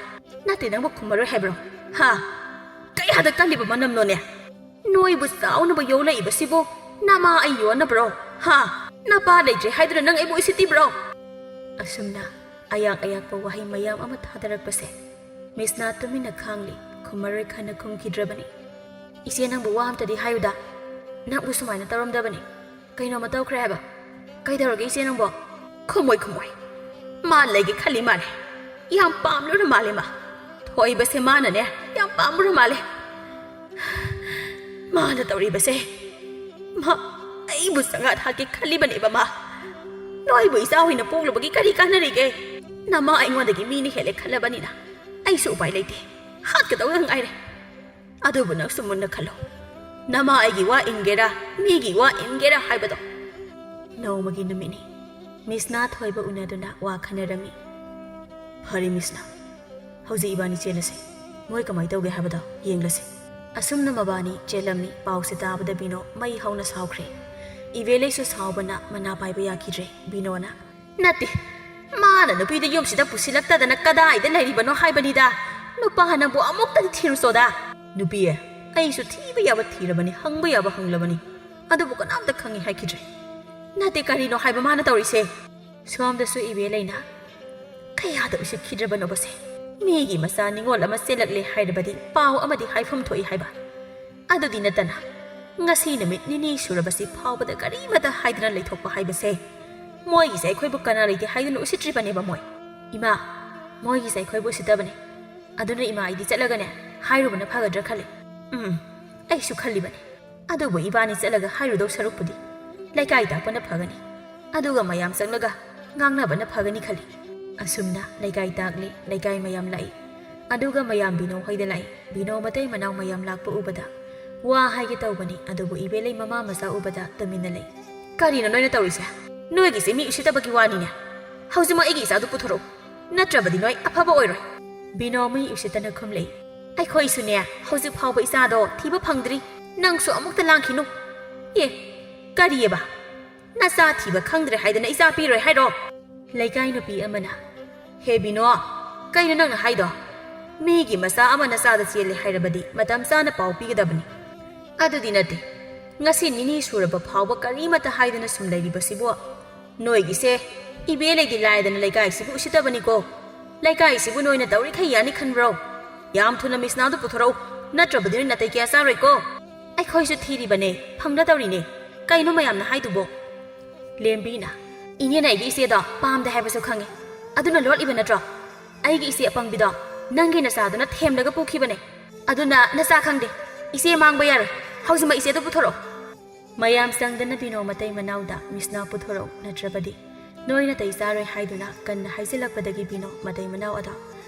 ꯅꯠꯇꯦ ꯅꯪꯕꯨ ꯈꯨꯝꯃꯔꯣꯏ ꯍꯥꯏꯕ꯭ꯔꯣ ꯍꯥ ꯀꯌꯥꯗ ꯀꯜꯂꯤꯕ ꯃꯅꯝꯅꯣꯅꯦ ꯅꯣꯏꯕꯨ ꯆꯥꯎꯅꯕ ꯌꯣꯜꯂꯛꯏꯕꯁꯤꯕꯨ ꯅꯃꯥ ꯑꯩ ꯌꯣꯟꯅꯕ꯭ꯔꯣ ꯍꯥ ꯅꯄꯥ ꯂꯩꯇ꯭ꯔꯦ ꯍꯥꯏꯗꯨꯅ ꯅꯪ ꯑꯩꯕꯨ ꯎꯁꯤꯠꯇꯤꯕ꯭ꯔꯣ ꯑꯁꯨꯝꯅ ꯑꯌꯥꯛ ꯑꯌꯥꯛꯄ ꯋꯥꯍꯩ ꯃꯌꯥꯝ ꯑꯃ ꯊꯥꯗꯔꯛꯄꯁꯦ ꯃꯤꯁꯅ ꯇꯨꯃꯤꯟꯅ ꯈꯥꯡꯂꯤ ꯈꯨꯝꯃꯔꯣꯏ ꯈꯟꯅ ꯈꯨꯝꯈꯤꯗ꯭ꯔꯕꯅꯤ ꯏꯆꯦ ꯅꯪꯕꯨ ꯋꯥ ꯑꯝꯇꯗꯤ ꯍꯥꯏꯌꯨꯗ ꯅꯪꯕꯨ ꯁꯨꯃꯥꯏꯅ ꯇꯧꯔꯝꯗꯕꯅꯤ ꯀꯩꯅꯣꯝꯃ ꯇꯧꯈ꯭ꯔꯦ ꯍꯥꯏꯕ ꯀꯩꯗꯧꯔꯒꯦ ꯏꯆꯦ ꯅꯪꯕꯣ ꯈꯨꯝꯃꯣꯏ ꯃꯥ ꯂꯩꯒꯦ ꯈꯜꯂꯤ ꯃꯥꯜꯂꯦ ꯌꯥꯝ ꯄꯥꯝꯂꯨꯔ ꯃꯥꯜꯂꯦ ꯃꯥ ꯊꯣꯏꯕꯁꯦ ꯃꯥꯅꯅꯦ ꯌꯥꯝ ꯄꯥꯝꯂꯨꯔ ꯃꯥꯜꯂꯦ ꯃꯥꯅ ꯇꯧꯔꯤꯕꯁꯦ ꯃꯥ ꯑꯩꯕꯨ ꯆꯪꯉꯥꯠ ꯍꯥꯠꯀꯦ ꯈꯜꯂꯤꯕꯅꯦꯕ ꯃꯥ ꯅꯣꯏꯕꯨ ꯏꯆꯥ ꯍꯣꯏꯅ ꯄꯣꯛꯂꯨꯕꯒꯤ ꯀꯔꯤ ꯀꯥꯟꯅꯔꯤꯒꯦ ꯅꯃꯥ ꯑꯩꯉꯣꯟꯗꯒꯤ ꯃꯤꯅ ꯍꯦꯜꯂꯦ ꯈꯜꯂꯕꯅꯤꯅ ꯑꯩꯁꯨ ꯎꯄꯥꯏ ꯂꯩꯇꯦ ꯍꯥꯠꯀꯗꯧꯗ ꯉꯥꯏꯔꯦ ꯑꯗꯨꯕꯨ ꯅꯪꯁꯨ ꯃꯨꯟꯅ ꯈꯜꯂꯣ ꯅꯃꯥ ꯑꯩꯒꯤ ꯋꯥ ꯏꯟꯒꯦꯔꯥ ꯃꯤꯒꯤ ꯋꯥ ꯏꯟꯒꯦꯔꯥ ꯍꯥꯏꯕꯗꯣ ꯅꯣꯡꯃꯒꯤ ꯅꯨꯃꯤꯠꯅꯤ ꯃꯤꯁꯅ ꯊꯣꯏꯕ ꯎꯅꯗꯨꯅ ꯋꯥ ꯈꯟꯅꯔꯝꯃꯤ ꯐꯔꯦ ꯃꯤꯁꯅ ꯍꯧꯖꯤꯛ ꯏꯕꯥꯅꯤ ꯆꯦꯜꯂꯁꯤ ꯃꯣꯏ ꯀꯃꯥꯏ ꯇꯧꯒꯦ ꯍꯥꯏꯕꯗꯣ ꯌꯦꯡꯂꯁꯤ ꯑꯁꯨꯝꯅ ꯃꯕꯥꯅꯤ ꯆꯦꯜꯂꯝꯃꯤ ꯄꯥꯎꯁꯦ ꯇꯥꯕꯗ ꯕꯤꯅꯣ ꯃꯩ ꯍꯧꯅ ꯁꯥꯎꯈ꯭ꯔꯦ ꯏꯕꯦꯂꯩꯁꯨ ꯁꯥꯎꯕꯅ ꯃꯅꯥ ꯄꯥꯏꯕ ꯌꯥꯈꯤꯗ꯭ꯔꯦ ꯕꯤꯅꯣꯅ ꯅꯠꯇꯦ ꯃꯥꯅ ꯅꯨꯄꯤꯗ ꯌꯨꯝꯁꯤꯗ ꯄꯨꯁꯤꯜꯂꯛꯇꯗꯅ ꯀꯗꯥꯏꯗ ꯂꯩꯔꯤꯕꯅꯣ ꯍꯥꯏꯕꯅꯤꯗ ꯅꯨꯄꯥ ꯅꯪꯕꯨ ꯑꯃꯨꯛꯇꯗꯤ ꯊꯤꯔꯨꯆꯣꯗ ꯅꯨꯄꯤ ꯑꯩꯁꯨ ꯊꯤꯕ ꯌꯥꯕ ꯊꯤꯔꯕꯅꯤ ꯍꯪꯕ ꯌꯥꯕ ꯍꯪꯂꯕꯅꯤ ꯑꯗꯨꯕꯨ ꯀꯅꯥꯝꯇ ꯈꯪꯉꯤ ꯍꯥꯏꯈꯤꯗ꯭ꯔꯦ ꯅꯠꯇꯦ ꯀꯔꯤꯅꯣ ꯍꯥꯏꯕ ꯃꯥꯅ ꯇꯧꯔꯤꯁꯦ ꯁꯣꯝꯗꯁꯨ ꯏꯕꯦꯂꯩꯅ ꯀꯌꯥꯗ ꯎꯁꯤꯠꯈꯤꯗ꯭ꯔꯕꯅꯣꯕꯁꯦ ꯃꯤꯒꯤ ꯃꯆꯥ ꯅꯤꯉꯣꯜ ꯑꯃ ꯆꯦꯜꯂꯛꯂꯦ ꯍꯥꯏꯔꯕꯗꯤ ꯄꯥꯎ ꯑꯃꯗꯤ ꯍꯥꯏꯐꯝ ꯊꯣꯛꯏ ꯍꯥꯏꯕ ꯑꯗꯨꯗꯤ ꯅꯠꯇꯅ ꯉꯁꯤ ꯅꯨꯃꯤꯠ ꯅꯤꯅꯤ ꯁꯨꯔꯕꯁꯤ ꯐꯥꯎꯕꯗ ꯀꯔꯤꯃꯇ ꯍꯥꯏꯗꯅ ꯂꯩꯊꯣꯛꯄ ꯍꯥꯏꯕꯁꯦ ꯃꯣꯏꯒꯤꯁꯦ ꯑꯩꯈꯣꯏꯕꯨ ꯀꯅꯥ ꯂꯩꯇꯦ ꯍꯥꯏꯗꯨꯅ ꯎꯁꯤꯠꯇ꯭ꯔꯤꯕꯅꯦꯕ ꯃꯣꯏ ꯏꯃꯥ ꯃꯣꯏꯒꯤꯁꯦ ꯑꯩꯈꯣꯏꯕꯨ ꯎꯁꯤꯠꯇꯕꯅꯦ ꯑꯗꯨꯅ ꯏꯃꯥ ꯑꯩꯗꯤ ꯆꯠꯂꯒꯅꯦ ꯍꯥꯏꯔꯨꯕꯅ ꯐꯒꯗ꯭ꯔꯥ ꯈꯜꯂꯤ ꯑꯩꯁꯨ ꯈꯜꯂꯤꯕꯅꯤ ꯑꯗꯨꯕꯨ ꯏꯕꯥꯅꯤ ꯆꯠꯂꯒ ꯍꯥꯏꯔꯨꯗꯧ ꯁꯔꯨꯛꯄꯨꯗꯤ ꯂꯩꯀꯥꯏ ꯇꯥꯛꯄꯅ ꯐꯒꯅꯤ ꯑꯗꯨꯒ ꯃꯌꯥꯝ ꯆꯪꯂꯒ ꯉꯥꯡꯅꯕꯅ ꯐꯒꯅꯤ ꯈꯜꯂꯤ ꯑꯁꯨꯝꯅ ꯂꯩꯀꯥꯏ ꯇꯥꯛꯂꯤ ꯂꯩꯀꯥꯏ ꯃꯌꯥꯝ ꯂꯥꯛꯏ ꯑꯗꯨꯒ ꯃꯌꯥꯝ ꯕꯤꯅꯣ ꯍꯣꯏꯗ ꯂꯥꯛꯏ ꯕꯤꯅꯣ ꯃꯇꯩ ꯃꯅꯥꯎ ꯃꯌꯥꯝ ꯂꯥꯛꯄ ꯎꯕꯗ ꯋꯥ ꯍꯥꯏꯒꯦ ꯇꯧꯕꯅꯤ ꯑꯗꯨꯕꯨ ꯏꯕꯦꯂꯩ ꯃꯃꯥ ꯃꯆꯥ ꯎꯕꯗ ꯇꯨꯃꯤꯟꯅ ꯂꯩ ꯀꯔꯤꯅꯣ ꯅꯣꯏꯅ ꯇꯧꯔꯤꯁꯦ ꯅꯣꯏꯒꯤꯁꯦ ꯃꯤ ꯎꯁꯤꯠꯇꯕꯒꯤ ꯋꯥꯅꯤꯅꯦ ꯍꯧꯖꯤꯛꯃꯛ ꯑꯩꯒꯤ ꯏꯆꯥꯗꯨ ꯄꯨꯊꯣꯔꯛꯎ ꯅꯠꯇ꯭ꯔꯕꯗꯤ ꯅꯣꯏ ꯑꯐꯕ ꯑꯣꯏꯔꯣꯏ ꯕꯤꯅꯣ ꯃꯤ ꯎꯁꯤꯠꯇꯅ ꯈꯨꯝꯂꯛꯏ ꯑꯩꯈꯣꯏꯁꯨꯅꯦ ꯍꯧꯖꯤꯛ ꯐꯥꯎꯕ ꯏꯆꯥꯗꯣ ꯊꯤꯕ ꯐꯪꯗ꯭ꯔꯤ ꯅꯪꯁꯨ ꯑꯃꯨꯛꯇ ꯂꯥꯡꯈꯤꯅꯨ ꯀꯔꯤꯌꯦꯕ ꯅꯆꯥ ꯊꯤꯕ ꯈꯪꯗ꯭ꯔꯦ ꯍꯥꯏꯗꯅ ꯏꯆꯥ ꯄꯤꯔꯣꯏ ꯍꯥꯏꯔꯣ ꯂꯩꯀꯥꯏ ꯅꯨꯄꯤ ꯑꯃꯅ ꯍꯦ ꯕꯤꯅꯣ ꯀꯩꯅꯣ ꯅꯪꯅ ꯍꯥꯏꯗꯣ ꯃꯤꯒꯤ ꯃꯆꯥ ꯑꯃ ꯅꯆꯥꯗ ꯆꯦꯜꯂꯦ ꯍꯥꯏꯔꯕꯗꯤ ꯃꯇꯝ ꯆꯥꯅ ꯄꯥꯎ ꯄꯤꯒꯗꯕꯅꯤ ꯑꯗꯨꯗꯤ ꯅꯠꯇꯦ ꯉꯁꯤ ꯅꯤꯅꯤ ꯁꯨꯔꯕ ꯐꯥꯎꯕ ꯀꯔꯤꯃꯠꯇ ꯍꯥꯏꯗꯅ ꯁꯨꯝ ꯂꯩꯔꯤꯕꯁꯤꯕꯨ ꯅꯣꯏꯒꯤꯁꯦ ꯏꯕꯦꯂꯩꯗꯤ ꯂꯥꯏꯗꯅ ꯂꯩꯀꯥꯏꯁꯤꯕꯨ ꯎꯁꯤꯠꯇꯕꯅꯤꯀꯣ ꯂꯩꯀꯥꯏꯁꯤꯕꯨ ꯅꯣꯏꯅ ꯇꯧꯔꯤꯈꯩ ꯌꯥꯅꯤ ꯈꯟꯕ꯭ꯔꯣ ꯌꯥꯝ ꯊꯨꯅ ꯃꯤꯁꯅꯥꯗꯨ ꯄꯨꯊꯣꯔꯛꯎ ꯅꯠꯇ꯭ꯔꯕꯗꯤ ꯅꯣꯏ ꯅꯥꯇꯩ ꯀꯌꯥ ꯆꯥꯔꯣꯏꯀꯣ ꯑꯩꯈꯣꯏꯁꯨ ꯊꯤꯔꯤꯕꯅꯦ ꯐꯪꯒꯗꯧꯔꯤꯅꯦ ꯀꯩꯅꯣ ꯃꯌꯥꯝꯅ ꯍꯥꯏꯗꯨꯕꯣ ꯂꯦꯝꯕꯤꯅ ꯏꯅꯦꯅ ꯑꯩꯒꯤ ꯏꯆꯦꯗꯣ ꯄꯥꯝꯗꯦ ꯍꯥꯏꯕꯁꯨ ꯈꯪꯉꯦ ꯑꯗꯨꯅ ꯂꯣꯠꯂꯤꯕ ꯅꯠꯇ꯭ꯔꯣ ꯑꯩꯒꯤ ꯏꯆꯦ ꯑꯄꯪꯕꯤꯗꯣ ꯅꯪꯒꯤ ꯅꯆꯥꯗꯨꯅ ꯊꯦꯝꯂꯒ ꯄꯨꯈꯤꯕꯅꯦ ꯑꯗꯨꯅ ꯅꯆꯥ ꯈꯪꯗꯦ ꯏꯆꯦ ꯃꯥꯡꯕ ꯌꯥꯔꯣꯏ ꯍꯧꯖꯤꯛꯃꯛ ꯏꯆꯦꯗꯨ ꯄꯨꯊꯣꯔꯛꯑꯣ ꯃꯌꯥꯝ ꯆꯪꯗꯅ ꯕꯤꯅꯣ ꯃꯇꯩ ꯃꯅꯥꯎꯗ ꯃꯤꯁꯅꯥ ꯄꯨꯊꯣꯔꯛꯎ ꯅꯠꯇ꯭ꯔꯕꯗꯤ ꯅꯣꯏ ꯅꯥꯇꯩ ꯆꯥꯔꯣꯏ ꯍꯥꯏꯗꯨꯅ ꯀꯟꯅ ꯍꯥꯏꯖꯤꯜꯂꯛꯄꯗꯒꯤ ꯕꯤꯅꯣ ꯃꯇꯩ ꯃꯅꯥꯎ ꯑꯗꯣ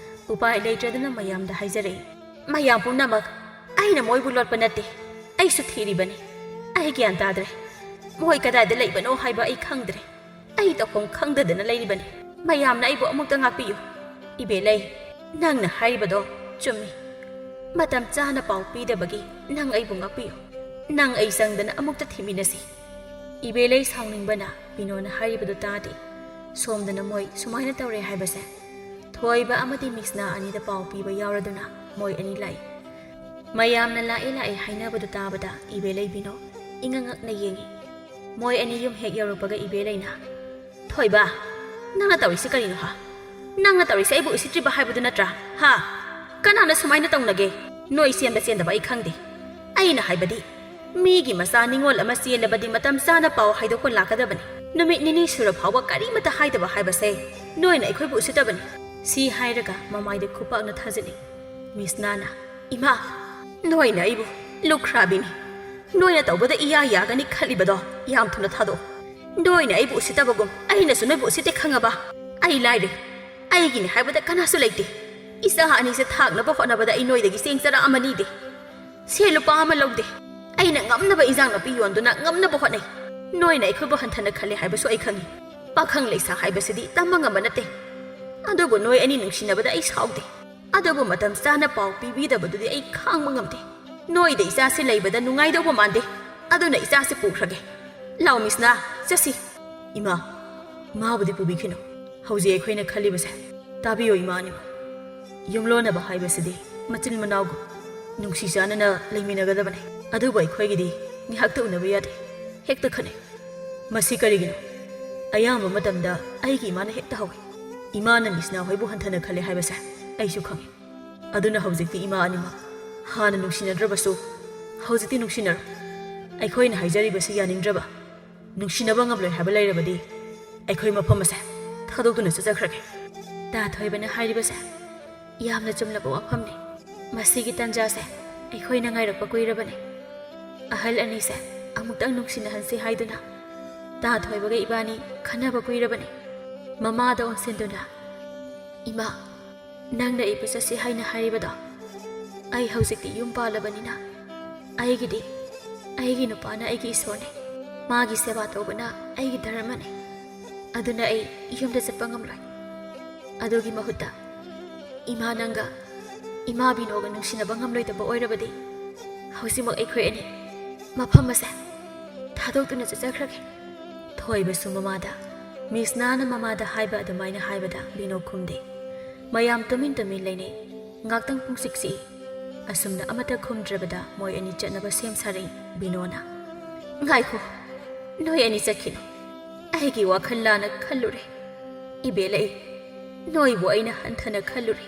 ꯎꯄꯥꯏ ꯂꯩꯇ꯭ꯔꯗꯅ ꯃꯌꯥꯝꯗ ꯍꯥꯏꯖꯔꯛꯏ ꯃꯌꯥꯝ ꯄꯨꯝꯅꯃꯛ ꯑꯩꯅ ꯃꯣꯏꯕꯨ ꯂꯣꯠꯄ ꯅꯠꯇꯦ ꯑꯩꯁꯨ ꯊꯤꯔꯤꯕꯅꯤ ꯑꯩ ꯒ꯭ꯌꯥꯟ ꯇꯥꯗ꯭ꯔꯦ ꯃꯣꯏ ꯀꯗꯥꯏꯗ ꯂꯩꯕꯅꯣ ꯍꯥꯏꯕ ꯑꯩ ꯈꯪꯗ꯭ꯔꯦ ꯑꯩ ꯇꯧꯐꯝ ꯈꯪꯗꯗꯅ ꯂꯩꯔꯤꯕꯅꯤ ꯃꯌꯥꯝꯅ ꯑꯩꯕꯨ ꯑꯃꯨꯛꯇ ꯉꯥꯛꯄꯤꯌꯨ ꯏꯕꯦꯂꯩ ꯅꯪꯅ ꯍꯥꯏꯔꯤꯕꯗꯣ ꯆꯨꯝꯃꯤ ꯃꯇꯝ ꯆꯥꯅ ꯄꯥꯎ ꯄꯤꯗꯕꯒꯤ ꯅꯪ ꯑꯩꯕꯨ ꯉꯥꯛꯄꯤꯌꯨ ꯅꯪ ꯑꯩ ꯆꯪꯗꯅ ꯑꯃꯨꯛꯇ ꯊꯤꯃꯤꯟꯅꯁꯤ ꯏꯕꯦꯂꯩ ꯁꯥꯎꯅꯤꯡꯕꯅ ꯕꯤꯅꯣꯅ ꯍꯥꯏꯔꯤꯕꯗꯨ ꯇꯥꯗꯦ ꯁꯣꯝꯗꯅ ꯃꯣꯏ ꯁꯨꯃꯥꯏꯅ ꯇꯧꯔꯦ ꯍꯥꯏꯕꯁꯦ ꯊꯣꯏꯕ ꯑꯃꯗꯤ ꯃꯤꯁꯅꯥ ꯑꯅꯤꯗ ꯄꯥꯎ ꯄꯤꯕ ꯌꯥꯎꯔꯗꯨꯅ ꯃꯣꯏ ꯑꯅꯤ ꯂꯥꯛꯏ ꯃꯌꯥꯝꯅ ꯂꯥꯛꯑꯦ ꯍꯥꯏꯅꯕꯗꯨ ꯇꯥꯕꯗ ꯏꯕꯦꯂꯩ ꯕꯤꯅꯣ ꯏꯉꯛꯉꯛꯅ ꯌꯦꯡꯉꯤ ꯃꯣꯏ ꯑꯅꯤ ꯌꯨꯝ ꯍꯦꯛ ꯌꯧꯔꯛꯄꯒ ꯏꯕꯦꯂꯩꯅ ꯊꯣꯏꯕ ꯅꯪꯅ ꯇꯧꯔꯤꯁꯤ ꯀꯔꯤꯅꯣ ꯍꯥ ꯅꯪꯅ ꯇꯧꯔꯤꯁꯤ ꯑꯩꯕꯨ ꯎꯁꯤꯠꯇ꯭ꯔꯤꯕ ꯍꯥꯏꯕꯗꯨ ꯅꯠꯇ꯭ꯔꯥ ꯍꯥ ꯀꯅꯥꯅ ꯁꯨꯃꯥꯏꯅ ꯇꯧꯅꯒꯦ ꯅꯣꯏ ꯆꯦꯟꯕ ꯆꯦꯟꯗꯕ ꯑꯩ ꯈꯪꯗꯦ ꯑꯩꯅ ꯍꯥꯏꯕꯗꯤ ꯃꯤꯒꯤ ꯃꯆꯥ ꯅꯤꯡꯉꯣꯜ ꯑꯃ ꯆꯦꯜꯂꯕꯗꯤ ꯃꯇꯝ ꯆꯥꯅ ꯄꯥꯎ ꯍꯥꯏꯗꯣꯛꯄ ꯂꯥꯛꯀꯗꯕꯅꯤ ꯅꯨꯃꯤꯠ ꯅꯤꯅꯤ ꯁꯨꯔ ꯐꯥꯎꯕ ꯀꯔꯤꯃꯠꯇ ꯍꯥꯏꯗꯕ ꯍꯥꯏꯕꯁꯦ ꯅꯣꯏꯅ ꯑꯩꯈꯣꯏꯕꯨ ꯎꯁꯤꯠꯇꯕꯅꯤ ꯁꯤ ꯍꯥꯏꯔꯒ ꯃꯃꯥꯏꯗ ꯈꯨꯄꯥꯛꯅ ꯊꯥꯖꯤꯜꯂꯤ ꯃꯤꯁꯅꯥꯅ ꯏꯃꯥ ꯅꯣꯏꯅ ꯑꯩꯕꯨ ꯂꯨꯈ꯭ꯔꯥꯕꯤꯅꯤ ꯅꯣꯏꯅ ꯇꯧꯕꯗ ꯏꯌꯥ ꯌꯥꯒꯅꯤ ꯈꯜꯂꯤꯕꯗꯣ ꯌꯥꯝ ꯊꯨꯅ ꯊꯥꯗꯣꯛꯑꯣ ꯅꯣꯏꯅ ꯑꯩꯕꯨ ꯎꯁꯤꯠꯇꯕꯒꯨꯝ ꯑꯩꯅꯁꯨ ꯅꯣꯏꯕꯨ ꯎꯁꯤꯠꯇꯦ ꯈꯪꯉꯕ ꯑꯩ ꯂꯥꯏꯔꯦ ꯑꯩꯒꯤꯅꯤ ꯍꯥꯏꯕꯗ ꯀꯅꯥꯁꯨ ꯂꯩꯇꯦ ꯏꯆꯥ ꯑꯅꯤꯁꯦ ꯊꯥꯛꯅꯕ ꯍꯣꯠꯅꯕꯗ ꯑꯩ ꯅꯣꯏꯗꯒꯤ ꯆꯦꯡ ꯆꯔꯥ ꯑꯃ ꯅꯤꯗꯦ ꯁꯦ ꯂꯨꯄꯥ ꯑꯃ ꯂꯧꯗꯦ ꯑꯩꯅ ꯉꯝꯅꯕ ꯏꯟꯖꯥꯡ ꯅꯥꯄꯤ ꯌꯣꯟꯗꯨꯅ ꯉꯝꯅꯕ ꯍꯣꯠꯅꯩ ꯅꯣꯏꯅ ꯑꯩꯈꯣꯏꯕꯨ ꯍꯟꯊꯅ ꯈꯜꯂꯦ ꯍꯥꯏꯕꯁꯨ ꯑꯩ ꯈꯪꯉꯤ ꯄꯥꯈꯪ ꯂꯩꯁꯥ ꯍꯥꯏꯕꯁꯤꯗꯤ ꯇꯝꯕ ꯉꯝꯕ ꯅꯠꯇꯦ ꯑꯗꯨꯕꯨ ꯅꯣꯏ ꯑꯅꯤ ꯅꯨꯡꯁꯤꯅꯕꯗ ꯑꯩ ꯁꯥꯎꯗꯦ ꯑꯗꯨꯕꯨ ꯃꯇꯝ ꯆꯥꯅ ꯄꯥꯎ ꯄꯤꯕꯤꯗꯕꯗꯨꯗꯤ ꯑꯩ ꯈꯥꯡꯕ ꯉꯝꯗꯦ ꯅꯣꯏꯗ ꯏꯆꯥꯁꯤ ꯂꯩꯕꯗ ꯅꯨꯡꯉꯥꯏꯗꯧꯕ ꯃꯥꯟꯗꯦ ꯑꯗꯨꯅ ꯏꯆꯥꯁꯤ ꯄꯨꯈ꯭ꯔꯒꯦ ꯂꯥꯎ ꯃꯤꯁꯅꯥ ꯆꯠꯁꯤ ꯏꯃꯥ ꯃꯥꯕꯨꯗꯤ ꯄꯨꯕꯤꯈꯤꯅꯨ ꯍꯧꯖꯤꯛ ꯑꯩꯈꯣꯏꯅ ꯈꯜꯂꯤꯕꯁꯦ ꯇꯥꯕꯤꯌꯣ ꯏꯃꯥꯅꯤꯃ ꯌꯨꯝꯂꯣꯟꯅꯕ ꯍꯥꯏꯕꯁꯤꯗꯤ ꯃꯆꯤꯟ ꯃꯅꯥꯎꯒ ꯅꯨꯡꯁꯤ ꯆꯥꯟꯅꯅ ꯂꯩꯃꯤꯟꯅꯒꯗꯕꯅꯤ ꯑꯗꯨꯕꯨ ꯑꯩꯈꯣꯏꯒꯤꯗꯤ ꯉꯥꯏꯍꯥꯛꯇ ꯎꯅꯕ ꯌꯥꯗꯦ ꯍꯦꯛꯇ ꯈꯟꯅꯩ ꯃꯁꯤ ꯀꯔꯤꯒꯤꯅꯣ ꯑꯌꯥꯝꯕ ꯃꯇꯝꯗ ꯑꯩꯒꯤ ꯏꯃꯥꯅ ꯍꯦꯛꯇ ꯍꯧꯏ ꯏꯃꯥꯅ ꯃꯤꯁꯅꯥ ꯍꯣꯏꯕꯨ ꯍꯟꯊꯅ ꯈꯜꯂꯦ ꯍꯥꯏꯕꯁꯦ ꯑꯩꯁꯨ ꯈꯪꯉꯤ ꯑꯗꯨꯅ ꯍꯧꯖꯤꯛꯇꯤ ꯏꯃꯥ ꯑꯅꯤꯃꯛ ꯍꯥꯟꯅ ꯅꯨꯡꯁꯤꯅꯗ꯭ꯔꯕꯁꯨ ꯍꯧꯖꯤꯛꯇꯤ ꯅꯨꯡꯁꯤꯅꯔꯣ ꯑꯩꯈꯣꯏꯅ ꯍꯥꯏꯖꯔꯤꯕꯁꯤ ꯌꯥꯅꯤꯡꯗ꯭ꯔꯕ ꯅꯨꯡꯁꯤꯅꯕ ꯉꯝꯂꯣꯏ ꯍꯥꯏꯕ ꯂꯩꯔꯕꯗꯤ ꯑꯩꯈꯣꯏ ꯃꯐꯝ ꯑꯁꯦ ꯊꯥꯗꯣꯛꯇꯨꯅ ꯆꯠꯆꯈ꯭ꯔꯒꯦ ꯇꯥ ꯊꯣꯏꯕꯅ ꯍꯥꯏꯔꯤꯕꯁꯦ ꯌꯥꯝꯅ ꯆꯨꯝꯂꯕ ꯋꯥꯐꯝꯅꯤ ꯃꯁꯤꯒꯤ ꯇꯟꯖꯥꯁꯦ ꯑꯩꯈꯣꯏꯅ ꯉꯥꯏꯔꯛꯄ ꯀꯨꯏꯔꯕꯅꯤ ꯑꯍꯜ ꯑꯅꯤꯁꯦ ꯑꯃꯨꯛꯇꯪ ꯅꯨꯡꯁꯤꯅꯍꯟꯁꯤ ꯍꯥꯏꯗꯨꯅ ꯇꯥ ꯊꯣꯏꯕꯒ ꯏꯕꯥꯅꯤ ꯈꯟꯅꯕ ꯀꯨꯏꯔꯕꯅꯤ ꯃꯃꯥꯗ ꯑꯣꯟꯁꯤꯟꯗꯨꯅ ꯏꯃꯥ ꯅꯪꯅ ꯑꯩꯕꯨ ꯆꯠꯁꯤ ꯍꯥꯏꯅ ꯍꯥꯏꯔꯤꯕꯗꯣ ꯑꯩ ꯍꯧꯖꯤꯛꯇꯤ ꯌꯨꯝ ꯄꯥꯜꯂꯕꯅꯤꯅ ꯑꯩꯒꯤꯗꯤ ꯑꯩꯒꯤ ꯅꯨꯄꯥꯅ ꯑꯩꯒꯤ ꯏꯁꯣꯔꯅꯤ ꯃꯥꯒꯤ ꯁꯦꯕꯥ ꯇꯧꯕꯅ ꯑꯩꯒꯤ ꯙꯔꯃꯅꯤ ꯑꯗꯨꯅ ꯑꯩ ꯌꯨꯝꯗ ꯆꯠꯄ ꯉꯝꯂꯣꯏ ꯑꯗꯨꯒꯤ ꯃꯍꯨꯠꯇ ꯏꯃꯥ ꯅꯪꯒ ꯏꯃꯥ ꯕꯤꯅꯣꯒ ꯅꯨꯡꯁꯤꯅꯕ ꯉꯝꯂꯣꯏꯗꯕ ꯑꯣꯏꯔꯕꯗꯤ ꯍꯧꯖꯤꯛꯃꯛ ꯑꯩꯈꯣꯏ ꯑꯅꯤ ꯃꯐꯝ ꯑꯁꯦ ꯊꯥꯗꯣꯛꯇꯨꯅ ꯆꯠꯆꯈ꯭ꯔꯒꯦ ꯊꯣꯏꯕꯁꯨ ꯃꯃꯥꯗ ꯃꯤꯁꯅꯥꯅ ꯃꯃꯥꯗ ꯍꯥꯏꯕ ꯑꯗꯨꯃꯥꯏꯅ ꯍꯥꯏꯕꯗ ꯕꯤꯅꯣ ꯈꯨꯝꯗꯦ ꯃꯌꯥꯝ ꯇꯨꯃꯤꯟ ꯂꯩꯅꯩ ꯉꯥꯛꯇꯪ ꯄꯨꯡꯆꯤꯛ ꯆꯤꯛꯏ ꯑꯁꯨꯝꯅ ꯑꯃꯠꯇ ꯈꯨꯝꯗ꯭ꯔꯕꯗ ꯃꯣꯏ ꯑꯅꯤ ꯆꯠꯅꯕ ꯁꯦꯝ ꯁꯥꯔꯛꯏ ꯕꯤꯅꯣꯅ ꯉꯥꯏꯈꯣ ꯅꯣꯏ ꯑꯅꯤ ꯆꯠꯈꯤꯅꯨ ꯑꯩꯒꯤ ꯋꯥꯈꯜ ꯂꯥꯟꯅ ꯈꯜꯂꯨꯔꯦ ꯏꯕꯦꯂꯩ ꯅꯣꯏꯕꯨ ꯑꯩꯅ ꯍꯟꯊꯅ ꯈꯜꯂꯨꯔꯦ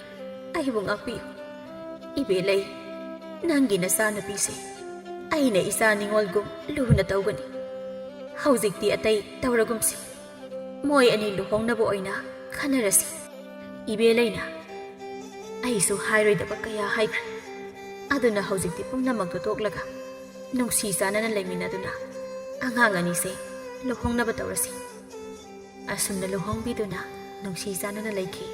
ꯑꯩꯕꯨ ꯉꯥꯛꯄꯤꯌꯨ ꯏꯕꯦꯂꯩ ꯅꯪꯒꯤ ꯅꯆꯥꯅꯨꯄꯤꯁꯦ ꯑꯩꯅ ꯏꯆꯥ ꯅꯤꯡꯉꯣꯜꯒꯨꯝ ꯂꯨꯅ ꯇꯧꯒꯅꯤ ꯍꯧꯖꯤꯛꯇꯤ ꯑꯇꯩ ꯇꯧꯔꯒꯨꯝꯁꯤ ꯃꯣꯏ ꯑꯅꯤ ꯂꯨꯍꯣꯡꯅꯕ ꯑꯣꯏꯅ ꯈꯟꯅꯔꯁꯤ ꯏꯕꯦꯂꯩꯅ ꯑꯩꯁꯨ ꯍꯥꯏꯔꯣꯏꯗꯕ ꯀꯌꯥ ꯍꯥꯏꯈ꯭ꯔꯦ ꯑꯗꯨꯅ ꯍꯧꯖꯤꯛꯇꯤ ꯄꯨꯝꯅꯃꯛꯇꯣ ꯇꯣꯛꯂꯒ ꯅꯨꯡꯁꯤ ꯆꯥꯟꯅꯅ ꯂꯩꯃꯤꯟꯅꯗꯨꯅ ꯑꯉꯥꯡ ꯑꯅꯤꯁꯦ ꯂꯨꯍꯣꯡꯅꯕ ꯇꯧꯔꯁꯤ ꯑꯁꯨꯝꯅ ꯂꯨꯍꯣꯡꯕꯤꯗꯨꯅ ꯅꯨꯡꯁꯤ ꯆꯥꯟꯅꯅ ꯂꯩꯈꯤ